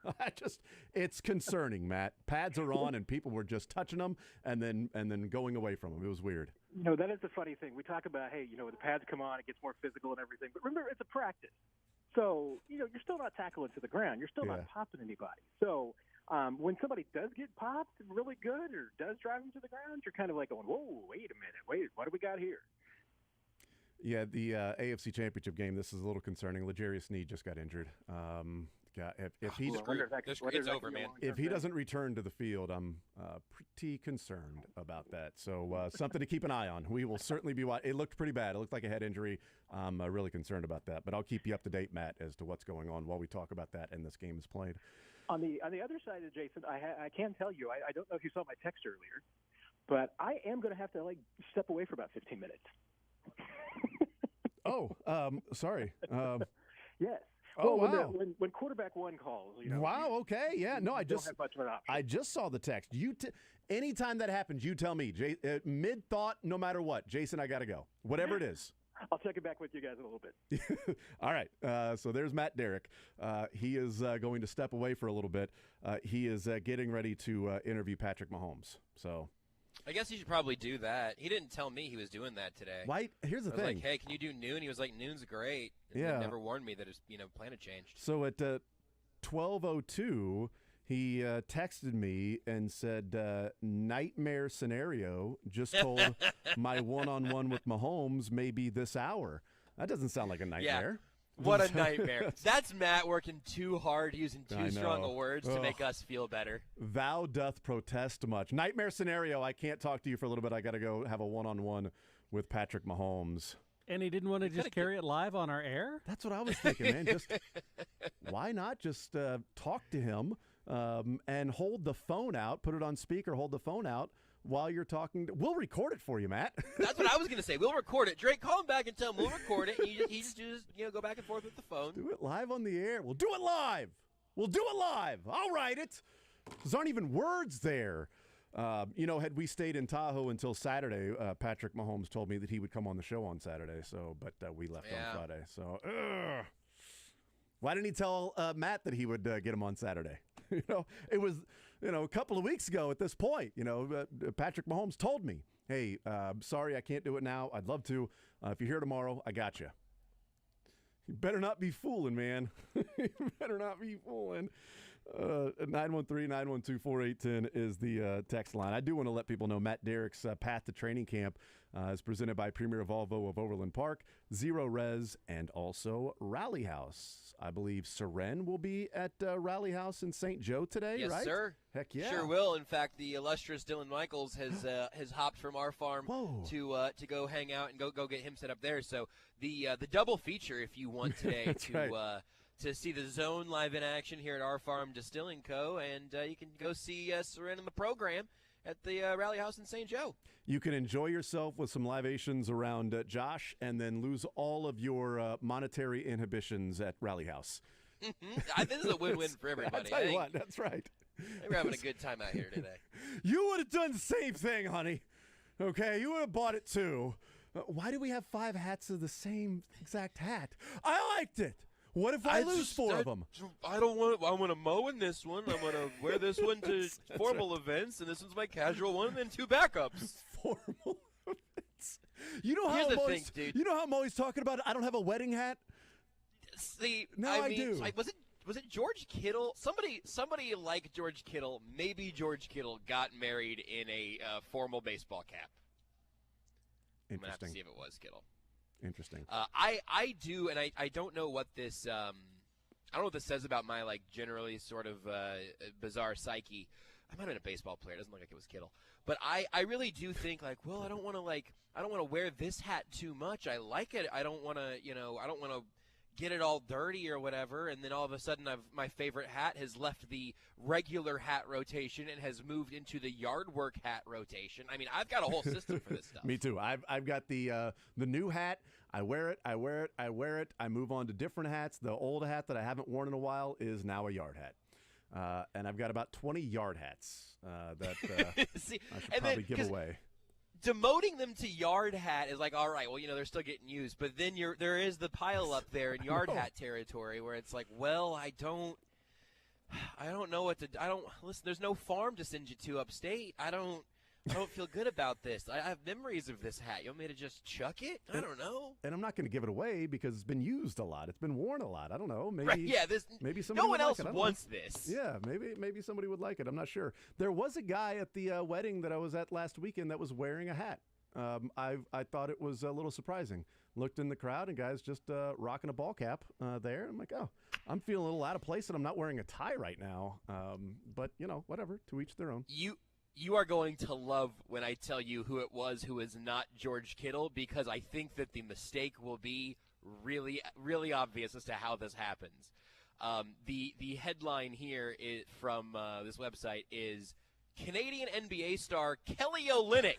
It's concerning, Matt. Pads are on, and people were just touching them and then going away from them. It was weird. That is the funny thing. We talk about, hey, the pads come on, it gets more physical and everything. But remember, it's a practice. So, you're still not tackling to the ground. You're still not popping anybody. So, when somebody does get popped really good or does drive them to the ground, you're kind of like going, whoa, wait a minute. Wait, what do we got here? Yeah, the AFC Championship game, this is a little concerning. L'Jarius Sneed just got injured. If it's over, man. If he doesn't return to the field, I'm pretty concerned about that. So something to keep an eye on. We will certainly be watching. It looked pretty bad. It looked like a head injury. I'm really concerned about that. But I'll keep you up to date, Matt, as to what's going on while we talk about that and this game is played. On the other side of Jason, I can tell you, I don't know if you saw my text earlier, but I am going to have to step away for about 15 minutes. Sorry. Yes. Oh, well, wow. when quarterback one calls, Wow. Okay. Yeah. No, I don't just have much of an option. I just saw the text. Anytime that happens, you tell me. Mid thought, no matter what, Jason, I got to go. Whatever it is. I'll check it back with you guys in a little bit. All right. So there's Matt Derrick. He is going to step away for a little bit. He is getting ready to interview Patrick Mahomes. So I guess he should probably do that. He didn't tell me he was doing that today. Why? Here's the I was thing. like, hey, can you do noon? He was like, noon's great. And Yeah. then never warned me that his plan had changed. So at 12:02, he texted me and said, nightmare scenario, just told my one-on-one with Mahomes may be this hour. That doesn't sound like a nightmare. What a nightmare. That's Matt working too hard, using too strong of words to make us feel better. Thou doth protest much. Nightmare scenario, I can't talk to you for a little bit. I got to go have a one-on-one with Patrick Mahomes. And he didn't want to just carry it live on our air? That's what I was thinking, man. Just why not just talk to him and hold the phone out, put it on speaker, hold the phone out while you're talking. We'll record it for you, Matt. That's what I was going to say. We'll record it. Drake, call him back and tell him we'll record it. And you just go back and forth with the phone. Do it live on the air. We'll do it live. I'll write it. There aren't even words there. Had we stayed in Tahoe until Saturday, Patrick Mahomes told me that he would come on the show on Saturday. But we left on Friday. So, why didn't he tell Matt that he would get him on Saturday? It was, a couple of weeks ago at this point. Patrick Mahomes told me, "Hey, sorry, I can't do it now. I'd love to. If you're here tomorrow, I got you." You better not be fooling, man. You better not be fooling. 913-912-4810 is the text line. I do want to let people know Matt Derrick's Path to Training Camp is presented by Premier Volvo of Overland Park, Zero Res, and also Rally House. I believe Seren will be at Rally House in St. Joe today, Yes, right? sir. Heck yeah. Sure will. In fact, the illustrious Dylan Michaels has hopped from our farm to go hang out and go get him set up there. So the double feature, if you want today, to see the Zone live in action here at our farm Distilling Co. And you can go see Seren in the program at the Rally House in St. Joe. You can enjoy yourself with some libations around Josh and then lose all of your monetary inhibitions at Rally House. This is a win-win for everybody. I'll tell you what, that's right. We're having a good time out here today. You would have done the same thing, honey. Okay, you would have bought it too. Why do we have 5 hats of the same exact hat? I liked it. What if I lose 4 of them? I don't want. I want to mow in this one. I'm going to wear this one to formal events, and this one's my casual one, and then 2 backups. Formal events. You know Here's how the I'm thing, always, dude. You know how I'm always talking about I don't have a wedding hat? See, No, I do. Was it George Kittle? Somebody like George Kittle. Maybe George Kittle got married in a formal baseball cap. I'm gonna have to see if it was Kittle. Interesting. I do, and I don't know what this I don't know what this says about my generally sort of bizarre psyche. I might have been a baseball player. It doesn't look like it was Kittle, but I really do think I don't want to wear this hat too much. I like it. I don't want to I don't want to get it all dirty or whatever, and then all of a sudden my favorite hat has left the regular hat rotation and has moved into the yard work hat rotation. I mean, I've got a whole system for this stuff. Me too. I've got the new hat. I wear it. I move on to different hats. The old hat that I haven't worn in a while is now a yard hat. And I've got about 20 yard hats that See, I should probably give away. Demoting them to yard hat is all right, well, they're still getting used, but then there is the pile up there in yard hat territory where it's well, I don't know what to. Listen. There's no farm to send you to upstate. I don't feel good about this. I have memories of this hat. You want me to just chuck it? I don't know. And I'm not going to give it away because it's been used a lot. It's been worn a lot. I don't know. Maybe right, yeah, maybe somebody no one would else like it. wants this. Yeah, maybe somebody would like it. I'm not sure. There was a guy at the wedding that I was at last weekend that was wearing a hat. I thought it was a little surprising. Looked in the crowd and guys just rocking a ball cap there. I'm like, oh, I'm feeling a little out of place and I'm not wearing a tie right now. But whatever. To each their own. You are going to love when I tell you who it was who is not George Kittle, because I think that the mistake will be really, really obvious as to how this happens. The headline here from this website is Canadian NBA star Kelly Olynyk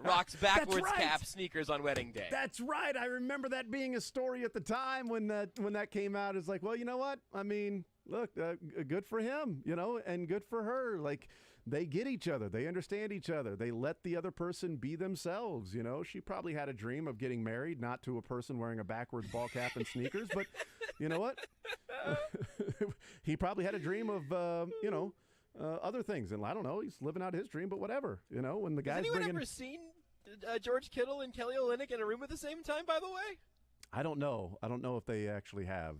rocks backwards cap sneakers on wedding day. That's right. I remember that being a story at the time when that came out. It's like, well, you know what? I mean, look, good for him, and good for her. Like, they get each other. They understand each other. They let the other person be themselves, She probably had a dream of getting married, not to a person wearing a backwards ball cap and sneakers, but you know what? He probably had a dream of, other things. And I don't know, he's living out his dream, but whatever, when the guy's Has anyone ever seen George Kittle and Kelly Olynyk in a room at the same time, by the way? I don't know. I don't know if they actually have.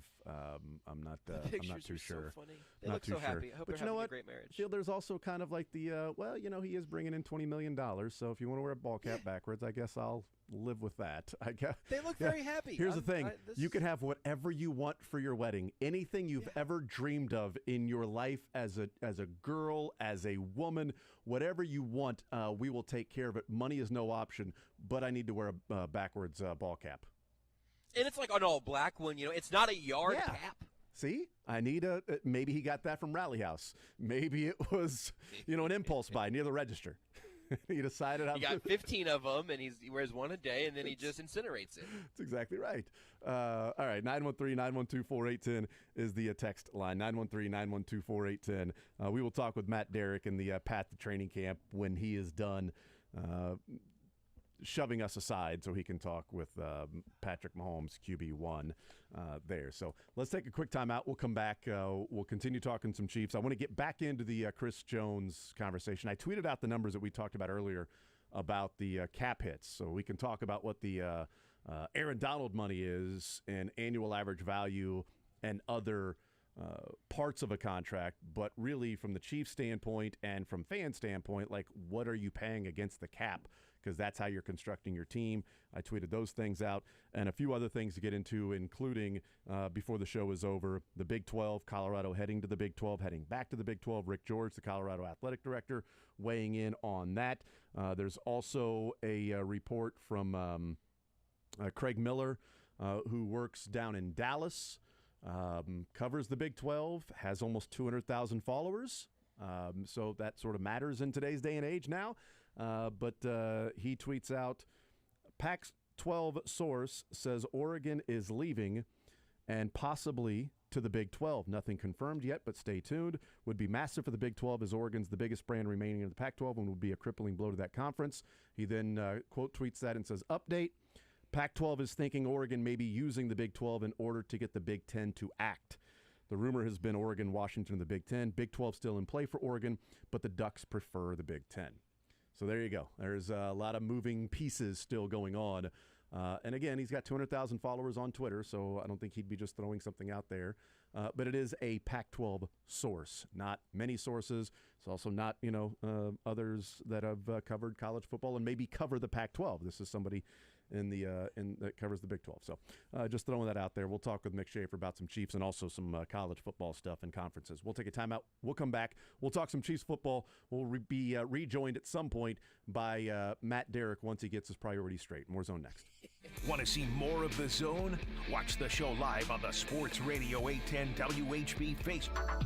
I'm not too sure. So funny. They look so happy. I hope they're having a great marriage. I feel there's also kind of like the, he is bringing in $20 million. So if you want to wear a ball cap backwards, I guess I'll live with that. I guess. They look very happy. Here's the thing. You can have whatever you want for your wedding. Anything you've ever dreamed of in your life as a girl, as a woman, whatever you want, we will take care of it. Money is no option, but I need to wear a backwards ball cap. And it's like an all black one, It's not a yard cap. See, I need maybe he got that from Rally House. Maybe it was, an impulse buy near the register. He decided he got 15 of them, and he wears one a day, and then he just incinerates it. That's exactly right. All right, 913-912-4810 is the text line, 913-912-4810. We will talk with Matt Derrick in the Path to Training Camp when he is done shoving us aside so he can talk with Patrick Mahomes, QB1 there. So let's take a quick time out. We'll come back. We'll continue talking some Chiefs. I want to get back into the Chris Jones conversation. I tweeted out the numbers that we talked about earlier about the cap hits. So we can talk about what the Aaron Donald money is and annual average value and other parts of a contract, but really from the Chiefs standpoint and from fan standpoint, like what are you paying against the cap? Because that's how you're constructing your team. I tweeted those things out and a few other things to get into, including before the show is over, the Big 12, Colorado heading to the Big 12, heading back to the Big 12. Rick George, the Colorado athletic director, weighing in on that. There's also a report from Craig Miller, who works down in Dallas, covers the Big 12, has almost 200,000 followers. So that sort of matters in today's day and age now. But he tweets out, Pac-12 source says Oregon is leaving and possibly to the Big 12. Nothing confirmed yet, but stay tuned. Would be massive for the Big 12 as Oregon's the biggest brand remaining in the Pac-12 and would be a crippling blow to that conference. He then quote tweets that and says, update, Pac-12 is thinking Oregon may be using the Big 12 in order to get the Big 10 to act. The rumor has been Oregon, Washington, and the Big 10. Big 12 still in play for Oregon, but the Ducks prefer the Big 10. So there you go. There's a lot of moving pieces still going on. And again, he's got 200,000 followers on Twitter, so I don't think he'd be just throwing something out there. But it is a Pac-12 source, not many sources. It's also not, others that have covered college football and maybe cover the Pac-12. This is somebody that covers the Big 12. So just throwing that out there. We'll talk with Mick Schaefer about some Chiefs and also some college football stuff and conferences. We'll take a timeout. We'll come back. We'll talk some Chiefs football. We'll be rejoined at some point by Matt Derrick once he gets his priorities straight. More Zone next. Want to see more of The Zone? Watch the show live on the Sports Radio 810 WHB Facebook.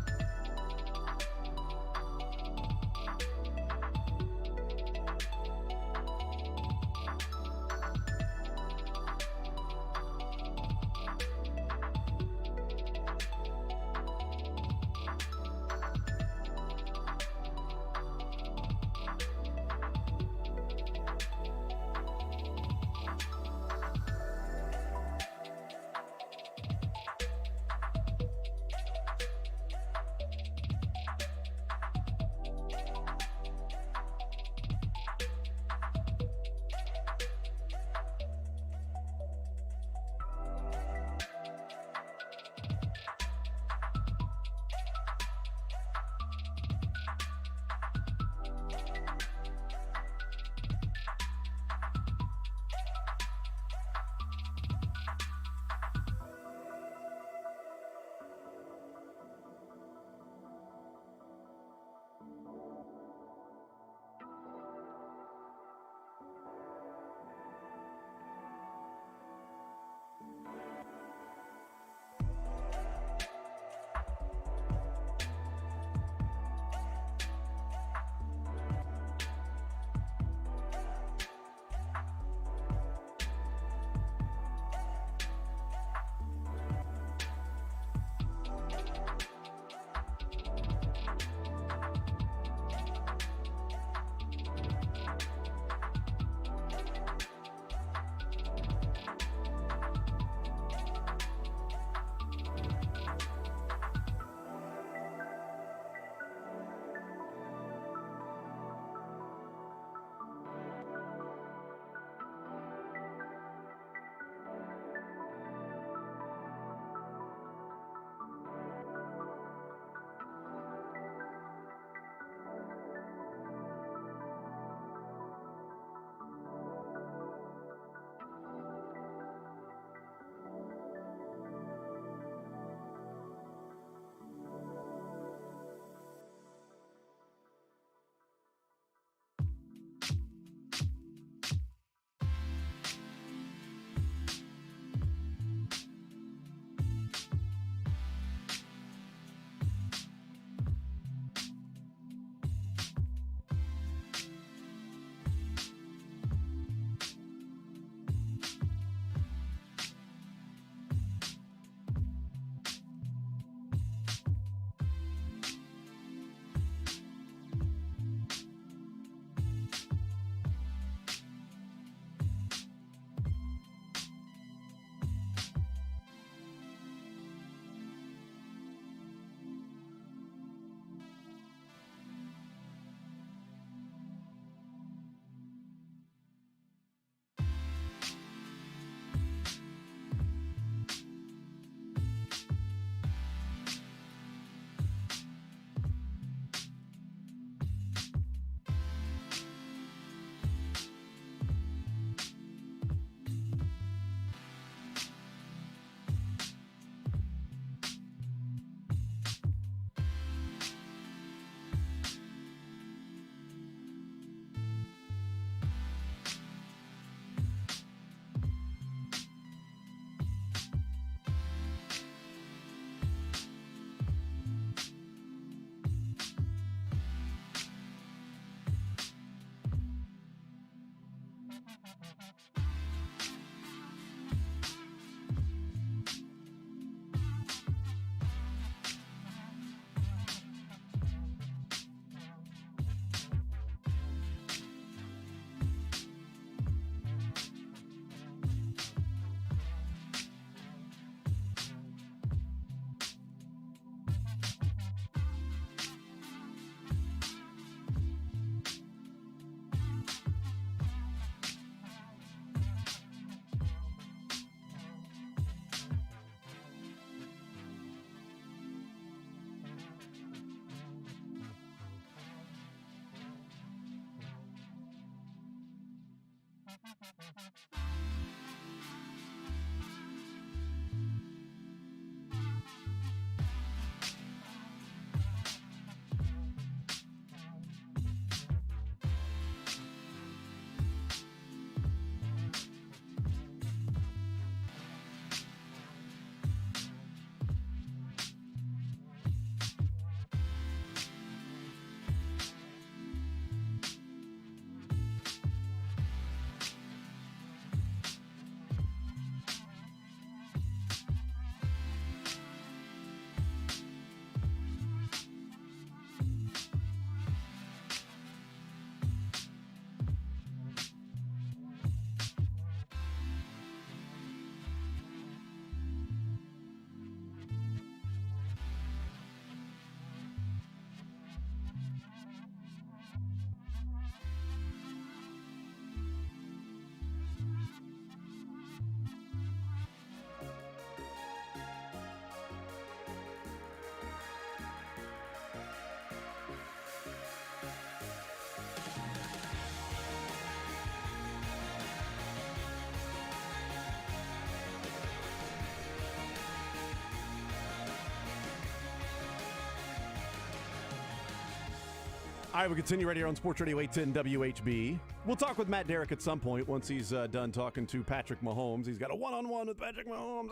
All right, we'll continue right here on Sports Radio 810 WHB. We'll talk with Matt Derrick at some point once he's done talking to Patrick Mahomes. He's got a one-on-one with Patrick Mahomes.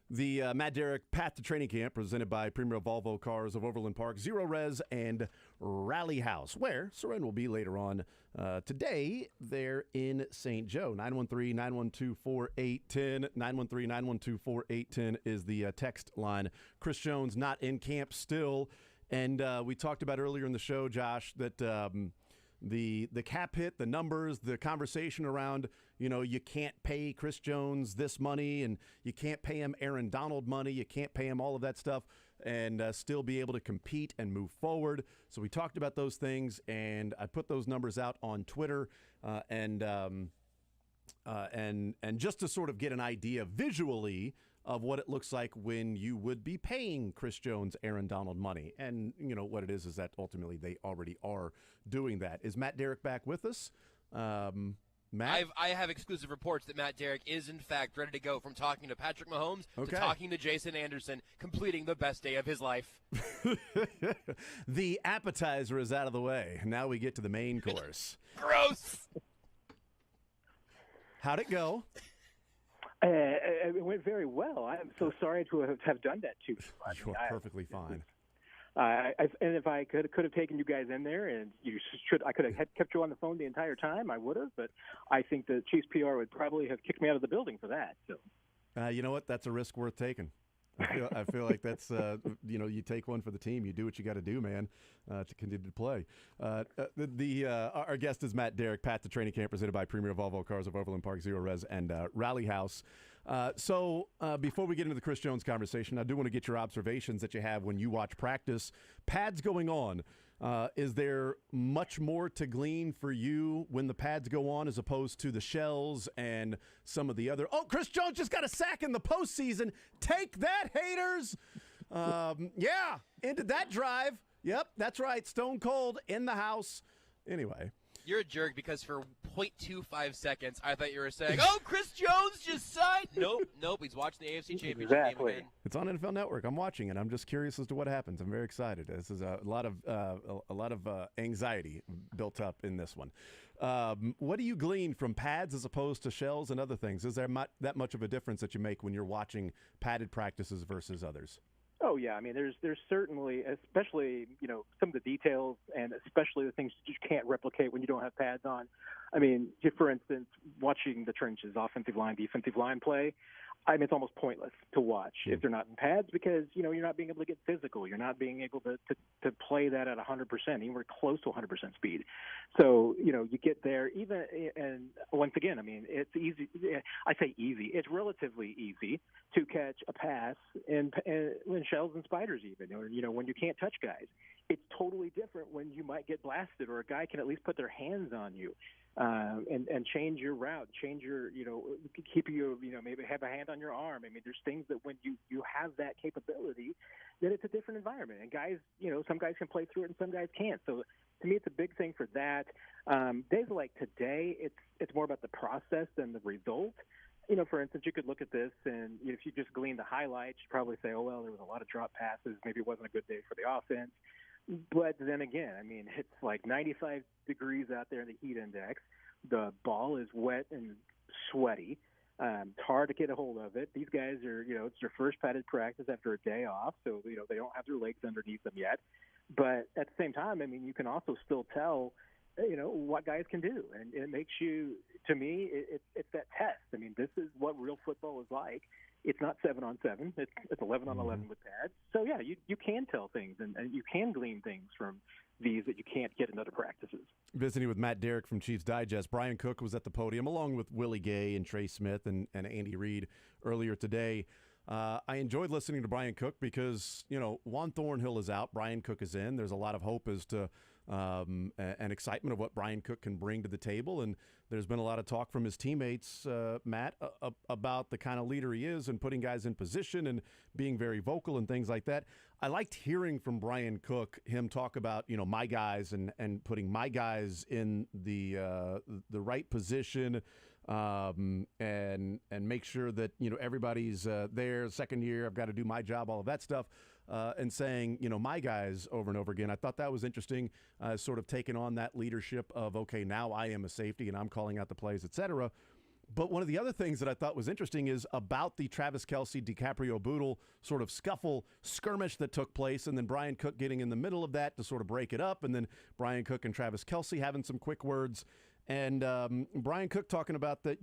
The Matt Derrick Path to Training Camp presented by Premier Volvo Cars of Overland Park, Zero Res, and Rally House, where Soren will be later on today there in St. Joe. 913-912-4810. 913-912-4810 is the text line. Chris Jones not in camp still. And we talked about earlier in the show, Josh, that the cap hit, the numbers, the conversation around, you can't pay Chris Jones this money and you can't pay him Aaron Donald money, you can't pay him all of that stuff and still be able to compete and move forward. So we talked about those things, and I put those numbers out on Twitter and just to sort of get an idea visually of what it looks like when you would be paying Chris Jones, Aaron Donald money. And, what it is that ultimately they already are doing that. Is Matt Derrick back with us? Matt? I have exclusive reports that Matt Derrick is, in fact, ready to go from talking to Patrick Mahomes to talking to Jason Anderson, completing the best day of his life. The appetizer is out of the way. Now we get to the main course. Gross! How'd it go? It went very well. I'm so sorry to have done that to you. You are perfectly fine. And if I could have taken you guys in there, and I could have kept you on the phone the entire time, I would have. But I think the Chiefs PR would probably have kicked me out of the building for that. So, you know what? That's a risk worth taking. I feel like that's you take one for the team. You do what you got to do, man, to continue to play. Our guest is Matt Derrick, Path to Training Camp, presented by Premier Volvo Cars of Overland Park, Zero Res, and Rally House. So before we get into the Chris Jones conversation, I do want to get your observations that you have when you watch practice. Pads going on. Is there much more to glean for you when the pads go on as opposed to the shells and some of the other? Oh, Chris Jones just got a sack in the postseason. Take that, haters. Yeah, ended that drive. Yep, that's right. Stone Cold in the house. Anyway. You're a jerk because for 0.25 seconds, I thought you were saying, oh, Chris Jones just signed. Nope. He's watching the AFC Championship game again. It's on NFL Network. I'm watching it. I'm just curious as to what happens. I'm very excited. This is a lot of anxiety built up in this one. What do you glean from pads as opposed to shells and other things? Is there that much of a difference that you make when you're watching padded practices versus others? Oh, yeah. I mean, there's certainly, especially, some of the details and especially the things you can't replicate when you don't have pads on. I mean, for instance, watching the trenches, offensive line, defensive line play, it's almost pointless to watch if they're not in pads because, you're not being able to get physical. You're not being able to play that at 100%, anywhere close to 100% speed. So, you get there and once again, I mean, it's easy. I say easy. It's relatively easy to catch a pass in shells and spiders even, or, when you can't touch guys. It's totally different when you might get blasted or a guy can at least put their hands on you. And change your route, change your, keep you, maybe have a hand on your arm. I mean, there's things that when you have that capability, then it's a different environment. And guys, some guys can play through it and some guys can't. So to me, it's a big thing for that. Days like today, it's more about the process than the result. For instance, you could look at this and if you just glean the highlights, you'd probably say, oh, well, there was a lot of drop passes. Maybe it wasn't a good day for the offense. But then again, I mean, it's like 95 degrees out there in the heat index. The ball is wet and sweaty. It's hard to get a hold of it. These guys are, it's their first padded practice after a day off, so, they don't have their legs underneath them yet. But at the same time, I mean, you can also still tell, what guys can do. And it makes you, to me, it's that test. I mean, this is what real football is like. It's not 7-on-7. It's 11-on-11 with pads. So, yeah, you can tell things, and you can glean things from these that you can't get in other practices. Visiting with Matt Derrick from Chiefs Digest, Brian Cook was at the podium along with Willie Gay and Trey Smith and Andy Reid earlier today. I enjoyed listening to Brian Cook because, Juan Thornhill is out. Brian Cook is in. There's a lot of hope as to and excitement of what Brian Cook can bring to the table. And there's been a lot of talk from his teammates, Matt, about the kind of leader he is and putting guys in position and being very vocal and things like that. I liked hearing from Brian Cook, him talk about, my guys and putting my guys in the right position and make sure that, everybody's there. Second year, I've got to do my job, all of that stuff. and saying, my guys over and over again. I thought that was interesting, sort of taking on that leadership of, okay, now I am a safety and I'm calling out the plays, et cetera. But one of the other things that I thought was interesting is about the Travis Kelce, DiCaprio Bootle sort of skirmish that took place, and then Brian Cook getting in the middle of that to sort of break it up, and then Brian Cook and Travis Kelce having some quick words. And Brian Cook talking about that,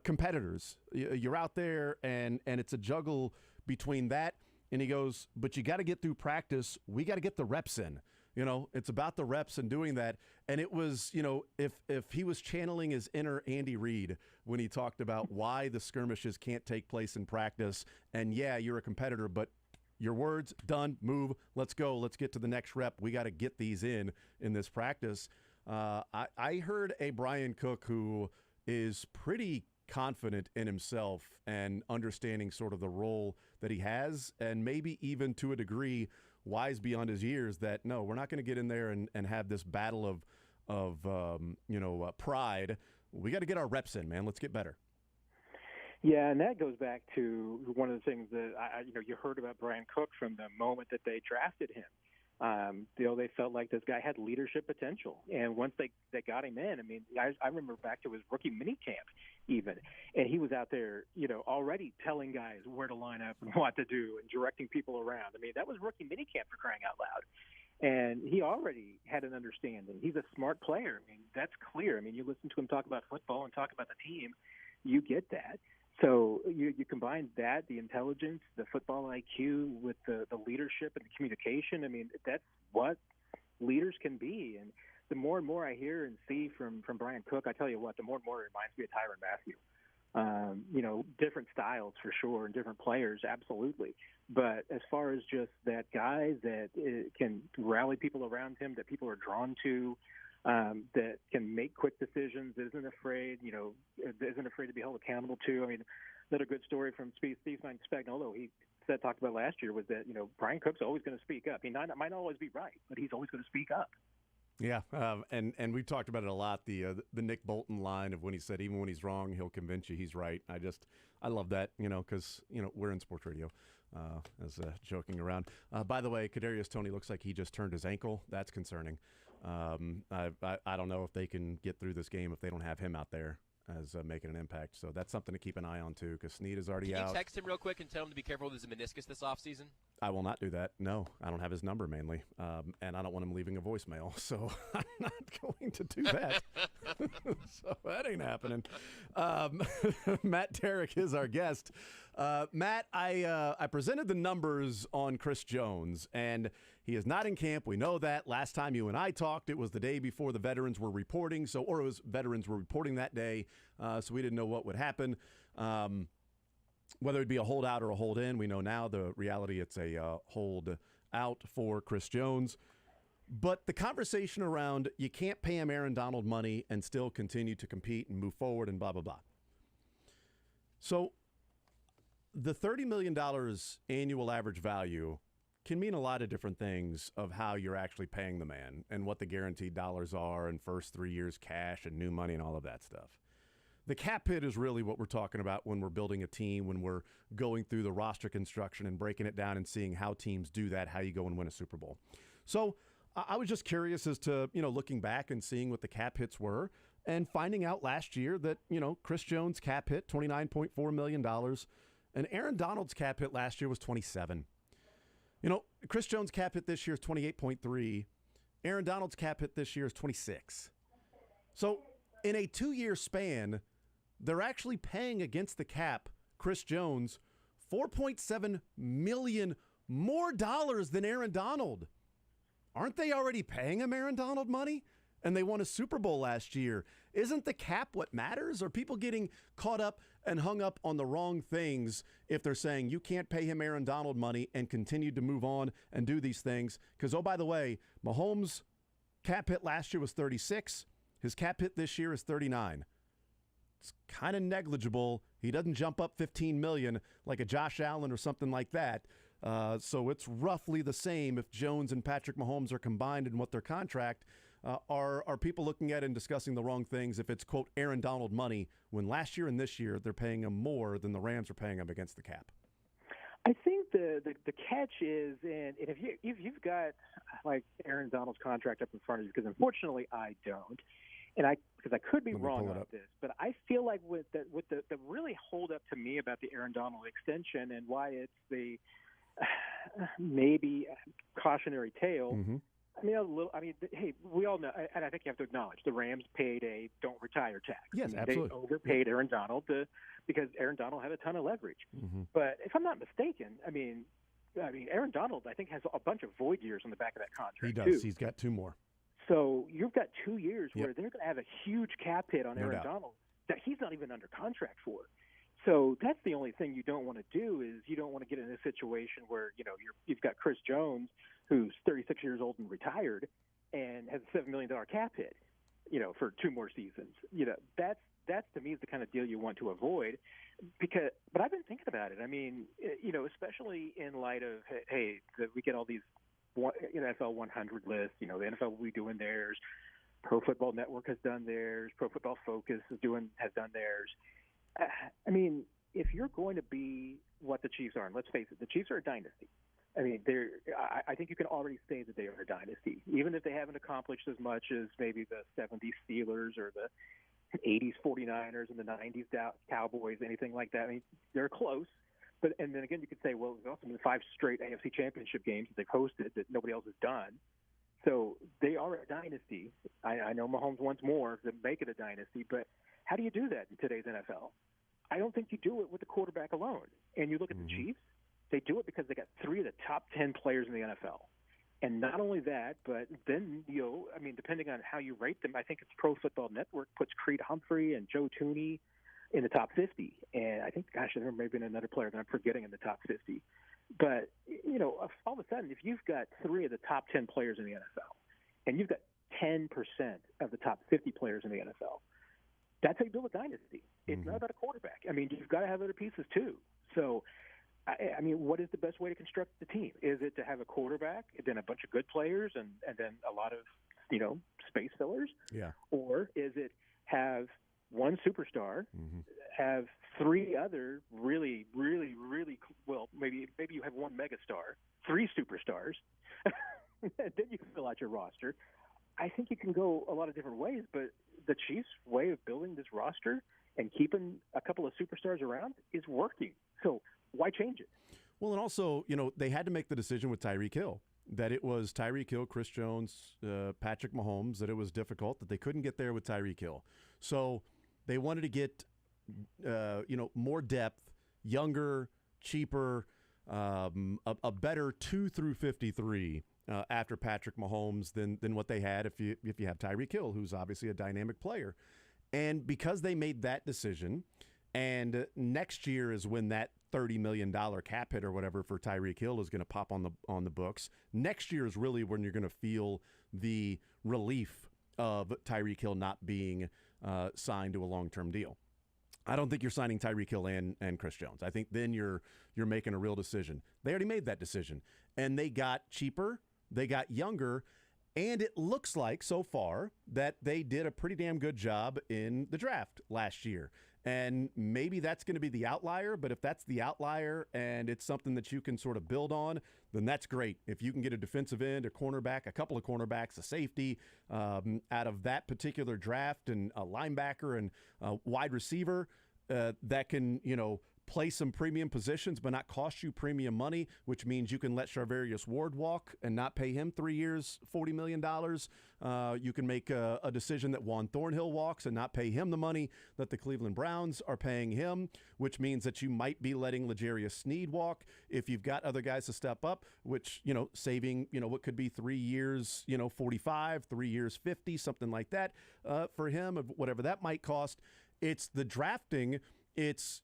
competitors. You're out there, and it's a juggle between that. And he goes, but you got to get through practice. We got to get the reps in. It's about the reps and doing that. And it was, if he was channeling his inner Andy Reid when he talked about why the skirmishes can't take place in practice. And yeah, you're a competitor, but your words, done, move, let's go. Let's get to the next rep. We got to get these in this practice. I heard a Brian Cook who is pretty confident in himself and understanding sort of the role that he has, and maybe even to a degree wise beyond his years, that no, we're not going to get in there and have this battle of pride. We got to get our reps in, man. Let's get better. Yeah, and that goes back to one of the things that you heard about Brian Cook from the moment that they drafted him. They felt like this guy had leadership potential, and once they got him in, I remember back to his rookie minicamp even, and he was out there, already telling guys where to line up and what to do and directing people around. That was rookie minicamp, for crying out loud. And he already had an understanding. He's a smart player. That's clear. You listen to him talk about football and talk about the team, you get that. So you combine that, the intelligence, the football IQ with the leadership and the communication. That's what leaders can be. And the more and more I hear and see from Brian Cook, I tell you what, the more and more it reminds me of Tyrann Mathieu. Different styles for sure and different players, absolutely. But as far as just that guy that can rally people around him, that people are drawn to, that can make quick decisions, isn't afraid to be held accountable to. Another good story from Steve Spagnuolo, he talked about last year, was that, Brian Cook's always going to speak up. He might not always be right, but he's always going to speak up. Yeah, and we've talked about it a lot, the Nick Bolton line of when he said, even when he's wrong, he'll convince you he's right. I love that, because, we're in sports radio, as joking around. By the way, Kadarius Toney looks like he just turned his ankle. That's concerning. I don't know if they can get through this game if they don't have him out there as making an impact. So that's something to keep an eye on, too, because Snead is already out. Can you text him real quick and tell him to be careful with his meniscus this offseason? I will not do that. No, I don't have his number mainly, and I don't want him leaving a voicemail, so I'm not going to do that. So that ain't happening. Matt Derrick is our guest. Matt, I presented the numbers on Chris Jones, and he is not in camp. We know that. Last time you and I talked, it was the day before the veterans were reporting, veterans were reporting that day, so we didn't know what would happen. Whether it'd be a holdout or a hold in, we know now the reality, it's a hold out for Chris Jones. But the conversation around you can't pay him Aaron Donald money and still continue to compete and move forward and blah, blah, blah. So the $30 million annual average value can mean a lot of different things of how you're actually paying the man and what the guaranteed dollars are and first 3 years cash and new money and all of that stuff. The cap hit is really what we're talking about when we're building a team, when we're going through the roster construction and breaking it down and seeing how teams do that, how you go and win a Super Bowl. So I was just curious as to, looking back and seeing what the cap hits were and finding out last year that, Chris Jones' cap hit, $29.4 million, and Aaron Donald's cap hit last year was 27. Chris Jones' cap hit this year is 28.3. Aaron Donald's cap hit this year is 26. So in a 2-year span, they're actually paying against the cap, Chris Jones, $4.7 million more dollars than Aaron Donald. Aren't they already paying him Aaron Donald money? And they won a Super Bowl last year. Isn't the cap what matters? Are people getting caught up and hung up on the wrong things if they're saying you can't pay him Aaron Donald money and continue to move on and do these things? Because, oh, by the way, Mahomes' cap hit last year was 36. His cap hit this year is 39. It's kind of negligible. He doesn't jump up $15 million like a Josh Allen or something like that. So it's roughly the same if Jones and Patrick Mahomes are combined in what their contract. Are people looking at and discussing the wrong things if it's, quote, Aaron Donald money, when last year and this year they're paying him more than the Rams are paying him against the cap? I think the catch is, and if you've got like Aaron Donald's contract up in front of you, because unfortunately I don't, and because I could be wrong on this, but I feel like with the really hold up to me about the Aaron Donald extension and why it's the maybe cautionary tale. Mm-hmm. I mean, a little. I mean, hey, we all know, and I think you have to acknowledge the Rams paid a don't retire tax. Yes, I mean, absolutely. They overpaid Aaron Donald because Aaron Donald had a ton of leverage. Mm-hmm. But if I'm not mistaken, I mean, Aaron Donald, I think, has a bunch of void years on the back of that contract. He does. Too. He's got 2 more. So you've got 2 years where they're going to have a huge cap hit on No Aaron doubt. Donald that he's not even under contract for. So that's the only thing you don't want to do is you don't want to get in a situation where you've got Chris Jones, who's 36 years old and retired, and has a $7 million cap hit, for 2 more seasons. That's to me is the kind of deal you want to avoid. But I've been thinking about it. I mean, especially in light of we get all these NFL 100 lists. The NFL will be doing theirs. Pro Football Network has done theirs. Pro Football Focus has done theirs. I mean, if you're going to be what the Chiefs are, and let's face it, the Chiefs are a dynasty. I mean, I think you can already say that they are a dynasty, even if they haven't accomplished as much as maybe the 70s Steelers or the 80s 49ers and the 90s Cowboys, anything like that. I mean, they're close. And then again, you could say, well, there's also been 5 straight AFC Championship games that they've hosted that nobody else has done. So they are a dynasty. I know Mahomes wants more to make it a dynasty, but how do you do that in today's NFL? I don't think you do it with the quarterback alone. And you look at the Chiefs, they do it because they got 3 of the top 10 players in the NFL. And not only that, but then, depending on how you rate them, I think it's Pro Football Network puts Creed Humphrey and Joe Tooney in the top 50. And I think, there may have been another player that I'm forgetting in the top 50. But, all of a sudden, if you've got 3 of the top 10 players in the NFL, and you've got 10% of the top 50 players in the NFL, that's how you build a dynasty. It's not about a quarterback. I mean, you've got to have other pieces too. So, I mean, what is the best way to construct the team? Is it to have a quarterback, and then a bunch of good players, and then a lot of, space fillers? Yeah. Or is it have one superstar, have 3 other really, really, really well, maybe you have 1 megastar, 3 superstars, and then you can fill out your roster. I think you can go a lot of different ways, but the Chiefs' way of building this roster and keeping a couple of superstars around is working. So why change it? Well, and also, they had to make the decision with Tyreek Hill, that it was Tyreek Hill, Chris Jones, Patrick Mahomes, that it was difficult, that they couldn't get there with Tyreek Hill. So they wanted to get, more depth, younger, cheaper, a better 2 through 53 after Patrick Mahomes than what they had if you have Tyreek Hill, who's obviously a dynamic player. And because they made that decision, and next year is when that $30 million cap hit or whatever for Tyreek Hill is going to pop on the books. Next year is really when you're going to feel the relief of Tyreek Hill not being signed to a long-term deal. I don't think you're signing Tyreek Hill and Chris Jones. I think then you're making a real decision. They already made that decision, and they got cheaper, they got younger, and it looks like so far that they did a pretty damn good job in the draft last year. And maybe that's going to be the outlier, but if that's the outlier and it's something that you can sort of build on, then that's great. If you can get a defensive end, a cornerback, a couple of cornerbacks, a safety out of that particular draft, and a linebacker and a wide receiver that can, play some premium positions but not cost you premium money, which means you can let Charvarius Ward walk and not pay him 3 years, $40 million. You can make a decision that Juan Thornhill walks and not pay him the money that the Cleveland Browns are paying him, which means that you might be letting L'Jarius Sneed walk if you've got other guys to step up, which, saving, what could be 3 years, 45, 3 years, 50, something like that for him, whatever that might cost. It's the drafting. It's,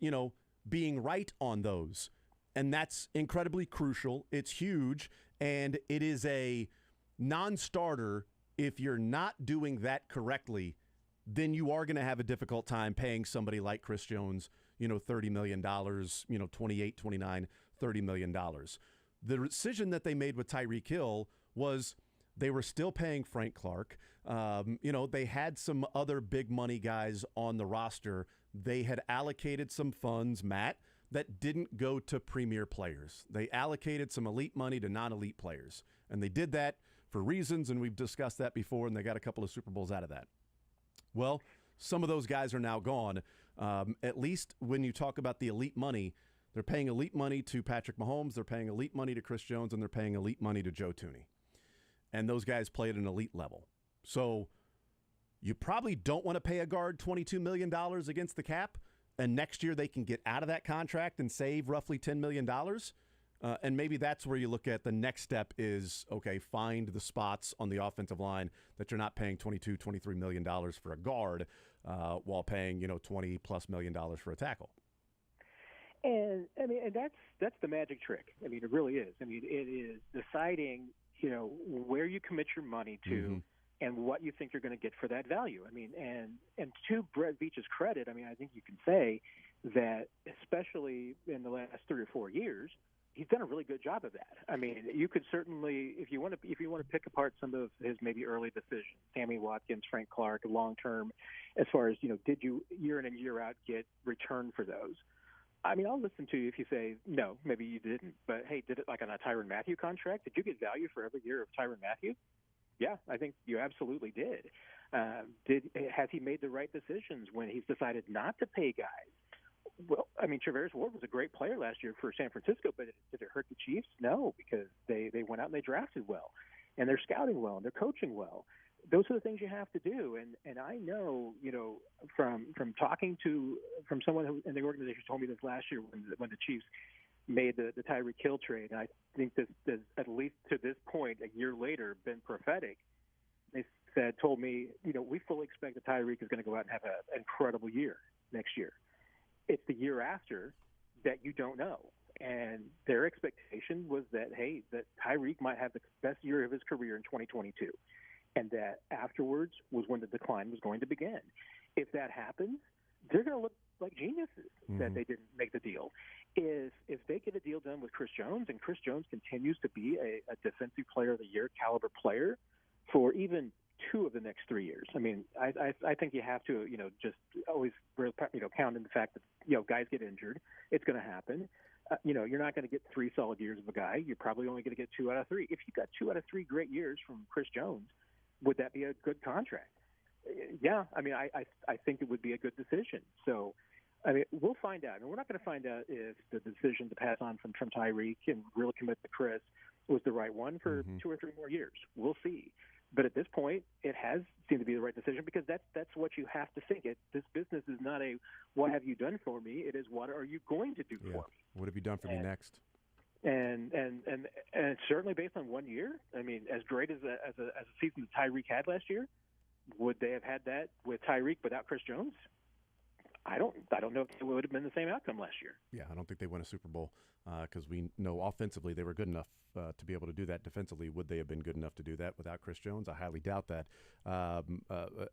being right on those. And that's incredibly crucial. It's huge. And it is a non-starter. If you're not doing that correctly, then you are going to have a difficult time paying somebody like Chris Jones, $30 million, 28, 29, $30 million. The decision that they made with Tyreek Hill was they were still paying Frank Clark. They had some other big money guys on the roster. They had allocated some funds, Matt, that didn't go to premier players. They allocated some elite money to non-elite players, and they did that for reasons, and we've discussed that before, and they got a couple of Super Bowls out of that. Well, some of those guys are now gone. At least when you talk about the elite money, they're paying elite money to Patrick Mahomes, they're paying elite money to Chris Jones, and they're paying elite money to Joe Thuney. And those guys play at an elite level. So you probably don't want to pay a guard $22 million against the cap, and next year they can get out of that contract and save roughly $10 million. And maybe that's where you look at the next step is, okay, find the spots on the offensive line that you're not paying $22, $23 million for a guard while paying, $20+ million for a tackle. And I mean, and that's the magic trick. I mean, it really is. I mean, it is deciding, where you commit your money to and what you think you're going to get for that value. I mean, and to Brett Veach's credit, I mean, I think you can say that, especially in the last 3 or 4 years, he's done a really good job of that. I mean, you could certainly, if you want to pick apart some of his maybe early decisions, Sammy Watkins, Frank Clark, long term, as far as did you year in and year out get return for those? I mean, I'll listen to you if you say no, maybe you didn't, but hey, did it like on a Tyrann Mathieu contract? Did you get value for every year of Tyrann Mathieu? Yeah, I think you absolutely did. Has he made the right decisions when he's decided not to pay guys? Well, I mean, Traverse Ward was a great player last year for San Francisco, but did it hurt the Chiefs? No, because they went out and they drafted well, and they're scouting well, and they're coaching well. Those are the things you have to do, and I know, from talking from someone who in the organization told me this last year when the Chiefs made the Tyreek Hill trade, and I think this has, at least to this point, a year later, been prophetic. They told me, we fully expect that Tyreek is going to go out and have an incredible year next year. It's the year after that you don't know. And their expectation was that, hey, that Tyreek might have the best year of his career in 2022. And that afterwards was when the decline was going to begin. If that happens, they're going to look like geniuses that they didn't make the deal. If they get a deal done with Chris Jones, and Chris Jones continues to be a defensive player of the year caliber player for even 2 of the next 3 years. I mean, I think you have to, just always, count in the fact that, guys get injured. It's going to happen. You're not going to get 3 solid years of a guy. You're probably only going to get 2 out of 3. If you got 2 out of 3 great years from Chris Jones, would that be a good contract? Yeah, I mean, I think it would be a good decision. So, I mean, we'll find out. I mean, we're not going to find out if the decision to pass on from Tyreek and really commit to Chris was the right one for 2 or 3 more years. We'll see. But at this point, it has seemed to be the right decision because that's what you have to think. This business is not a what have you done for me. It is what are you going to do for me. What have you done for me next? And certainly based on 1 year, I mean, as great as a season that Tyreek had last year, would they have had that with Tyreek without Chris Jones? I don't know if it would have been the same outcome last year. Yeah, I don't think they win a Super Bowl because we know offensively they were good enough to be able to do that. Defensively, would they have been good enough to do that without Chris Jones? I highly doubt that.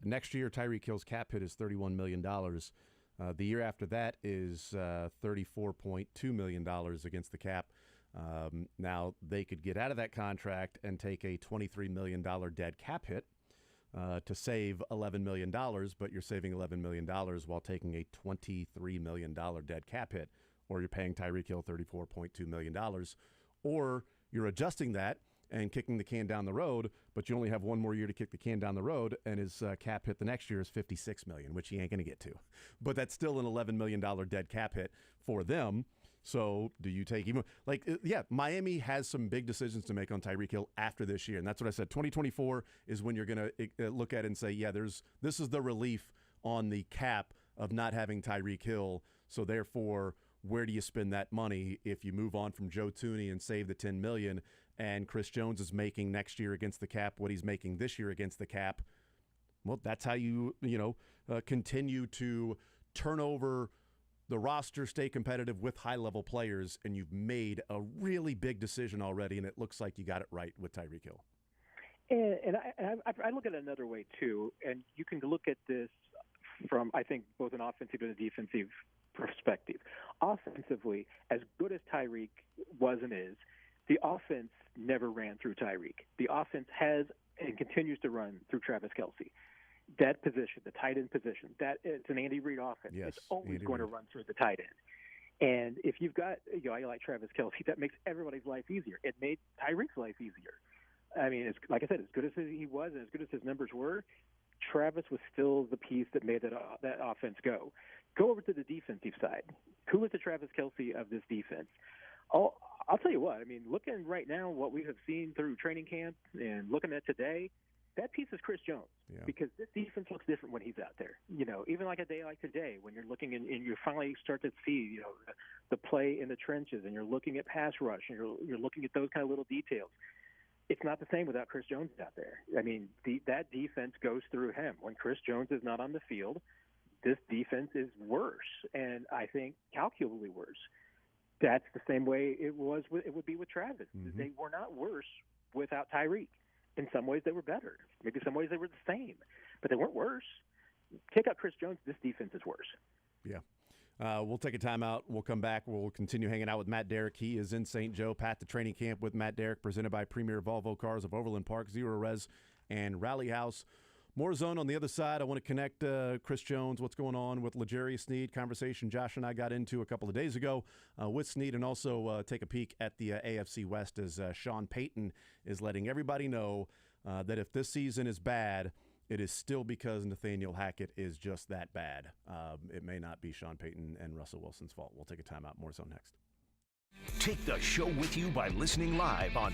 Next year, Tyreek Hill's cap hit is $31 million. The year after that is $34.2 million against the cap. Now, they could get out of that contract and take a $23 million dead cap hit to save $11 million, but you're saving $11 million while taking a $23 million dead cap hit, or you're paying Tyreek Hill $34.2 million, or you're adjusting that and kicking the can down the road, but you only have 1 more year to kick the can down the road, and his cap hit the next year is $56 million, which he ain't going to get to. But that's still an $11 million dead cap hit for them. So do you take even Miami has some big decisions to make on Tyreek Hill after this year. And that's what I said. 2024 is when you're going to look at it and say, yeah, this is the relief on the cap of not having Tyreek Hill. So therefore, where do you spend that money if you move on from Joe Thuney and save the $10 million and Chris Jones is making next year against the cap what he's making this year against the cap? Well, that's how you continue to turn over the roster, stay competitive with high-level players, and you've made a really big decision already, and it looks like you got it right with Tyreek Hill. And I look at it another way, too, and you can look at this from, I think, both an offensive and a defensive perspective. Offensively, as good as Tyreek was and is, the offense never ran through Tyreek. The offense has and continues to run through Travis Kelce. That position, the tight end position, that it's an Andy Reid offense. Yes, it's always Andy going Reid. to run through the tight end. And if you've got like Travis Kelce, that makes everybody's life easier. It made Tyreek's life easier. I mean, it's, like I said, as good as he was and as good as his numbers were, Travis was still the piece that made that offense go. Go over to the defensive side. Who is the Travis Kelce of this defense? I'll tell you what. I mean, looking right now, what we have seen through training camp and looking at today, that piece is Chris Jones. Yeah. Because this defense looks different when he's out there. Even like a day like today, when you're looking and you finally start to see, the play in the trenches, and you're looking at pass rush, and you're looking at those kind of little details. It's not the same without Chris Jones out there. I mean, that defense goes through him. When Chris Jones is not on the field, this defense is worse, and I think calculably worse. That's the same way it would be with Travis. Mm-hmm. They were not worse without Tyreek. In some ways, they were better. Maybe some ways they were the same, but they weren't worse. Take out Chris Jones, this defense is worse. Yeah. We'll take a timeout. We'll come back. We'll continue hanging out with Matt Derrick. He is in St. Joe. Pat, the training camp with Matt Derrick, presented by Premier Volvo Cars of Overland Park, Zero Res, and Rally House. More Zone on the other side. I want to connect Chris Jones, what's going on with L'Jarius Sneed, conversation Josh and I got into a couple of days ago with Sneed, and also take a peek at the AFC West as Sean Payton is letting everybody know that if this season is bad, it is still because Nathaniel Hackett is just that bad. It may not be Sean Payton and Russell Wilson's fault. We'll take a timeout. More Zone next. Take the show with you by listening live on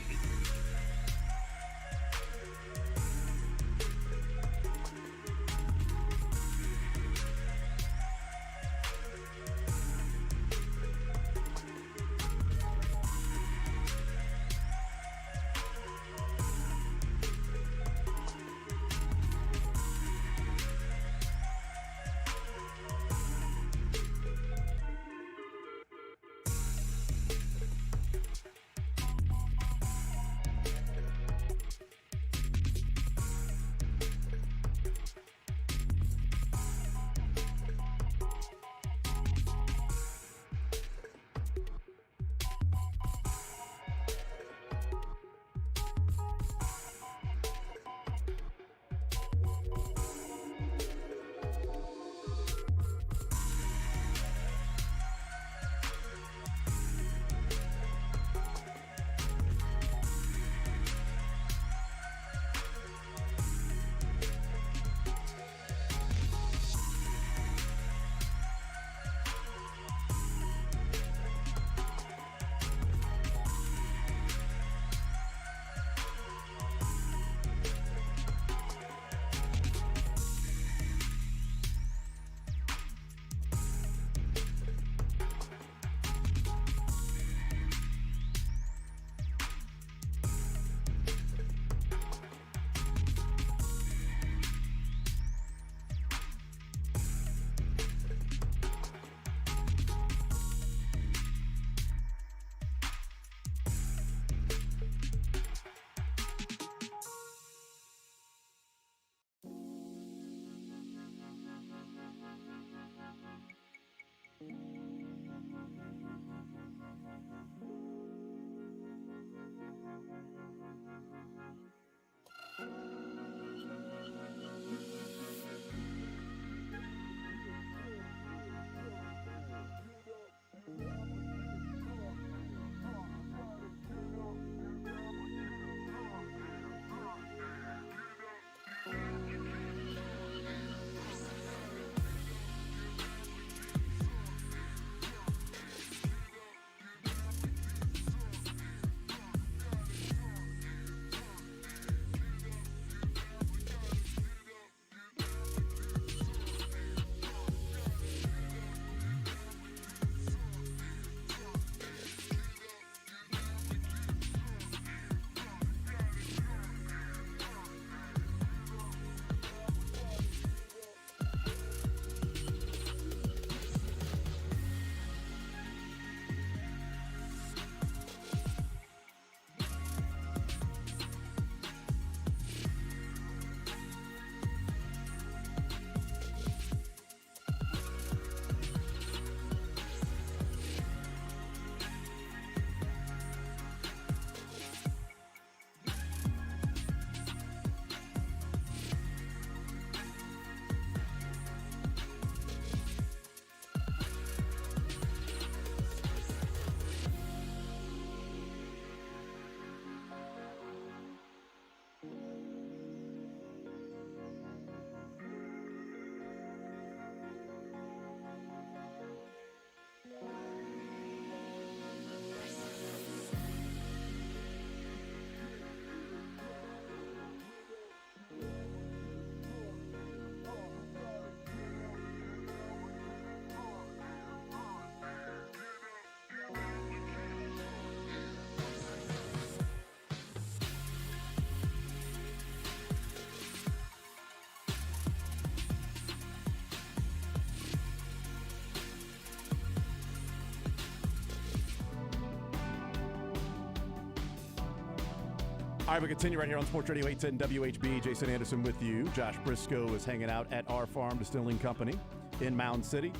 All right, we continue right here on Sports Radio 810 WHB. Jason Anderson with you. Josh Brisco is hanging out at our farm distilling company in Mound City.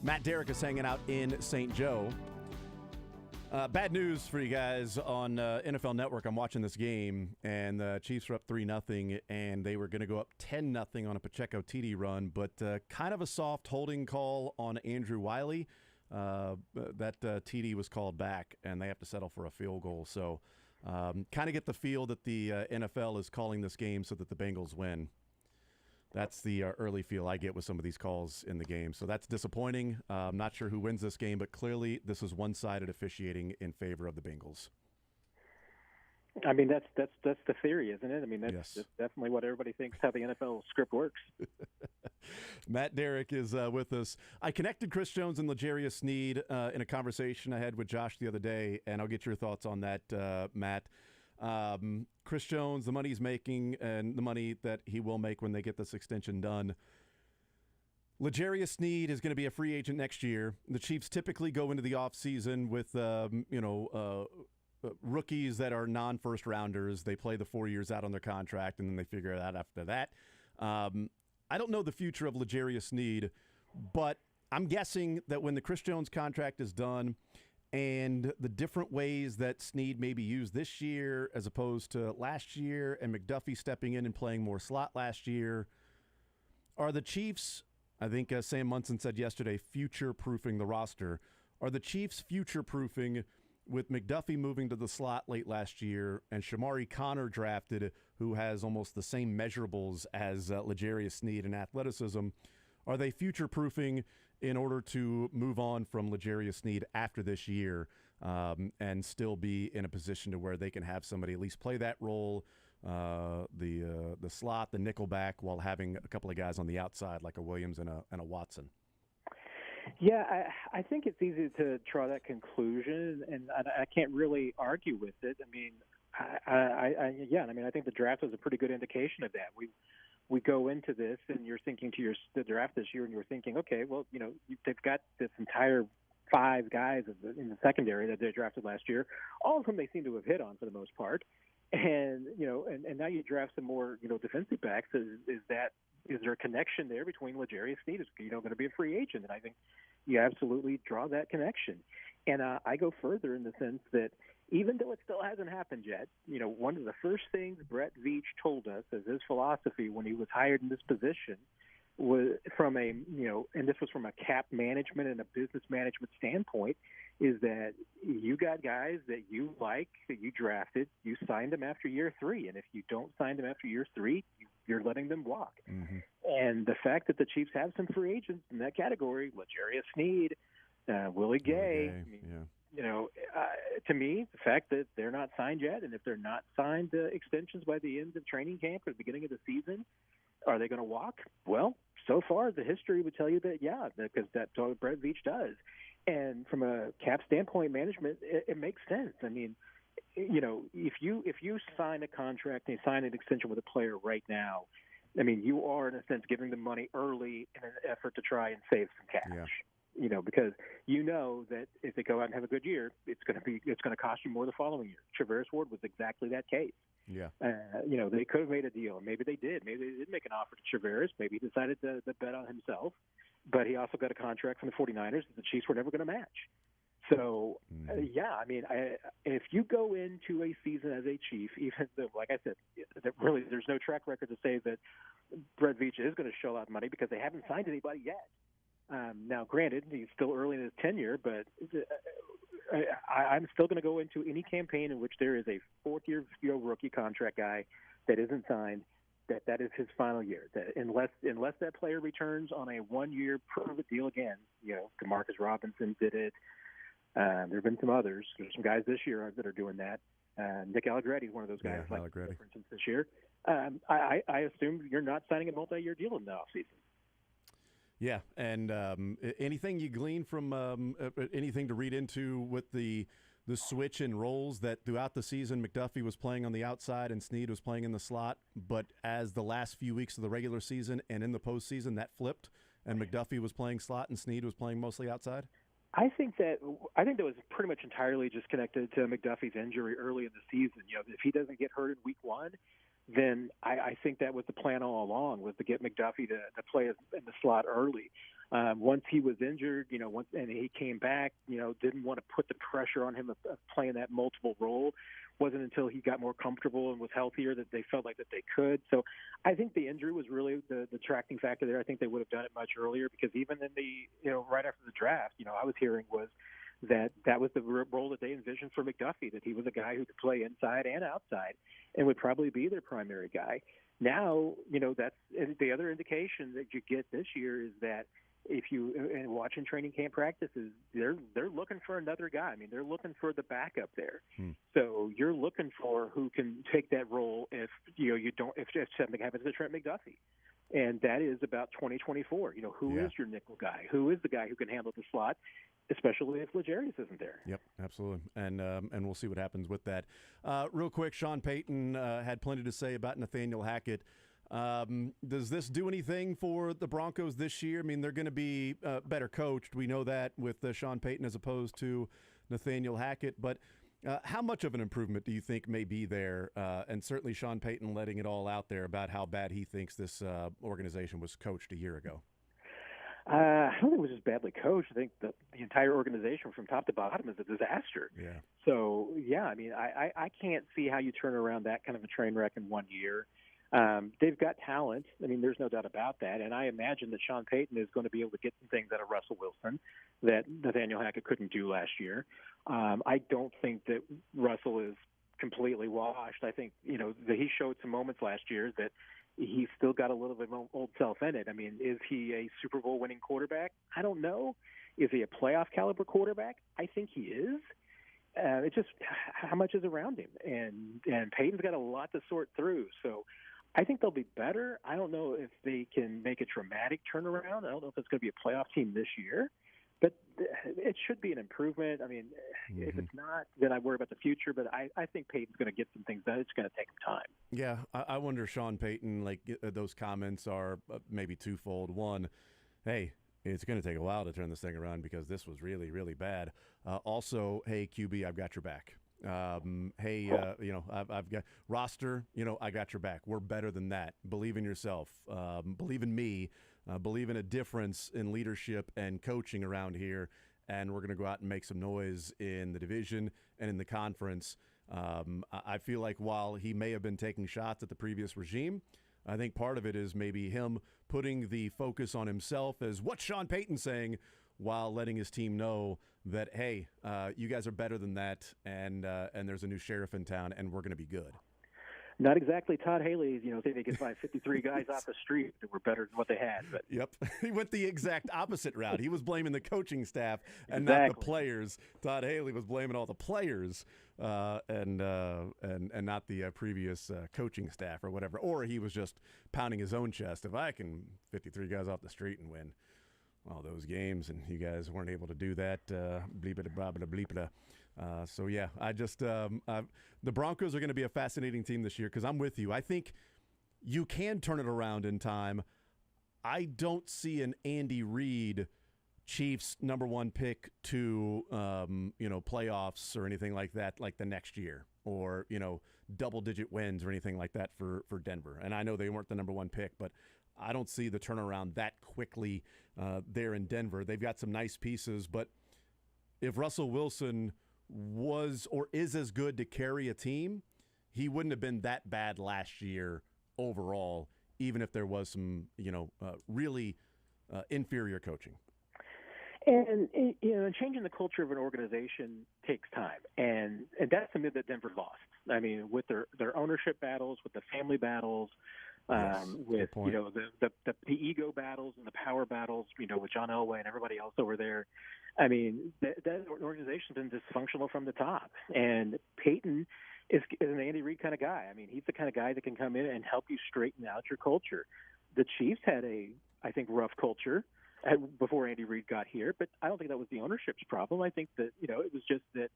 Matt Derrick is hanging out in St. Joe. Bad news for you guys on NFL Network. I'm watching this game, and the Chiefs are up 3-0, and they were going to go up 10-0 on a Pacheco TD run, but kind of a soft holding call on Andrew Wiley. That TD was called back, and they have to settle for a field goal. So kind of get the feel that the NFL is calling this game so that the Bengals win. That's the early feel I get with some of these calls in the game. So that's disappointing. I'm not sure who wins this game, but clearly this is one-sided officiating in favor of the Bengals. I mean, that's the theory, isn't it? I mean, that's definitely what everybody thinks how the NFL script works. Matt Derrick is with us. I connected Chris Jones and L'Jarius Sneed in a conversation I had with Josh the other day, and I'll get your thoughts on that, Matt. Chris Jones, the money he's making and the money that he will make when they get this extension done. L'Jarius Sneed is going to be a free agent next year. The Chiefs typically go into the offseason with, rookies that are non-first rounders. They play the 4 years out on their contract, and then they figure it out after that. I don't know the future of L'Jarius Sneed, but I'm guessing that when the Chris Jones contract is done and the different ways that Sneed may be used this year as opposed to last year, and McDuffie stepping in and playing more slot last year, are the Chiefs, I think Sam Munson said yesterday, future-proofing the roster. Are the Chiefs future-proofing with McDuffie moving to the slot late last year and Shamari Connor drafted, who has almost the same measurables as L'Jarius Sneed in athleticism? Are they future-proofing in order to move on from L'Jarius Sneed after this year and still be in a position to where they can have somebody at least play that role, the slot, the nickelback, while having a couple of guys on the outside like a Williams and a Watson? Yeah, I think it's easy to draw that conclusion, and I can't really argue with it. I mean, I think the draft was a pretty good indication of that. We go into this, and you're thinking to the draft this year, and you're thinking, okay, well, they've got this entire 5 guys in the secondary that they drafted last year, all of whom they seem to have hit on for the most part. And and now you draft some more defensive backs. Is there a connection there between L'Jarius Sneed is going to be a free agent? And I think you absolutely draw that connection. And I go further in the sense that even though it still hasn't happened yet, one of the first things Brett Veach told us as his philosophy when he was hired in this position was from and this was from a cap management and a business management standpoint, is that you got guys that you like, that you drafted, you signed them after year 3. And if you don't sign them after year 3, you're letting them walk. Mm-hmm. And the fact that the Chiefs have some free agents in that category, L'Jarius Sneed, Willie Gay, to me, the fact that they're not signed yet, and if they're not signed extensions by the end of training camp or the beginning of the season, are they going to walk? Well, so far the history would tell you that, yeah, because that's what Brett Veach does. And from a cap standpoint, management, it makes sense. I mean, if you sign a contract and you sign an extension with a player right now, I mean, you are in a sense giving them money early in an effort to try and save some cash. Yeah. Because that if they go out and have a good year, it's going to cost you more the following year. Traverse Ward was exactly that case. Yeah. They could have made a deal. Maybe they did. Maybe they did make an offer to Traverse. Maybe he decided to bet on himself. But he also got a contract from the 49ers that the Chiefs were never going to match. So, if you go into a season as a Chief, even though, like I said, really there's no track record to say that Brett Veach is going to shell out money because they haven't signed anybody yet. Now, granted, he's still early in his tenure, but I'm still going to go into any campaign in which there is a 4th-year rookie contract guy that isn't signed, that is his final year. That unless that player returns on a 1-year prove-it deal again, Demarcus Robinson did it. There have been some others. There's some guys this year that are doing that. Nick Allegretti is one of those guys. Yeah, Allegretti. For instance, this year. I assume you're not signing a multi-year deal in the offseason. Yeah, and anything you glean from anything to read into with the switch in roles that throughout the season McDuffie was playing on the outside and Sneed was playing in the slot, but as the last few weeks of the regular season and in the postseason that flipped and McDuffie was playing slot and Sneed was playing mostly outside? I think that was pretty much entirely just connected to McDuffie's injury early in the season. If he doesn't get hurt in week 1, then I think that was the plan all along, was to get McDuffie to play in the slot early. Once he was injured, and he came back, didn't want to put the pressure on him of playing that multiple role. Wasn't until he got more comfortable and was healthier that they felt like that they could. So I think the injury was really the detracting factor there. I think they would have done it much earlier, because even in the, right after the draft, I was hearing was that was the role that they envisioned for McDuffie, that he was a guy who could play inside and outside and would probably be their primary guy. Now, that's the other indication that you get this year, is that if you and watching training camp practices, they're looking for another guy. I mean, they're looking for the backup there. So you're looking for who can take that role if if something happens to Trent McDuffie. And that is about 2024. Who is your nickel guy? Who is the guy who can handle the slot, especially if L'Jarius isn't there? Yep, absolutely. And we'll see what happens with that. Real quick, Sean Payton had plenty to say about Nathaniel Hackett. Does this do anything for the Broncos this year? I mean, they're going to be better coached. We know that with Sean Payton as opposed to Nathaniel Hackett. But how much of an improvement do you think may be there? And certainly Sean Payton letting it all out there about how bad he thinks this organization was coached a year ago. I don't think it was just badly coached. I think the entire organization from top to bottom is a disaster. Yeah. So, yeah, I mean, I can't see how you turn around that kind of a train wreck in 1 year. They've got talent. I mean, there's no doubt about that. And I imagine that Sean Payton is going to be able to get some things out of Russell Wilson that Nathaniel Hackett couldn't do last year. I don't think that Russell is completely washed. I think, that he showed some moments last year that he's still got a little bit of old self in it. I mean, is he a Super Bowl winning quarterback? I don't know. Is he a playoff caliber quarterback? I think he is. It's just how much is around him. And Payton's got a lot to sort through. So I think they'll be better. I don't know if they can make a dramatic turnaround. I don't know if it's going to be a playoff team this year, but it should be an improvement. I mean, if it's not, then I worry about the future, but I think Payton's going to get some things done. It's going to take him time. Yeah, I wonder, Sean Payton, those comments are maybe twofold. One, hey, it's going to take a while to turn this thing around because this was really, really bad. Also, hey, QB, I've got your back. I've got roster, I got your back. We're better than that. Believe in yourself. Believe in me. Believe in a difference in leadership and coaching around here. And we're going to go out and make some noise in the division and in the conference. I feel like while he may have been taking shots at the previous regime, I think part of it is maybe him putting the focus on himself as what Sean Payton's saying, while letting his team know that, hey, you guys are better than that, and there's a new sheriff in town, and we're going to be good. Not exactly Todd Haley, saying they could find 53 guys off the street that were better than what they had. But. Yep. He went the exact opposite route. He was blaming the coaching staff and not the players. Todd Haley was blaming all the players and not the previous coaching staff or whatever. Or he was just pounding his own chest. If I can 53 guys off the street and win all those games, and you guys weren't able to do that, bleep-a-da-blah-blah-bleep-a-da. So, yeah, the Broncos are going to be a fascinating team this year because I'm with you. I think you can turn it around in time. I don't see an Andy Reid Chiefs #1 pick to, playoffs or anything like that, like the next year, or, double-digit wins or anything like that for Denver. And I know they weren't the #1 pick, but I don't see the turnaround that quickly there in Denver. They've got some nice pieces, but if Russell Wilson was or is as good to carry a team, he wouldn't have been that bad last year overall, even if there was some, really inferior coaching. And, changing the culture of an organization takes time. And that's something that Denver lost. I mean, with their ownership battles, with the family battles, with, the ego battles and the power battles, with John Elway and everybody else over there. I mean, that organization's been dysfunctional from the top. And Payton is an Andy Reid kind of guy. I mean, he's the kind of guy that can come in and help you straighten out your culture. The Chiefs had I think, rough culture before Andy Reid got here, but I don't think that was the ownership's problem. I think that, it was just that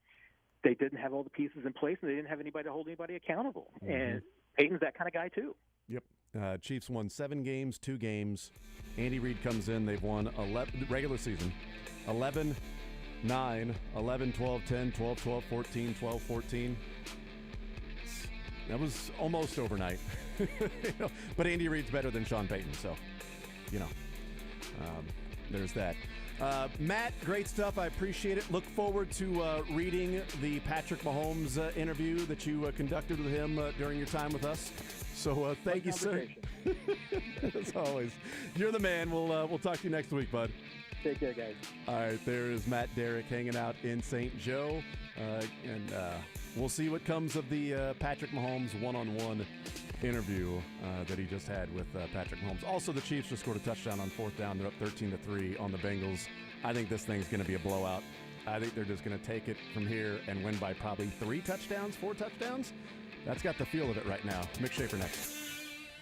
they didn't have all the pieces in place and they didn't have anybody to hold anybody accountable. Mm-hmm. And Payton's that kind of guy, too. Yep. Chiefs won 7 games, 2 games. Andy Reid comes in. They've won 11 regular season, 11 9, 11, 12, 10, 12, 12, 14, 12, 14. That was almost overnight. But Andy Reid's better than Sean Payton, so, there's that. Matt, great stuff. I appreciate it. Look forward to reading the Patrick Mahomes interview that you conducted with him during your time with us. So thank you, sir. As always, you're the man. We'll talk to you next week, bud. Take care, guys. All right, there is Matt Derrick hanging out in St. Joe, and we'll see what comes of the Patrick Mahomes one-on-one interview that he just had with Patrick Mahomes. Also, the Chiefs just scored a touchdown on 4th down. They're up 13-3 on the Bengals. I think this thing's going to be a blowout. I think they're just going to take it from here and win by probably 4 touchdowns. That's got the feel of it right now. Mick Schaefer next.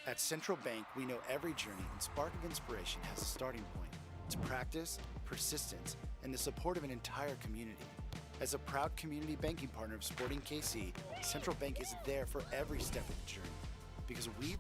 At Central Bank, we know every journey and spark of inspiration has a starting point. It's practice, persistence, and the support of an entire community. As a proud community banking partner of Sporting KC, Central Bank is there for every step of the journey. Because we...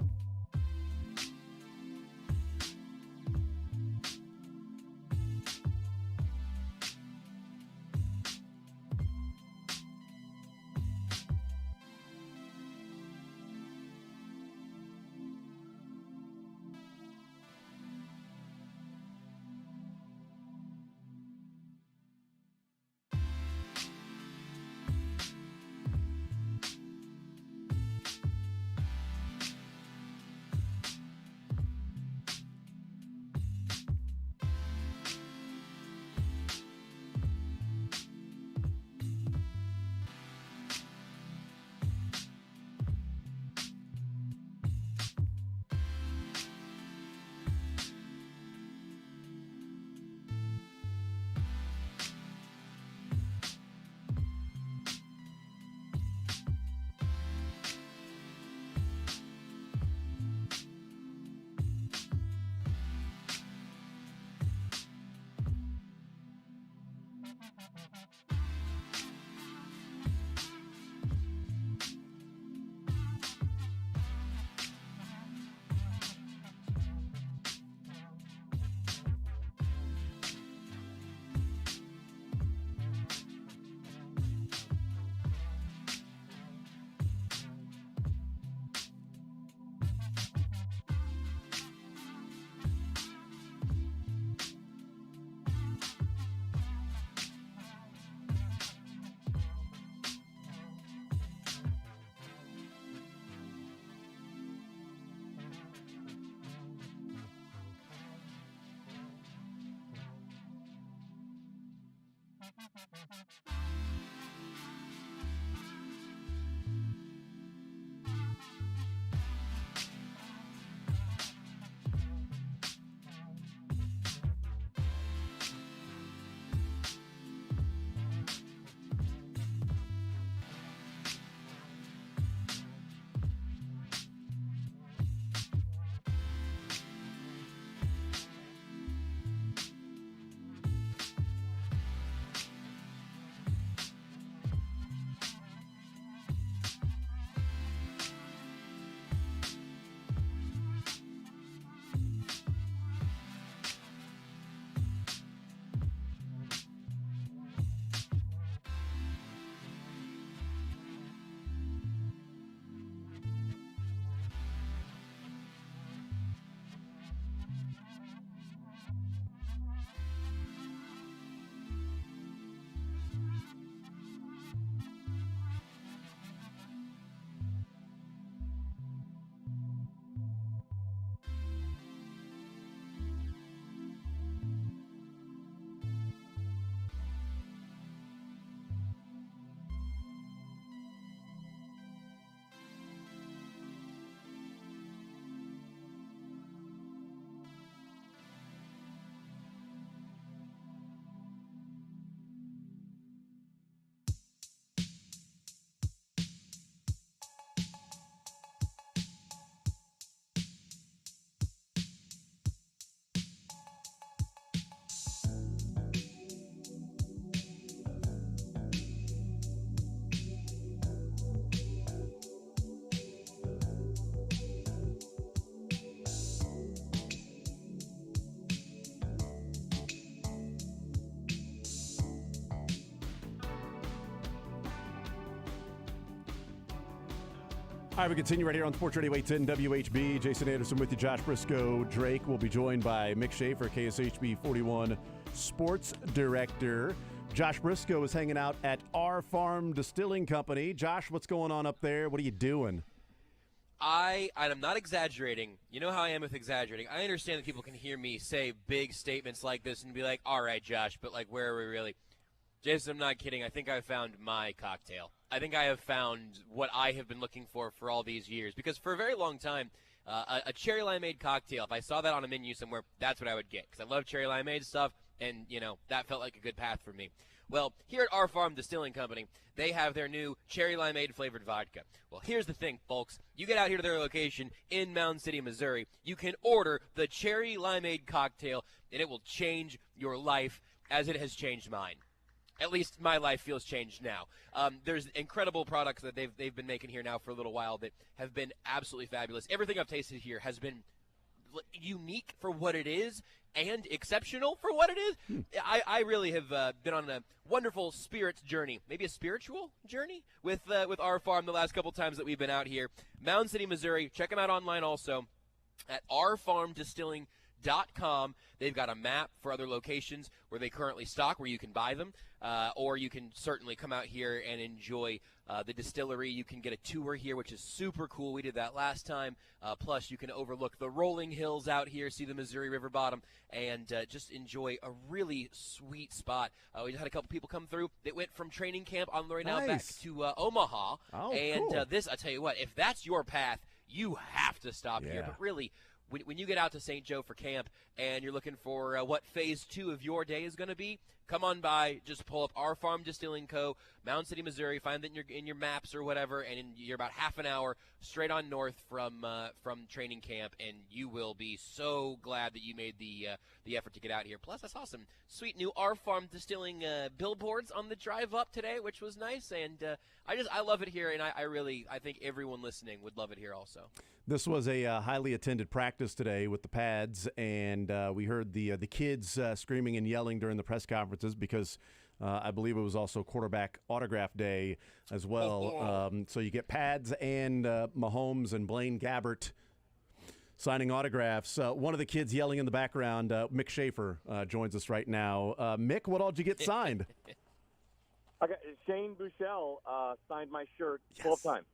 All right, we continue right here on Sports Radio 810 WHB. Jason Anderson with you, Josh Brisco. Drake will be joined by Mick Schaefer, KSHB 41 Sports Director. Josh Brisco is hanging out at Our Farm Distilling Company. Josh, what's going on up there? What are you doing? I'm not exaggerating. You know how I am with exaggerating. I understand that people can hear me say big statements like this and be like, all right, Josh, but like, where are we really? Jason, I'm not kidding. I think I found my cocktail. I think I have found what I have been looking for all these years. Because for a very long time, a cherry limeade cocktail, if I saw that on a menu somewhere, that's what I would get. Because I love cherry limeade stuff, and, you know, that felt like a good path for me. Well, here at Our Farm Distilling Company, they have their new cherry limeade flavored vodka. Well, here's the thing, folks. You get out here to their location in Mound City, Missouri, you can order the cherry limeade cocktail, and it will change your life as it has changed mine. At least my life feels changed now. There's incredible products that they've been making here now for a little while that have been absolutely fabulous. Everything I've tasted here has been unique for what it is and exceptional for what it is. I really have been on a wonderful spirits journey, maybe a spiritual journey with Our Farm the last couple times that we've been out here. Mound City, Missouri. Check them out online also at ourfarmdistilling.com. They've got a map for other locations where they currently stock, where you can buy them, or you can certainly come out here and enjoy the distillery. You can get a tour here, which is super cool. We did that last time. Plus, you can overlook the rolling hills out here, see the Missouri River bottom, and just enjoy a really sweet spot. We just had a couple people come through that went from training camp on the way now back to Omaha. Oh, and cool. This, I tell you what, if that's your path, you have to stop here. But really, when you get out to St. Joe for camp and you're looking for what phase 2 of your day is going to be, come on by. Just pull up Our Farm Distilling Co., Mound City, Missouri. Find that in your maps or whatever, and you're about half an hour straight on north from training camp, and you will be so glad that you made the effort to get out here. Plus, I saw some sweet new Our Farm Distilling billboards on the drive up today, which was nice, and I love it here, and I think everyone listening would love it here also. This was a highly attended practice today with the Pads, and we heard the kids screaming and yelling during the press conferences because I believe it was also quarterback autograph day as well. So you get Pads and Mahomes and Blaine Gabbert signing autographs. One of the kids yelling in the background, Mick Schaefer, joins us right now. Mick, what all did you get signed? I got Shane Buechele signed my shirt 12 times.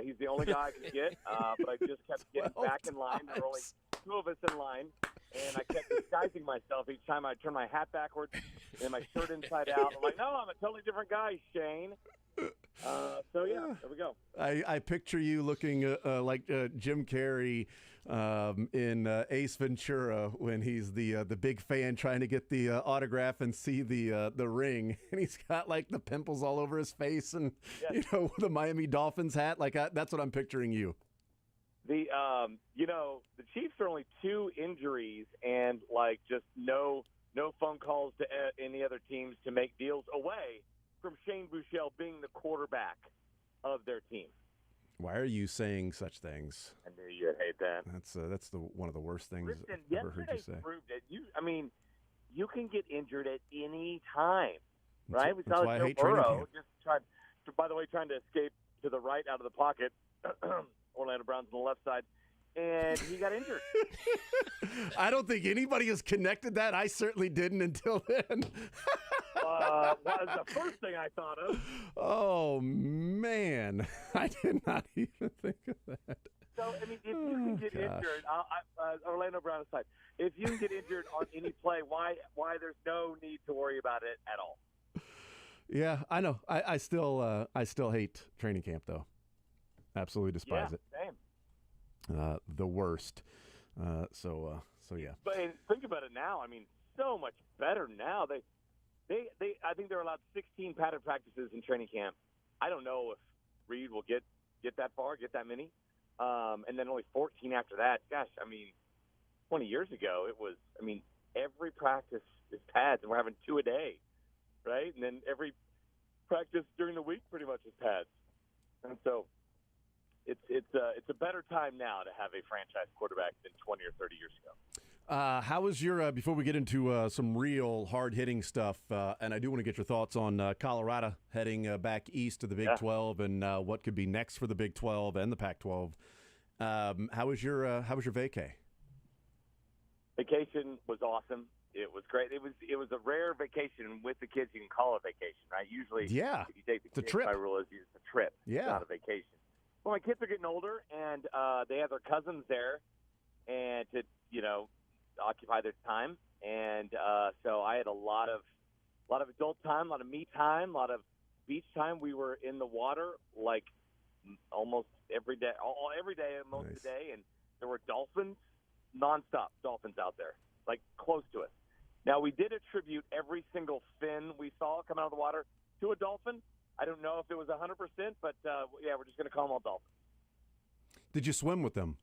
He's the only guy I could get, but I just kept getting back in line. There were only 2 of us in line, and I kept disguising myself each time I turned my hat backwards and my shirt inside out. I'm like, no, I'm a totally different guy, Shane. So, yeah, there we go. I picture you looking like Jim Carrey in Ace Ventura when he's the big fan trying to get the autograph and see the ring, and he's got like the pimples all over his face and the Miami Dolphins hat. Like that's what I'm picturing you. The the Chiefs are only 2 injuries and like just no phone calls to any other teams to make deals away from Shane Buechele being the quarterback of their team. Why are you saying such things? I knew you'd hate that. That's one of the worst things Listen, I've ever heard you say. Proved it. You can get injured at any time, right? We That's saw why I Joe hate training Burrow camp. trying to escape to the right out of the pocket. Orlando Brown's on the left side, and he got injured. I don't think anybody has connected that. I certainly didn't until then. Was the first thing I thought of. Oh, man. I did not even think of that. So, if you can get injured, Orlando Brown aside, if you can get injured on any play, why there's no need to worry about it at all? Yeah, I know. I still hate training camp, though. Absolutely despise it. Same. The worst. So yeah. But think about it now. So much better now. I think they're allowed 16 padded practices in training camp. I don't know if Reed will get that far, get that many, and then only 14 after that. Gosh, 20 years ago it was. Every practice is pads, and we're having 2 a day, right? And then every practice during the week pretty much is pads, and so. It's a better time now to have a franchise quarterback than 20 or 30 years ago. How was your, before we get into some real hard-hitting stuff, and I do want to get your thoughts on Colorado heading back east to the Big 12 and what could be next for the Big 12 and the Pac-12. How was your vacay? Vacation was awesome. It was great. It was a rare vacation with the kids. You can call it a vacation, right? Usually, if you take the kids, trip. my rule is it's a trip. Yeah. It's not a vacation. Well, my kids are getting older, and they have their cousins there, and to occupy their time. And so I had a lot of adult time, a lot of me time, a lot of beach time. We were in the water like almost every day, every day, most of the day, and there were dolphins, nonstop dolphins out there, like close to us. Now, we did attribute every single fin we saw coming out of the water to a dolphin. I don't know if it was 100%, but yeah, we're just going to call them all dolphins. Did you swim with them?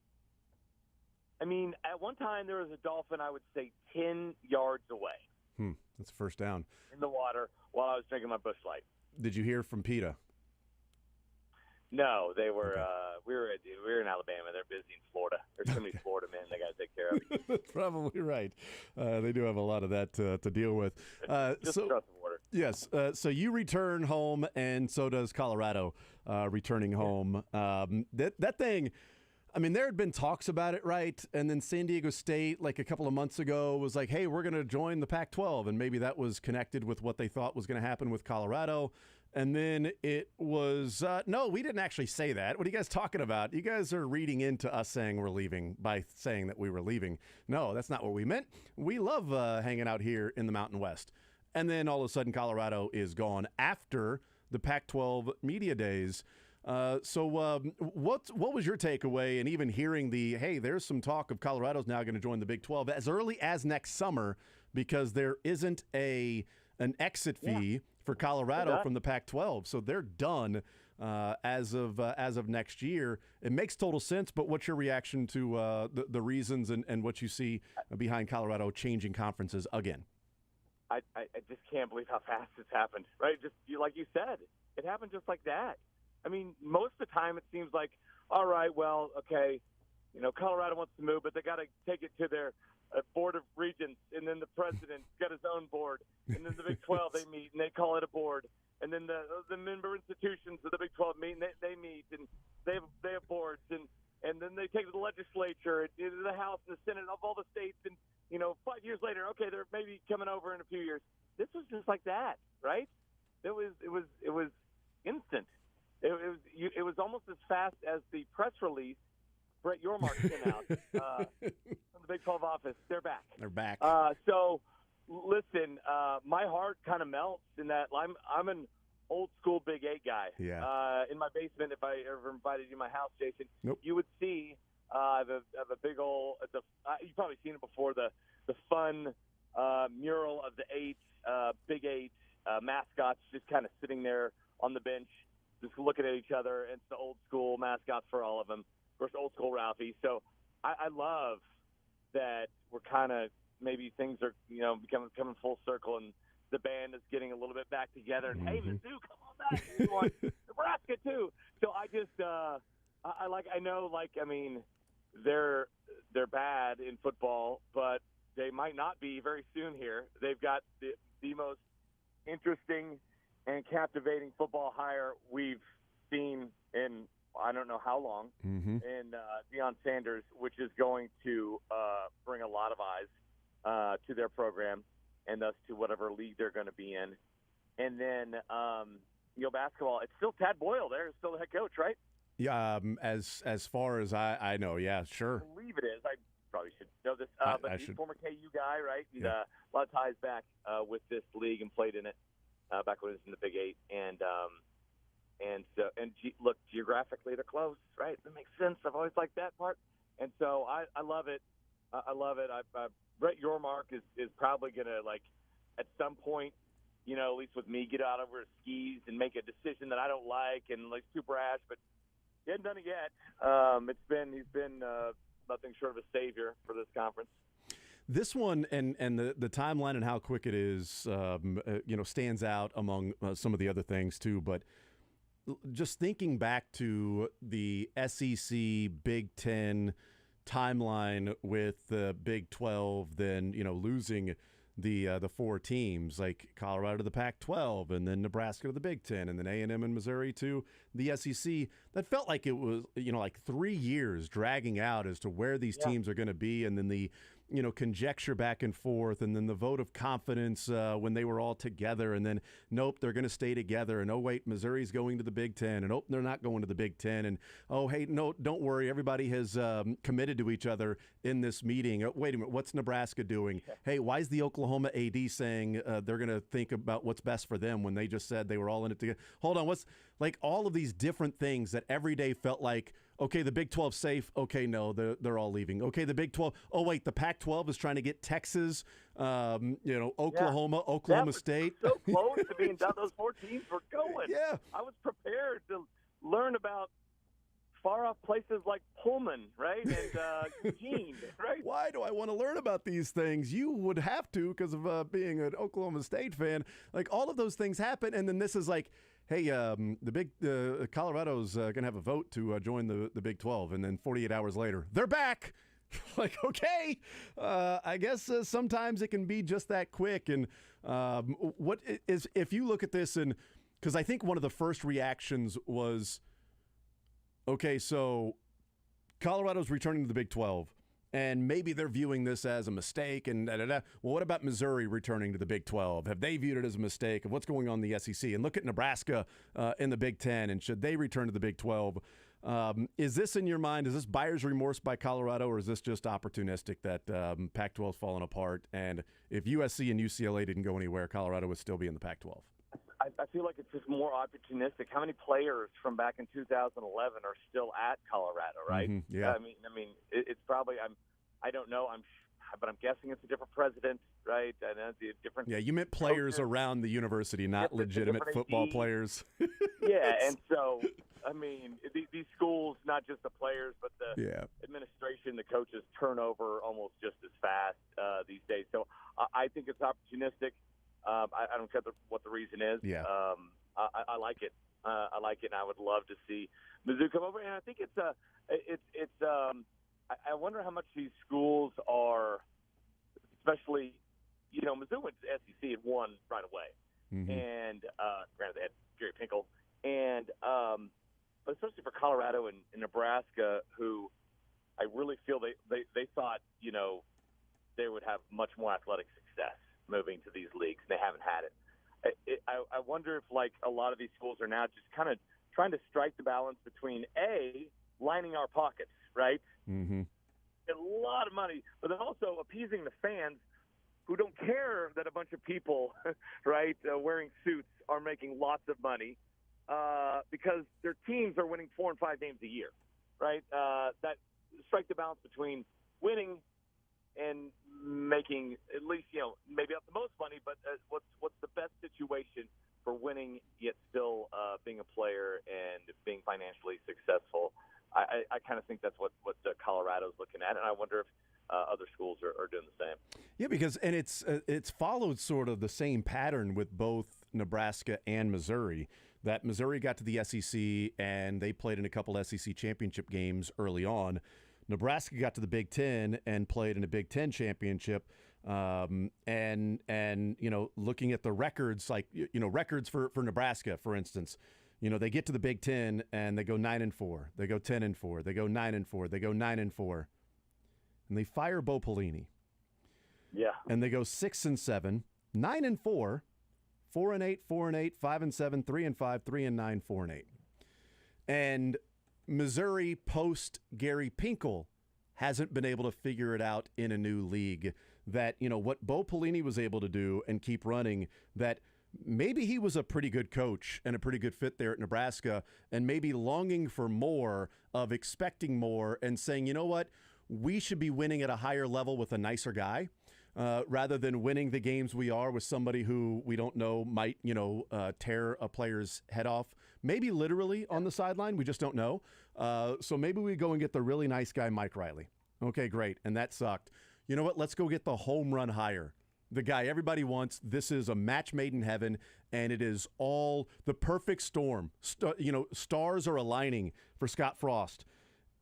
I mean, at one time there was a dolphin, I would say, 10 yards away. That's a first down. In the water while I was drinking my Busch Light. Did you hear from PETA? No, they were. Okay. We were in Alabama. They're busy in Florida. There's so many Florida men they got to take care of. That's probably right. They do have a lot of that to deal with. Just across the water. Yes. So you return home, and so does Colorado returning home. That thing. I mean, there had been talks about it, right? And then San Diego State, like a couple of months ago, was like, hey, we're going to join the Pac-12. And maybe that was connected with what they thought was going to happen with Colorado. And then it was, no, we didn't actually say that. What are you guys talking about? You guys are reading into us saying we're leaving by saying that we were leaving. No, that's not what we meant. We love hanging out here in the Mountain West. And then all of a sudden Colorado is gone after the Pac-12 media days. So what was your takeaway? And even hearing hey, there's some talk of Colorado's now going to join the Big 12 as early as next summer because there isn't an exit fee for Colorado from the Pac-12, so they're done as of next year. It makes total sense. But what's your reaction to the reasons and what you see behind Colorado changing conferences again? I just can't believe how fast it's happened. Right, just like you said, it happened just like that. I mean, most of the time it seems like, all right, well, okay, Colorado wants to move, but they got to take it to their board of regents, and then the president's got his own board, and then the Big 12 they meet and they call it a board, and then the member institutions of the Big 12 meet and they meet and they have boards, and then they take it to the legislature, into the House and the Senate of all the states, and 5 years later, okay, they're maybe coming over in a few years. This was just like that, right? It was instant. It was almost as fast as the press release Brett Yormark sent out from the Big 12 office. They're back. They're back. So, listen, my heart kind of melts in that I'm an old school Big 8 guy. Yeah. In my basement, if I ever invited you to my house, Jason, nope. You would see I have a big old. You've probably seen it before. The fun mural of the Big 8 mascots just kind of sitting there on the bench, just looking at each other. It's the old school mascots for all of them. Of course, old school Ralphie. So I love that we're kind of maybe things are coming full circle, and the band is getting a little bit back together. And hey, Mizzou, come on back! We want Nebraska too. So I just I mean they're bad in football, but they might not be very soon here. They've got the most interesting and captivating football hire we've seen in I don't know how long, and Deion Sanders, which is going to bring a lot of eyes to their program and thus to whatever league they're going to be in. And then, basketball, it's still Tad Boyle there, still the head coach, right? Yeah, as far as I know, yeah, sure. I believe it is. I probably should know this, but he's a former KU guy, right? He's a lot of ties back with this league and played in it back when it was in the Big 8, look, geographically they're close, right? That makes sense. I've always liked that part, and so I love it. I love it. Brett Yormark is probably gonna at some point, at least with me, get out over his skis and make a decision that I don't like and too brash, but he hasn't done it yet. He's been nothing short of a savior for this conference. This one and the timeline and how quick it is, stands out among some of the other things too. But just thinking back to the SEC, Big Ten, timeline with the Big 12 than, losing the four teams like Colorado to the Pac-12 and then Nebraska to the Big 10 and then A&M and Missouri to the SEC. That felt like it was, like 3 years dragging out as to where these teams are going to be, and then the conjecture back and forth, and then the vote of confidence when they were all together, and then nope, they're going to stay together, and oh wait, Missouri's going to the Big 10, and oh, they're not going to the Big 10, and oh hey, no, don't worry, everybody has committed to each other in this meeting. Wait a minute, what's Nebraska doing? Hey, why is the Oklahoma AD saying they're going to think about what's best for them when they just said they were all in it together? Hold on, what's like all of these different things that every day felt like, okay, the Big 12 safe. Okay, no, they're all leaving. Okay, the Big 12. Oh, wait, the Pac-12 is trying to get Texas, Oklahoma, Oklahoma State. So close to being done. Those four teams were going. Yeah. I was prepared to learn about far-off places like Pullman, right, and Eugene, right? Why do I want to learn about these things? You would have to because of being an Oklahoma State fan. Like, all of those things happen, and then this is like, hey, Colorado's going to have a vote to join the Big 12, and then 48 hours later, they're back. Like, okay, I guess sometimes it can be just that quick. And what is, if you look at this, and because I think one of the first reactions was, okay, so Colorado's returning to the Big 12. And maybe they're viewing this as a mistake. And Well, what about Missouri returning to the Big 12? Have they viewed it as a mistake of what's going on in the SEC? And look at Nebraska in the Big 10. And should they return to the Big 12? Is this in your mind? Is this buyer's remorse by Colorado, or is this just opportunistic that Pac-12's fallen apart? And if USC and UCLA didn't go anywhere, Colorado would still be in the Pac-12? I feel like it's just more opportunistic. How many players from back in 2011 are still at Colorado, right? Mm-hmm, yeah. I mean, it's probably I don't know. But I'm guessing it's a different president, right? And it's a different. Yeah, you meant players around the university, not legitimate football players. Yeah, and so I mean, these schools, not just the players, but the administration, the coaches turnover almost just as fast these days. So I think it's opportunistic. I don't care what the reason is. Yeah. I like it. I like it, and I would love to see Mizzou come over. And I think I wonder how much these schools are, especially, Mizzou went to the SEC and won right away. Mm-hmm. And granted, they had Gary Pinkel, and but especially for Colorado and Nebraska, who I really feel they thought they would have much more athletic success moving to these leagues, and they haven't had it. I wonder if, like, a lot of these schools are now just kind of trying to strike the balance between, A, lining our pockets, right? Mm-hmm. A lot of money, but then also appeasing the fans who don't care that a bunch of people, right, wearing suits are making lots of money because their teams are winning 4 and 5 games a year, right? That strike the balance between winning and making at least, maybe not the most money, but what's the best situation for winning yet still being a player and being financially successful. I kind of think that's what Colorado's looking at, and I wonder if other schools are doing the same. Yeah, because it's followed sort of the same pattern with both Nebraska and Missouri. That Missouri got to the SEC and they played in a couple SEC championship games early on. Nebraska got to the Big Ten and played in a Big Ten championship. And looking at the records, like records for Nebraska, for instance. They get to the Big Ten and they go 9-4. They go 10-4. They go 9-4. They go 9-4, and they fire Bo Pelini. Yeah. And they go 6-7, 9-4, 4-8, 4-8, 5-7, 3-5, 3-9, 4-8. And Missouri post Gary Pinkel hasn't been able to figure it out in a new league. That what Bo Pelini was able to do and keep running, that maybe he was a pretty good coach and a pretty good fit there at Nebraska, and maybe longing for more, of expecting more and saying, you know what, we should be winning at a higher level with a nicer guy rather than winning the games we are with somebody who we don't know might, tear a player's head off. Maybe literally on the sideline. We just don't know. So maybe we go and get the really nice guy, Mike Riley. Okay, great. And that sucked. You know what? Let's go get the home run hire. The guy everybody wants. This is a match made in heaven, and it is all the perfect storm. Stars are aligning for Scott Frost,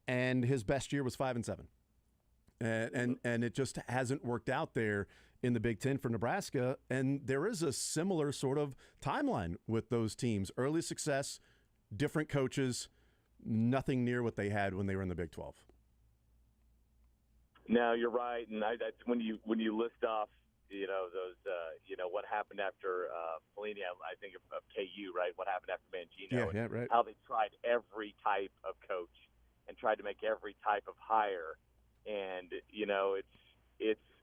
and his best year was 5-7. and it just hasn't worked out there in the Big Ten for Nebraska. And there is a similar sort of timeline with those teams. Early success, different coaches, nothing near what they had when they were in the Big 12. No, you're right, and that's when you list off, those, what happened after Pelini. I think of KU, right? What happened after Mangino? Yeah, right. How they tried every type of coach and tried to make every type of hire, and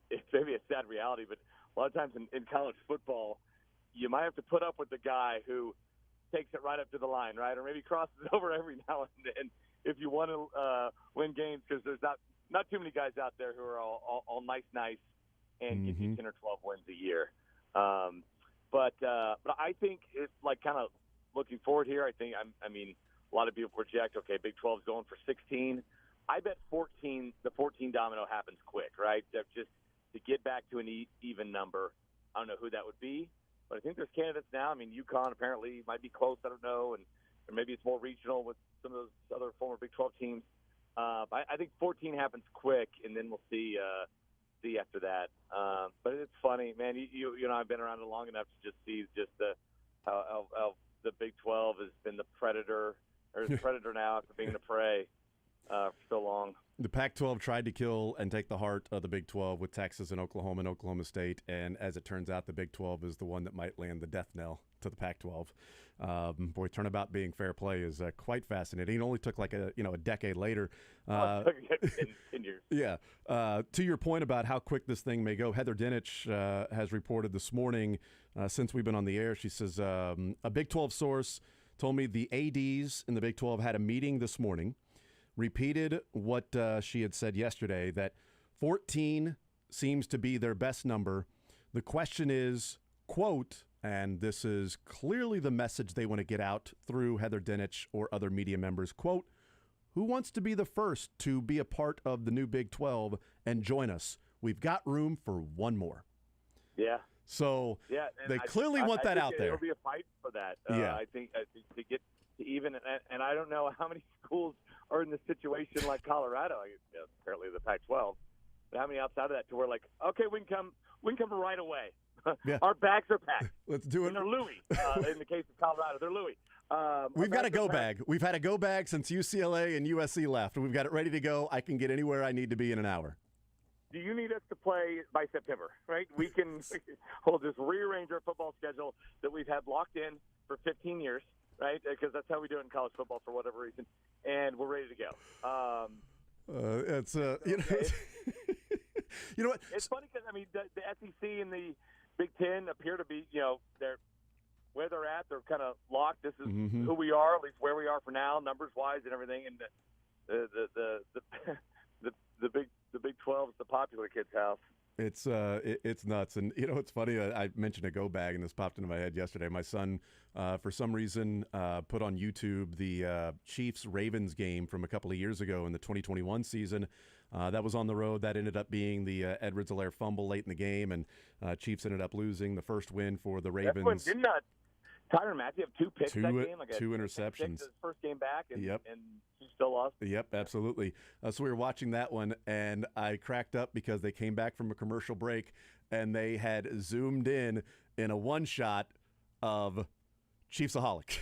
it's maybe a sad reality, but a lot of times in college football, you might have to put up with the guy who takes it right up to the line, right, or maybe crosses over every now and then if you want to win games, because there's not too many guys out there who are all nice and give you 10 or 12 wins a year. But I think it's like kind of looking forward here. I mean, a lot of people project, okay, Big 12's going for 16. I bet the 14 domino happens quick, right? Just to get back to an even number. I don't know who that would be, but I think there's candidates now. I mean, UConn apparently might be close. I don't know, or maybe it's more regional with some of those other former Big 12 teams. But I think 14 happens quick, and then we'll see after that. But it's funny, man. You know, I've been around it long enough to just see how the Big 12 has been the predator, or is predator now after being the prey for so long. The Pac-12 tried to kill and take the heart of the Big 12 with Texas and Oklahoma State, and as it turns out, the Big 12 is the one that might land the death knell to the Pac-12. Boy, turnabout being fair play is quite fascinating. It only took like a decade later. 10 years. Yeah. To your point about how quick this thing may go, Heather Dinich has reported this morning, since we've been on the air, she says a Big 12 source told me the ADs in the Big 12 had a meeting this morning, repeated what she had said yesterday, that 14 seems to be their best number. The question is, quote, and this is clearly the message they want to get out through Heather Dinich or other media members, quote, who wants to be the first to be a part of the new Big 12 and join us? We've got room for one more. Yeah. So yeah, they clearly want that out there. There'll be a fight for that. Yeah. I think to get to even, and I don't know how many schools are in the situation like Colorado. Apparently the Pac-12, but how many outside of that to where like, okay, we can come right away. Yeah. Our bags are packed. Let's do it. And they're Louis. In the case of Colorado, they're Louis. We've got a go bag. We've had a go bag since UCLA and USC left. We've got it ready to go. I can get anywhere I need to be in an hour. Do you need us to play by September, right? We'll just rearrange our football schedule that we've had locked in for 15 years, right? Because that's how we do it in college football for whatever reason. And we're ready to go. You know what? It's funny because, I mean, the SEC and the Big Ten appear to be, they're where they're at. They're kind of locked. This is who we are, at least where we are for now, numbers-wise and everything. And the Big 12 is the popular kid's house. It's nuts. And, it's funny. I mentioned a go bag, and this popped into my head yesterday. My son, for some reason, put on YouTube the Chiefs-Ravens game from a couple of years ago in the 2021 season. That was on the road. That ended up being the Edwards-Helaire fumble late in the game, and Chiefs ended up losing the first win for the Ravens. Didn't Tyrann Mathieu have two picks that game? Two interceptions. His first game back, and Yep. and he still lost. Yep, absolutely. So we were watching that one, and I cracked up because they came back from a commercial break, and they had zoomed in a one-shot of Chiefsaholic.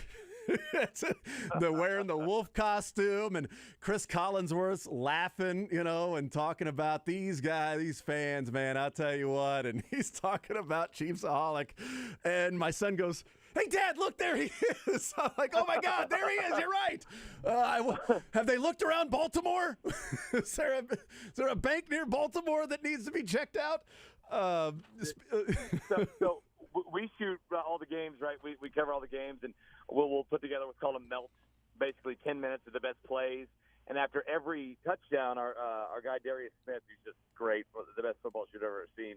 They're wearing the wolf costume, and Chris Collinsworth's laughing, and talking about these guys, these fans, man, I'll tell you what. And he's talking about Chiefsaholic, and my son goes, "Hey, Dad, look, there he is." I'm like, "Oh, my God, there he is. You're right." Have they looked around Baltimore? Is there a bank near Baltimore that needs to be checked out? So we shoot all the games, right? We cover all the games, and we'll put together what's called a melt, basically 10 minutes of the best plays. And after every touchdown, our guy Darius Smith, who's just great, the best football shooter I've ever seen,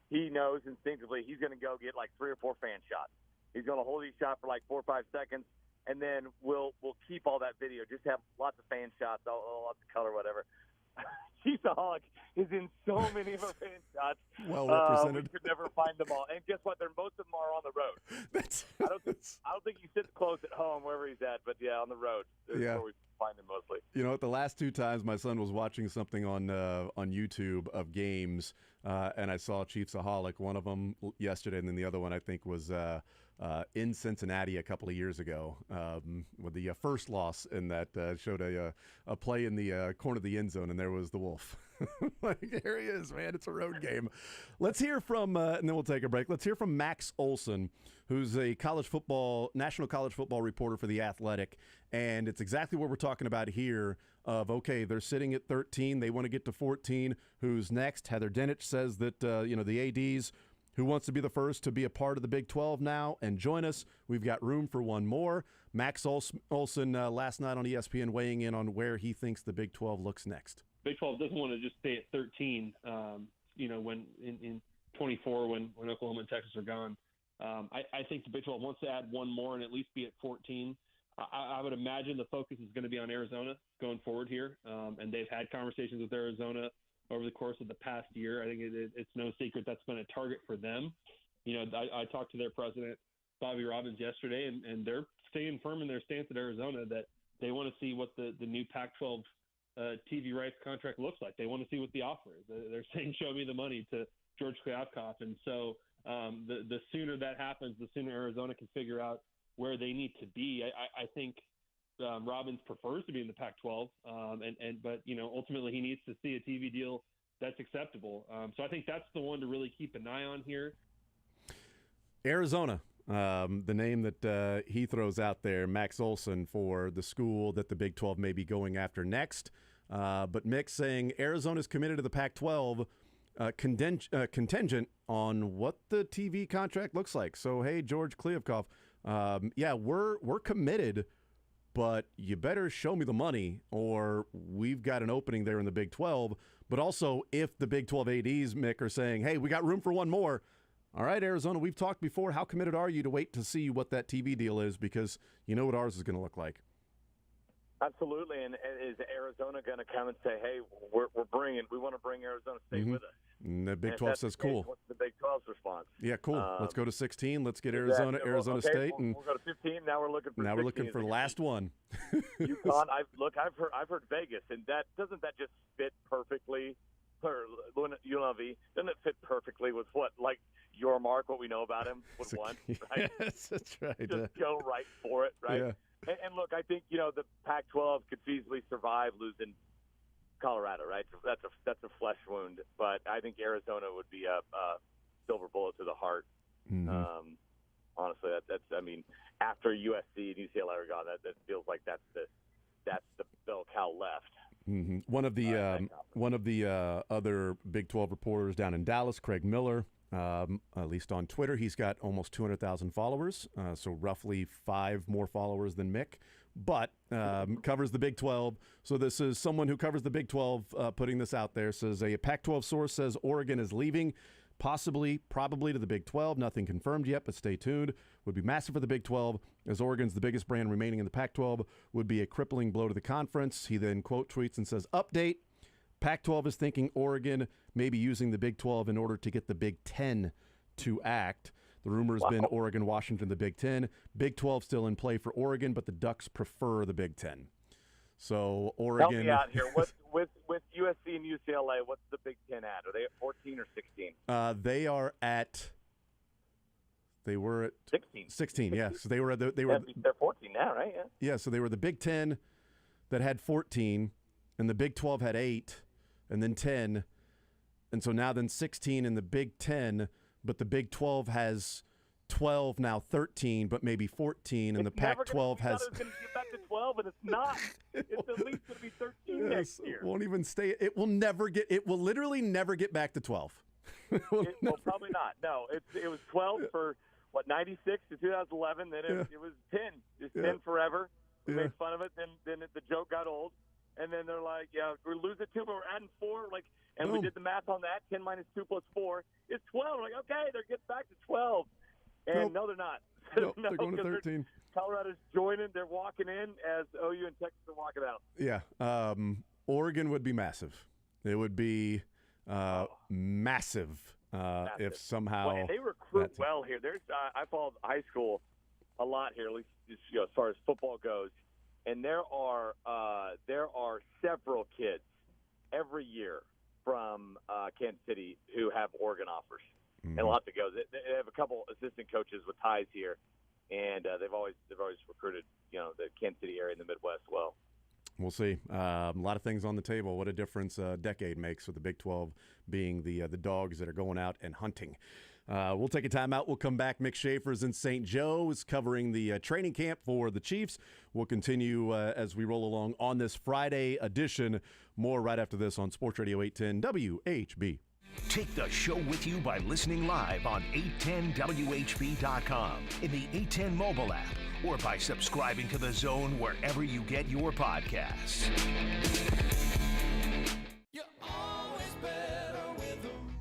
he knows instinctively he's going to go get like 3 or 4 fan shots. He's going to hold each shot for like 4 or 5 seconds, and then we'll keep all that video. Just have lots of fan shots, lots of color, whatever. Chiefaholic is in so many of our fan shots. Well represented. We could never find them all. And guess what? Most of them are on the road. I don't think he sits close at home wherever he's at, but yeah, on the road is where we find him mostly. You know what? The last 2 times my son was watching something on YouTube of games, and I saw Chiefsaholic. One of them yesterday, and then the other one I think was in Cincinnati a couple of years ago with the first loss in that showed a play in the corner of the end zone, and there was the Wolf. Like, here he is, man. It's a road game. Let's hear from, and then we'll take a break. Let's hear from Max Olson, who's a national college football reporter for The Athletic, and it's exactly what we're talking about here of, okay, they're sitting at 13. They want to get to 14. Who's next? Heather Dinich says that, the ADs, who wants to be the first to be a part of the Big 12 now and join us. We've got room for one more. Max Olson last night on ESPN weighing in on where he thinks the Big 12 looks next. Big 12 doesn't want to just stay at 13, when in 24 when Oklahoma and Texas are gone. I think the Big 12 wants to add one more and at least be at 14. I would imagine the focus is going to be on Arizona going forward here, and they've had conversations with Arizona over the course of the past year. I think it's no secret that's been a target for them. I talked to their president, Bobby Robbins, yesterday, and they're staying firm in their stance at Arizona that they want to see what the new Pac-12 TV rights contract looks like. They want to see what the offer is. They're saying, show me the money to George Kliavkoff. And so the sooner that happens, the sooner Arizona can figure out where they need to be. I think Robbins prefers to be in the Pac-12, but ultimately he needs to see a TV deal that's acceptable. So I think that's the one to really keep an eye on here. Arizona, the name that he throws out there, Max Olson, for the school that the Big 12 may be going after next. But Mick saying Arizona's committed to the Pac-12 contingent on what the TV contract looks like. So, hey, George Kliavkoff, we're committed, but you better show me the money or we've got an opening there in the Big 12. But also, if the Big 12 ADs, Mick, are saying, hey, we got room for one more, all right, Arizona, we've talked before. How committed are you to wait to see what that TV deal is? Because you know what ours is going to look like. Absolutely. And is Arizona going to come and say, hey, we want to bring Arizona State with us? And the Big 12 says, cool. What's the Big 12's response? Yeah, cool. Let's go to 16. Let's get Arizona State. We'll go to 15. Now we're looking for 16. Now we're looking for the last one. UConn. I've heard Vegas, and doesn't that just fit perfectly? UNLV, doesn't it fit perfectly with what what we know about him would want, right? Yes, that's right. Just go right for it, right? Yeah. And look, I think the Pac-12 could feasibly survive losing Colorado, right? That's a flesh wound, but I think Arizona would be a silver bullet to the heart. Mm-hmm. Honestly, that's after USC and UCLA are gone, that feels like that's the bell cow left. Mm-hmm. One of the other Big 12 reporters down in Dallas, Craig Miller, at least on Twitter, he's got almost 200,000 followers, so roughly 5 more followers than Mick, but covers the Big 12. So this is someone who covers the Big 12 putting this out there. Says a Pac-12 source says Oregon is leaving, probably to the Big 12. Nothing confirmed yet, but stay tuned. Would be massive for the Big 12, as Oregon's the biggest brand remaining in the Pac-12. Would be a crippling blow to the conference. He then quote tweets and says, update, Pac-12 is thinking Oregon may be using the Big 12 in order to get the Big 10 to act. The rumor has been Oregon, Washington, the Big 10. Big 12 still in play for Oregon, but the Ducks prefer the Big 10. So Oregon. Help me out here. With USC and UCLA, what's the Big 10 at? Are they at 14 or 16? They were at 16. 16, yeah. So they're 14 now, right? Yeah. Yeah. So they were the Big 10 that had 14, and the Big 12 had 8, and then 10, and so now then 16 in the Big 10, but the Big 12 has 12 now, 13, but maybe 14, and the Pac-12 has. It's going to get back to 12, and it's not. It's at least going to be 13 next year. It won't even stay. It will literally never get back to 12. Well, probably not. No, it was 12 for 96 to 2011. Then it was 10. It's 10 forever. We made fun of it. Then the joke got old, and then they're like, "Yeah, we're losing 2, but we're adding 4." And we did the math on that. 10 minus 2 plus 4 is 12. We're like, okay, they're getting back to 12. And no, they're not. Nope, they're going to 13. Colorado's joining. They're walking in as OU and Texas are walking out. Yeah. Oregon would be massive. It would be massive if somehow. Well, and they recruit well here. There's I followed high school a lot here, at least as far as football goes, and there are several kids every year from Kansas City who have Oregon offers, and lots of goes. They have a couple assistant coaches with ties here, and they've always recruited the Kansas City area in the Midwest well. We'll see. A lot of things on the table. What a difference a decade makes with the Big 12 being the dogs that are going out and hunting. We'll take a timeout. We'll come back. Mick Schaefer's in St. Joe's covering the training camp for the Chiefs. We'll continue as we roll along on this Friday edition. More right after this on Sports Radio 810 WHB. Take the show with you by listening live on 810WHB.com, in the 810 mobile app, or by subscribing to The Zone wherever you get your podcasts. You're always better with them.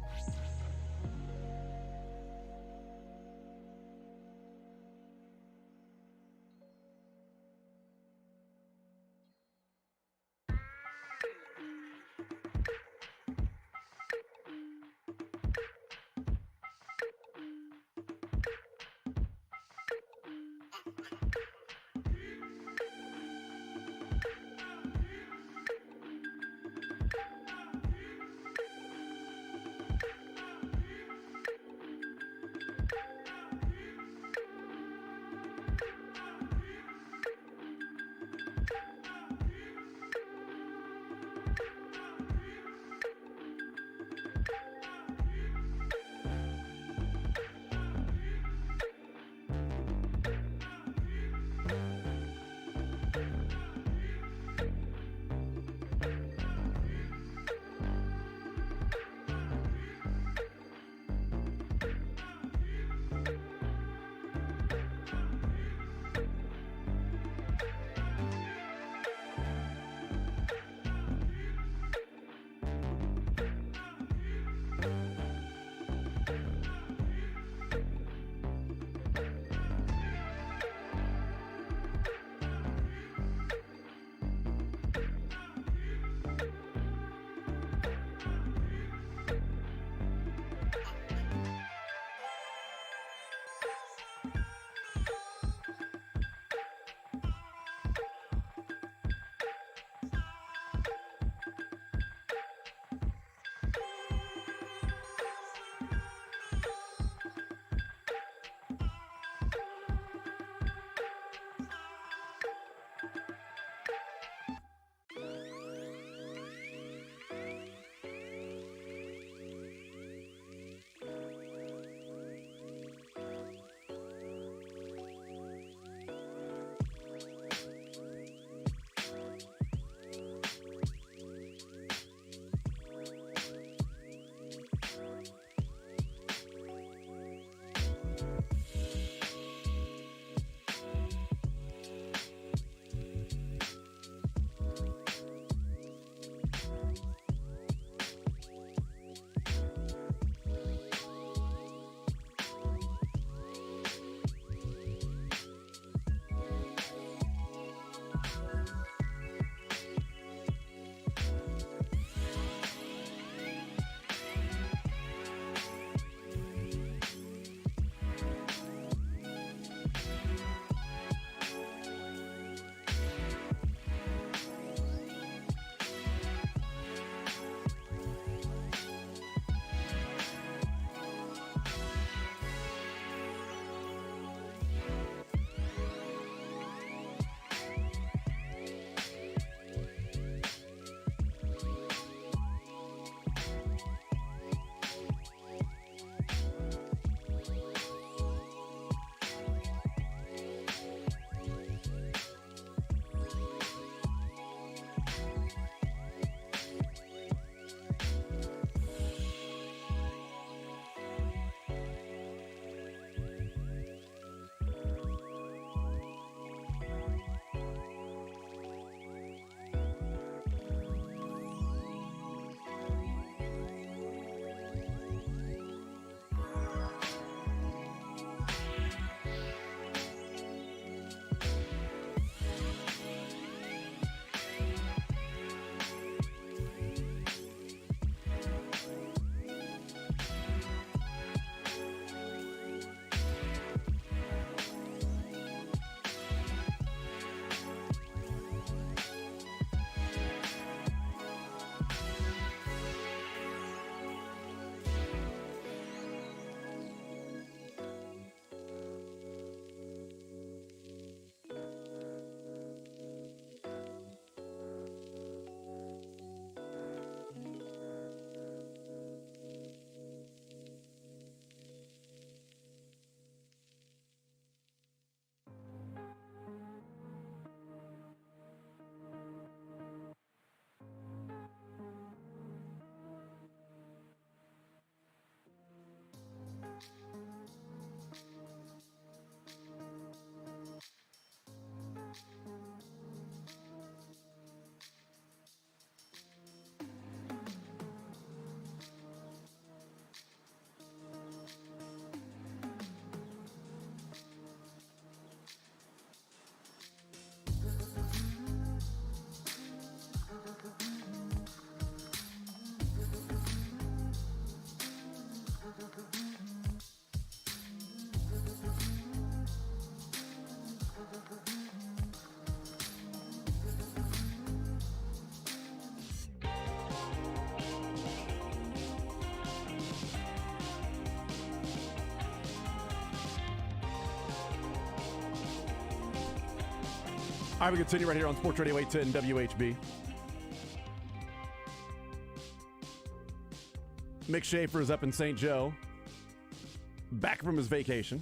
All right, we continue right here on Sports Radio 810 WHB. Mick Schaefer is up in St. Joe, back from his vacation,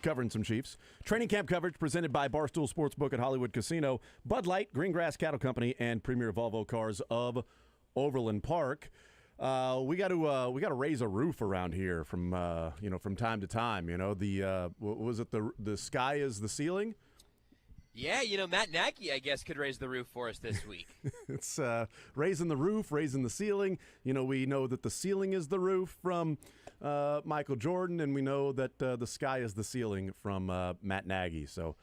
covering some Chiefs. Training camp coverage presented by Barstool Sportsbook at Hollywood Casino, Bud Light, Greengrass Cattle Company, and Premier Volvo Cars of Overland Park. We got to raise a roof around here from time to time. What was it, the sky is the ceiling? Yeah, Matt Nagy, I guess, could raise the roof for us this week. It's raising the roof, raising the ceiling. We know that the ceiling is the roof from Michael Jordan, and we know that the sky is the ceiling from Matt Nagy. So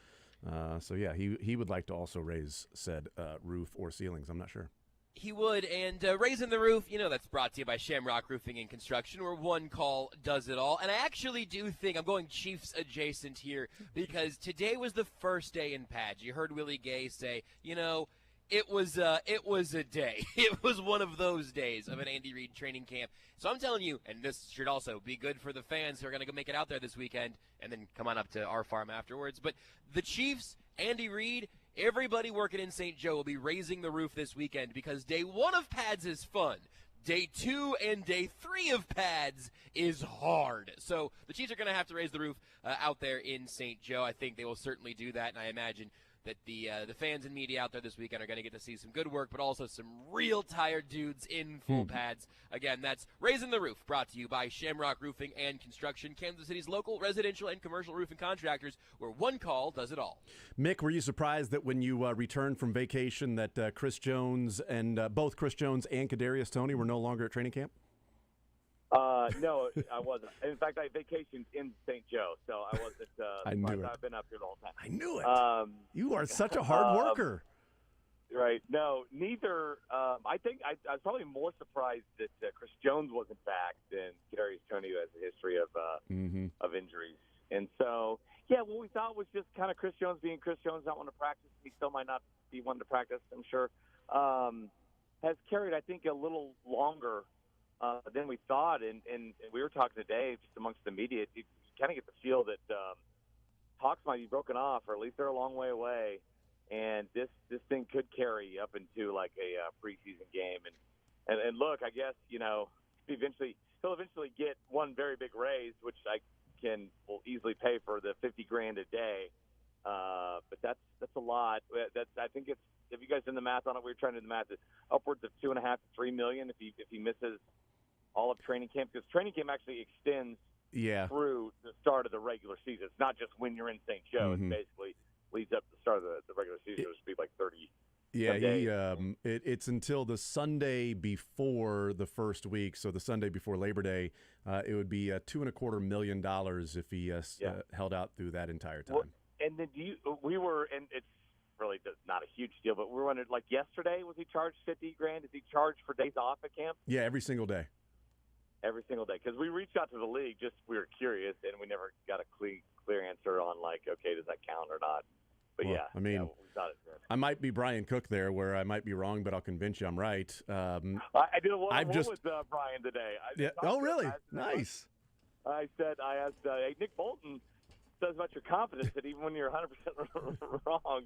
yeah, he would like to also raise said roof or ceilings. I'm not sure. He would, and raising the roof, that's brought to you by Shamrock Roofing and Construction, where one call does it all. And I actually do think I'm going Chiefs adjacent here because today was the first day in pads. You heard Willie Gay say, it was a day. It was one of those days of an Andy Reid training camp. So I'm telling you, and this should also be good for the fans who are going to go make it out there this weekend and then come on up to our farm afterwards. But the Chiefs, Andy Reid, everybody working in St. Joe will be raising the roof this weekend because day 1 of pads is fun. Day 2 and day 3 of pads is hard. So the Chiefs are going to have to raise the roof out there in St. Joe. I think they will certainly do that, and I imagine that the fans and media out there this weekend are going to get to see some good work, but also some real tired dudes in full pads. Again, that's Raising the Roof, brought to you by Shamrock Roofing and Construction, Kansas City's local residential and commercial roofing contractors, where one call does it all. Mick, were you surprised that when you returned from vacation that Chris Jones and both Chris Jones and Kadarius Toney were no longer at training camp? No, I wasn't. In fact, I vacationed in St. Joe, so I wasn't. I knew it. I've been up here the whole time. I knew it. You are such a hard worker. Right. No, neither. I think I was probably more surprised that Chris Jones wasn't back than Kadarius Toney, who has a history of injuries. And so, yeah, what we thought was just kind of Chris Jones being Chris Jones, not wanting to practice. He still might not be wanting to practice, I'm sure. Has carried, I think, a little longer than we thought, and we were talking today just amongst the media. You kind of get the feel that talks might be broken off, or at least they're a long way away, and this thing could carry up into like a preseason game. And look, I guess he'll eventually get one very big raise, which will easily pay for the $50,000 a day. But that's a lot. I think it's, if you guys did the math on it, we were trying to do the math. It's upwards of $2.5 to $3 million if he misses all of training camp, because training camp actually extends through the start of the regular season. It's not just when you're in St. Joe. It basically leads up to the start of the regular season. It would be like 30. Yeah, it's until the Sunday before the first week, so the Sunday before Labor Day. It would be $2.25 million if he held out through that entire time. Well, and then we were, and it's really not a huge deal, but we were wondering, like yesterday, was he charged $50,000? Is he charged for days off at camp? Yeah, every single day. Every single day, because we reached out to the league, we were curious, and we never got a clear answer on okay, does that count or not? But well, I mean, we thought it did. I might be Brian Cook there, where I might be wrong, but I'll convince you I'm right. I did a one-on-one with Brian today. Oh, really? Nice. I asked, hey, Nick Bolton says about your confidence that even when you're 100% wrong,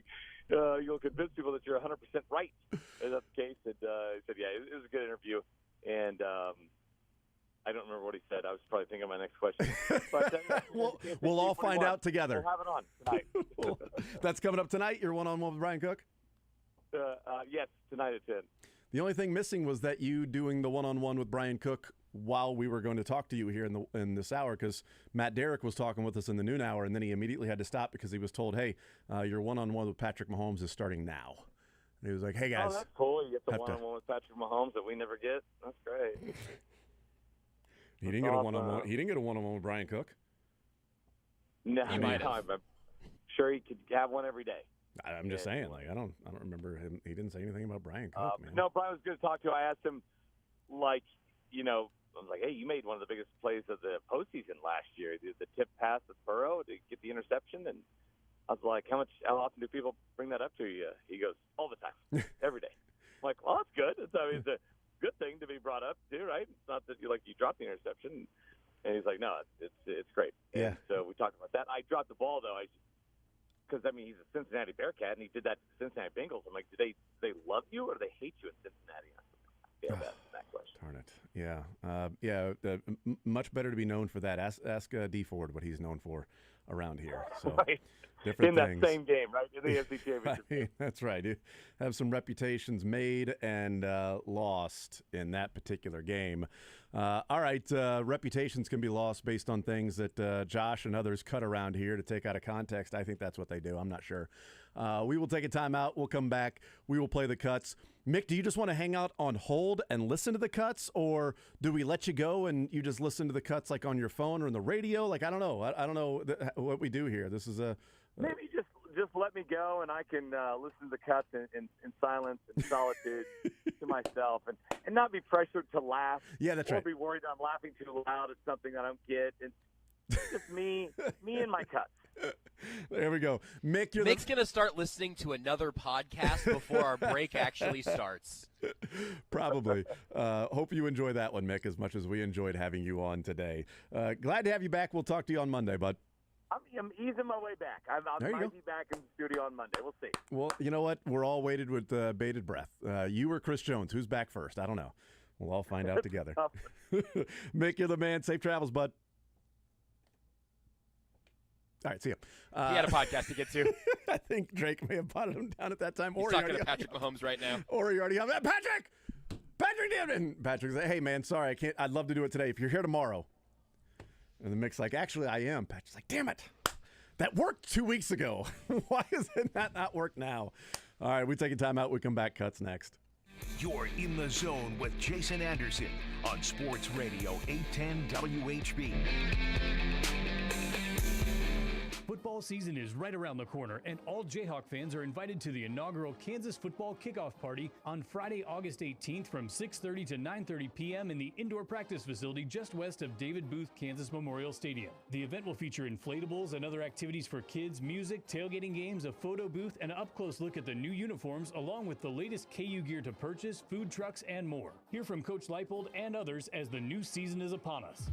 you'll convince people that you're 100% right. And that's the case. And he said, yeah, it was a good interview. And I don't remember what he said. I was probably thinking of my next question. But, we'll all find out together. We'll have it on tonight. That's coming up tonight, your one-on-one with Brian Cook? Yes, tonight at 10. The only thing missing was that you doing the one-on-one with Brian Cook while we were going to talk to you here in this hour, because Matt Derrick was talking with us in the noon hour, and then he immediately had to stop because he was told, hey, your one-on-one with Patrick Mahomes is starting now. And he was like, hey, guys. Oh, that's cool. You get the one-on-one with Patrick Mahomes that we never get. That's great. He didn't get a one-on-one. He didn't get a one-on-one with Brian Cook. No, I'm sure he could have one every day. I'm just saying, I don't remember him. He didn't say anything about Brian Cook, man. No, Brian was good to talk to. I asked him, I was like, hey, you made one of the biggest plays of the postseason last year. The tip pass to Burrow to get the interception, and I was like, how often do people bring that up to you? He goes, all the time, every day. I'm like, well, that's good. It's a good thing to be brought up too, right? It's not that you dropped the interception. And he's like, no, it's great. Yeah. And so we talked about that. I dropped the ball though. I because I mean he's a Cincinnati Bearcat and he did that to the Cincinnati Bengals. I'm like, do they love you or do they hate you in Cincinnati? Yeah, that's that question. Darn it. Yeah. Much better to be known for that. Ask D Ford what he's known for around here. So right. different in things. that same game, right? In the NFC Championship. Right. That's right. You have some reputations made and lost in that particular game. All right. Reputations can be lost based on things that Josh and others cut around here to take out of context. I think that's what they do. I'm not sure. We will take a timeout. We'll come back. We will play the cuts. Mick, do you just want to hang out on hold and listen to the cuts, or do we let you go and you just listen to the cuts like on your phone or in the radio? Like, I don't know. I don't know what we do here. This is a maybe just let me go and I can listen to the cuts in silence and solitude to myself and not be pressured to laugh. Yeah, that's or right. be worried I'm laughing too loud at something I don't get. It's just me and my cuts. There we go. Mick's going to start listening to another podcast before our break actually starts. Probably. Hope you enjoy that one, Mick, as much as we enjoyed having you on today. Glad to have you back. We'll talk to you on Monday, bud. I'm easing my way back. I might be back in the studio on Monday. We'll see. Well, you know what? We're all waited with bated breath. You or Chris Jones? Who's back first? I don't know. We'll all find out together. Mick, you're the man. Safe travels, bud. All right, see ya. He had a podcast to get to. I think Drake may have potted him down at that time. He's talking to Patrick Mahomes right now. Or he already Patrick did it. And Patrick's like, hey, man, sorry, I can't. I'd love to do it today if you're here tomorrow. And the Mick's like, actually, I am. Patrick's like, damn it. That worked 2 weeks ago. Why is it not work now? All right, we take a time out. We come back. Cuts next. You're in the zone with Jason Anderson on Sports Radio 810 WHB. Football season is right around the corner, and all Jayhawk fans are invited to the inaugural Kansas Football Kickoff Party on Friday, August 18th from 6:30 to 9:30 p.m. in the indoor practice facility just west of David Booth Kansas Memorial Stadium. The event will feature inflatables and other activities for kids, music, tailgating games, a photo booth, and an up-close look at the new uniforms, along with the latest KU gear to purchase, food trucks, and more. Hear from Coach Leipold and others as the new season is upon us.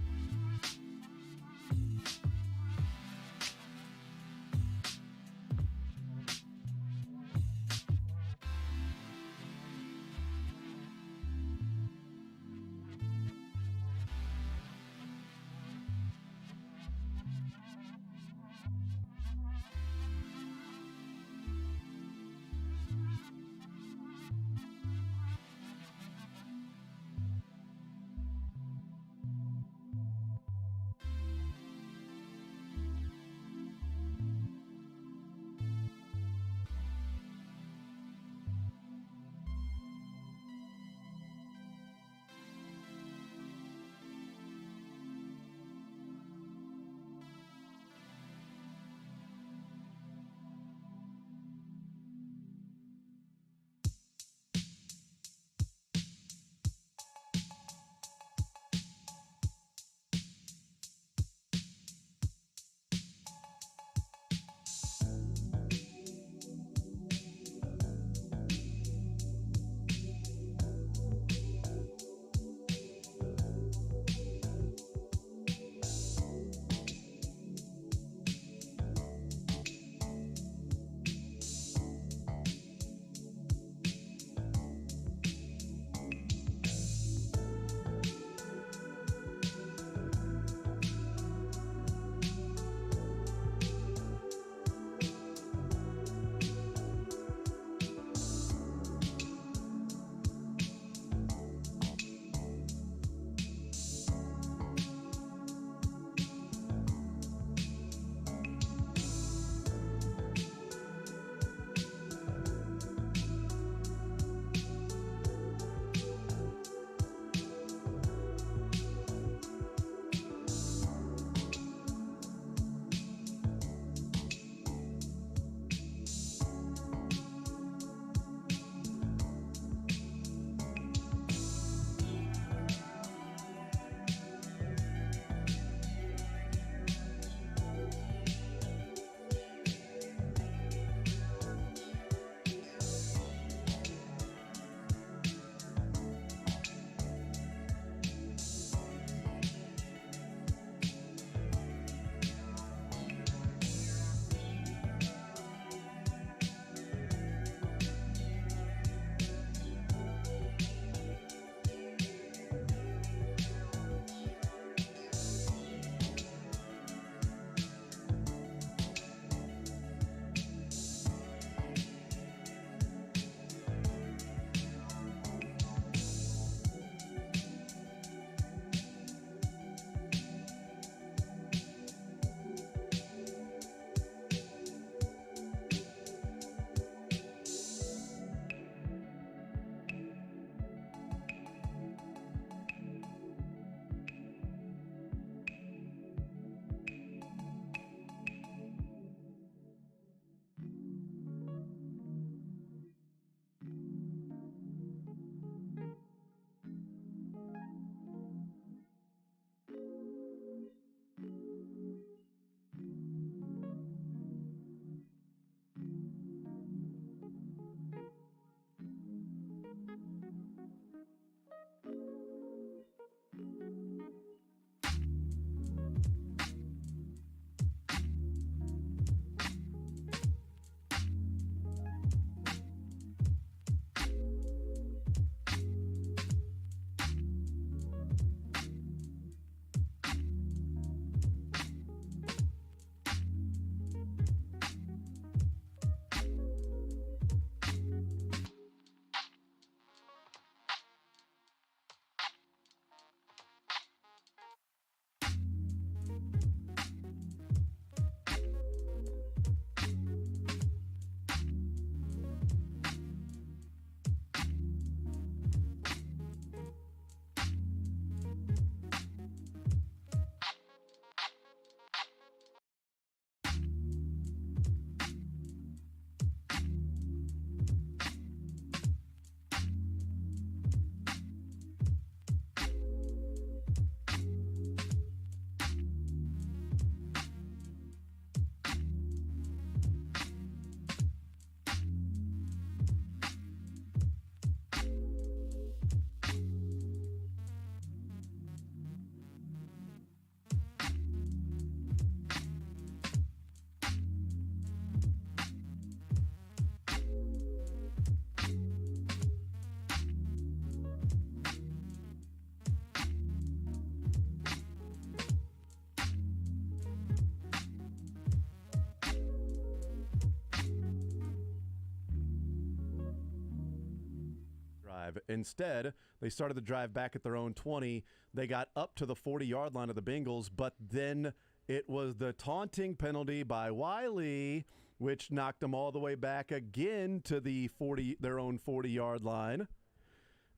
drive. Instead, they started the drive back at their own 20. They got up to the 40-yard line of the Bengals, but then it was the taunting penalty by Wiley, which knocked them all the way back again to their own 40-yard line.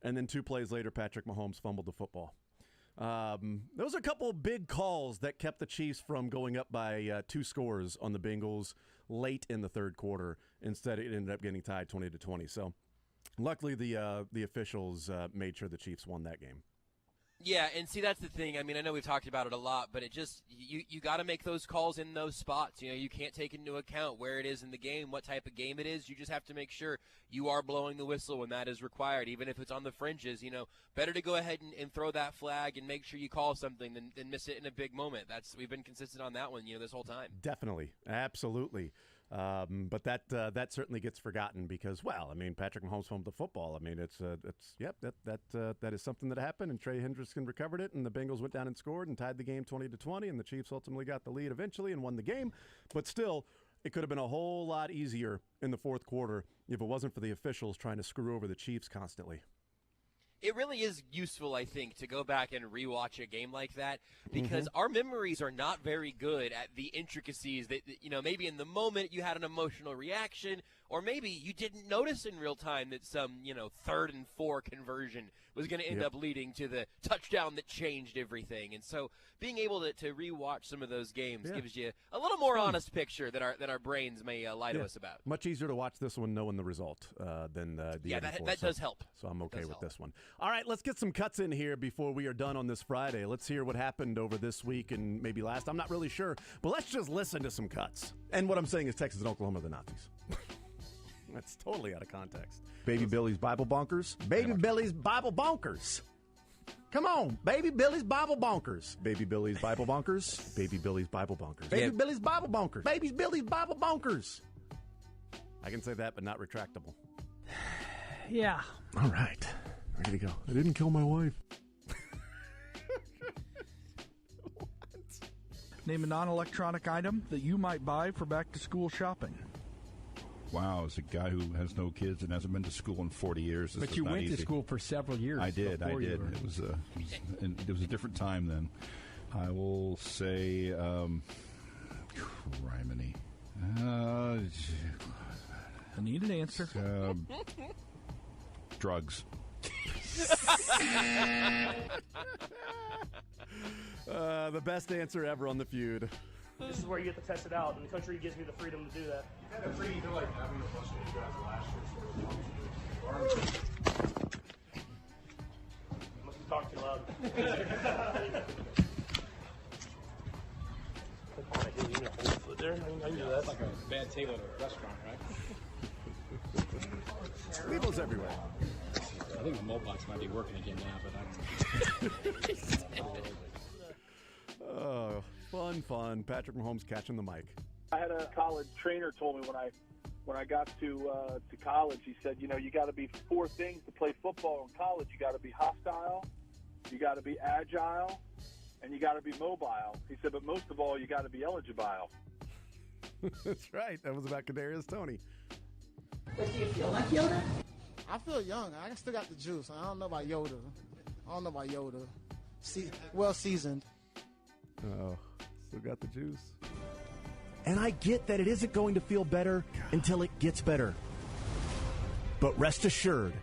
And then 2 plays later, Patrick Mahomes fumbled the football. There was a couple big calls that kept the Chiefs from going up by 2 scores on the Bengals late in the third quarter. Instead, it ended up getting tied 20-20. So, luckily, the officials made sure the Chiefs won that game. Yeah, and see, that's the thing. I mean, I know we've talked about it a lot, but it just you got to make those calls in those spots. You know, you can't take into account where it is in the game, what type of game it is. You just have to make sure you are blowing the whistle when that is required, even if it's on the fringes. You know, better to go ahead and throw that flag and make sure you call something than miss it in a big moment. We've been consistent on that one, this whole time. Definitely, absolutely. But that certainly gets forgotten because, Patrick Mahomes fumbled the football. I mean, that is something that happened, and Trey Hendrickson recovered it, and the Bengals went down and scored and tied the game 20-20, and the Chiefs ultimately got the lead eventually and won the game. But still, it could have been a whole lot easier in the fourth quarter if it wasn't for the officials trying to screw over the Chiefs constantly. It really is useful, I think, to go back and rewatch a game like that because our memories are not very good at the intricacies that, maybe in the moment you had an emotional reaction or maybe you didn't notice in real time that some, 3rd and 4 conversion was going to end up leading to the touchdown that changed everything. And so being able to rewatch some of those games gives you a little more honest picture that our brains may lie to us about. Much easier to watch this one knowing the result than the other four. That does help. So I'm okay with this one. All right, let's get some cuts in here before we are done on this Friday. Let's hear what happened over this week and maybe last. I'm not really sure, but let's just listen to some cuts. And what I'm saying is Texas and Oklahoma are the Nazis. That's totally out of context. Baby Billy's Bible Bonkers. Baby Billy's Bible Bonkers. Come on, Baby Billy's Bible Bonkers. Baby Billy's Bible Bonkers. Baby Billy's Bible Bonkers. Baby Billy's Bible Bonkers. Baby Billy's Bible Bonkers. I can say that, but not retractable. Yeah. All right. Ready to go. I didn't kill my wife. Name a non-electronic item that you might buy for back-to-school shopping. Wow, as a guy who has no kids and hasn't been to school in 40 years, this but was you not went easy. to school for several years. I did. It was a different time then. I will say, criminy. I need an answer. Drugs. The best answer ever on the feud. This is where you get to test it out, and the country gives me the freedom to do that. You had a pretty, having a bunch of you guys last year Must be talking too loud. There. I can do that. That's like a bad table at a restaurant, right? Weebles everywhere. I think the Mobox might be working again now, but Oh, fun. Patrick Mahomes catching the mic. I had a college trainer told me when I got to college, he said, you got to be 4 things to play football in college. You got to be hostile, you got to be agile, and you got to be mobile. He said, but most of all, you got to be eligible. That's right. That was about Kadarius Toney. But do you feel like Yoda? I feel young. I still got the juice. I don't know about Yoda. Well seasoned. Oh, still got the juice. And I get that it isn't going to feel better until it gets better. But rest assured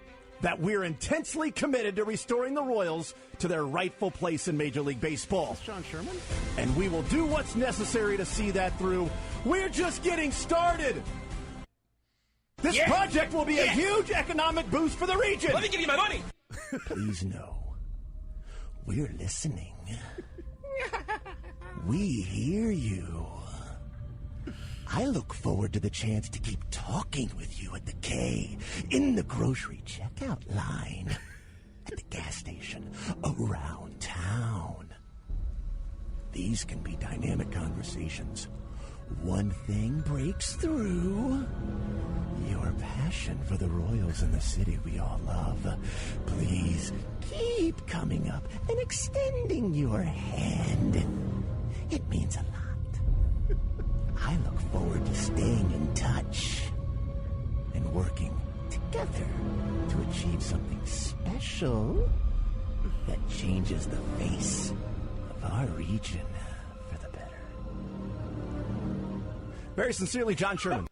that we're intensely committed to restoring the Royals to their rightful place in Major League Baseball. Sean Sherman? And we will do what's necessary to see that through. We're just getting started. This project will be a huge economic boost for the region. Let me give you my money. Please know, we're listening. We hear you. I look forward to the chance to keep talking with you at the K, in the grocery checkout line, at the gas station, around town. These can be dynamic conversations. One thing breaks through. Your passion for the Royals and the city we all love. Please keep coming up and extending your hand. It means a lot. I look forward to staying in touch and working together to achieve something special that changes the face of our region for the better. Very sincerely, John Sherman.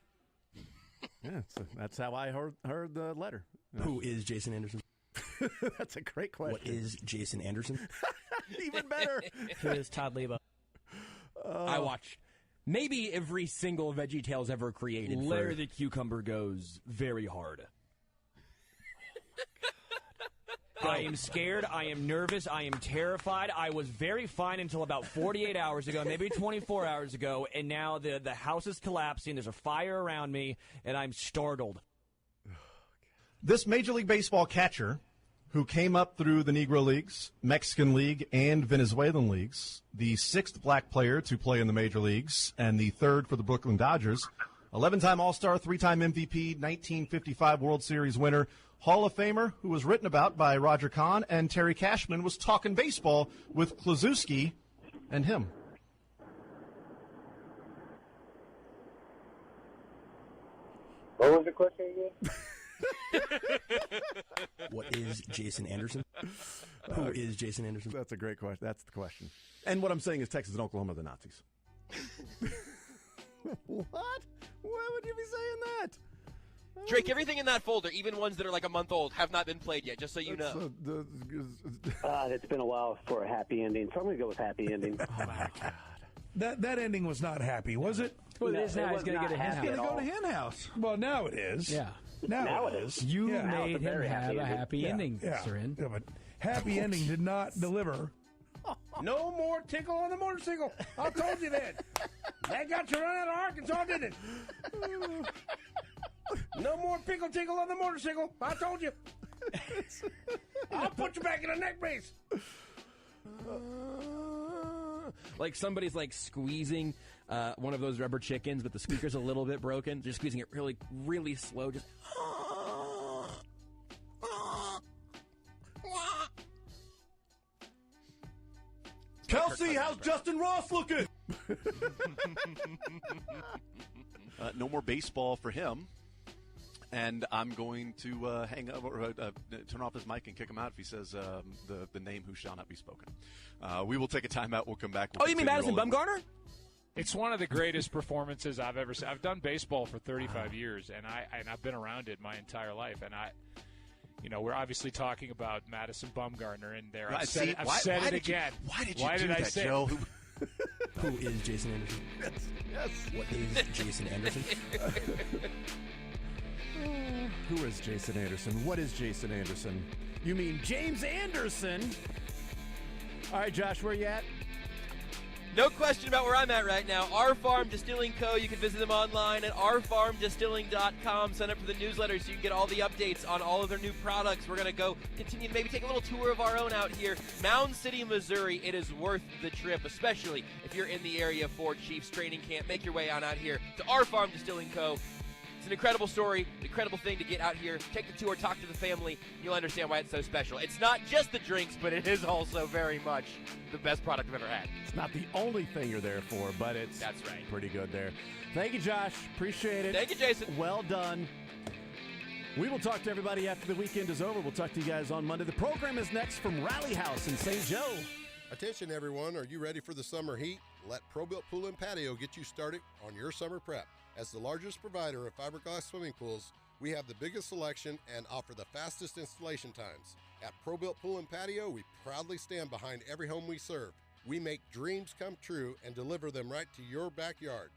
Yeah, that's how I heard the letter. Who is Jason Anderson? That's a great question. What is Jason Anderson? Even better. Who is Todd Leba? I watch maybe every single VeggieTales ever created. Larry the Cucumber goes very hard. I am scared. I am nervous. I am terrified. I was very fine until about 48 hours ago, maybe 24 hours ago, and now the house is collapsing. There's a fire around me, and I'm startled. This Major League Baseball catcher, who came up through the Negro Leagues, Mexican League, and Venezuelan Leagues, the 6th black player to play in the Major Leagues, and the 3rd for the Brooklyn Dodgers, 11-time All-Star, 3-time MVP, 1955 World Series winner, Hall of Famer, who was written about by Roger Kahn, and Terry Cashman was talking baseball with Klazuski and him. What was the question again? What is Jason Anderson? Who is Jason Anderson? That's a great question. That's the question. And what I'm saying is Texas and Oklahoma are the Nazis. What? Why would you be saying that? Drake, everything in that folder, even ones that are like a month old, have not been played yet, just so you know. It's been a while for a happy ending, so I'm going to go with happy ending. Oh, my God. That ending was not happy, was it? Well, it is now. He's going to get a hen house. He's going to go to hen house. Well, now it is. Yeah. Now it is. You Yeah. made him have a happy ending, Sarin. Yeah, but happy ending did not deliver. No more tickle on the motorcycle. I told you that. That got you run out of Arkansas, didn't it? No more pickle tickle on the motorcycle. I told you. I'll put you back in the neck brace. Like somebody's like squeezing one of those rubber chickens, but the squeaker's a little bit broken. Just squeezing it really, really slow. Just. Kelsey, how's Justin Ross looking? No more baseball for him. And I'm going to hang up or turn off his mic and kick him out if he says the name who shall not be spoken. We will take a timeout. We'll come back. We'll you mean Madison Bumgarner? It's one of the greatest performances I've ever seen. I've done baseball for 35 years, and I've been around it my entire life. And we're obviously talking about Madison Bumgarner in there. I've said it again. Why did you do that, Joe? Who is Jason Anderson? Yes. What is Jason Anderson? Who is Jason Anderson? What is Jason Anderson? You mean James Anderson? All right, Josh, where you at? No question about where I'm at right now. Our Farm Distilling Co. You can visit them online at ourfarmdistilling.com. Sign up for the newsletter so you can get all the updates on all of their new products. We're going to go continue to maybe take a little tour of our own out here. Mound City, Missouri. It is worth the trip, especially if you're in the area for Chiefs training camp. Make your way on out here to Our Farm Distilling Co. It's an incredible story, incredible thing to get out here, take the tour, talk to the family. You'll understand why it's so special. It's not just the drinks, but it is also very much the best product I've ever had. It's not the only thing you're there for, but it's pretty good there. Thank you, Josh. Appreciate it. Thank you, Jason. Well done. We will talk to everybody after the weekend is over. We'll talk to you guys on Monday. The program is next from Rally House in St. Joe. Attention, everyone. Are you ready for the summer heat? Let ProBuilt Pool and Patio get you started on your summer prep. As the largest provider of fiberglass swimming pools, we have the biggest selection and offer the fastest installation times. At ProBuilt Pool and Patio, we proudly stand behind every home we serve. We make dreams come true and deliver them right to your backyard.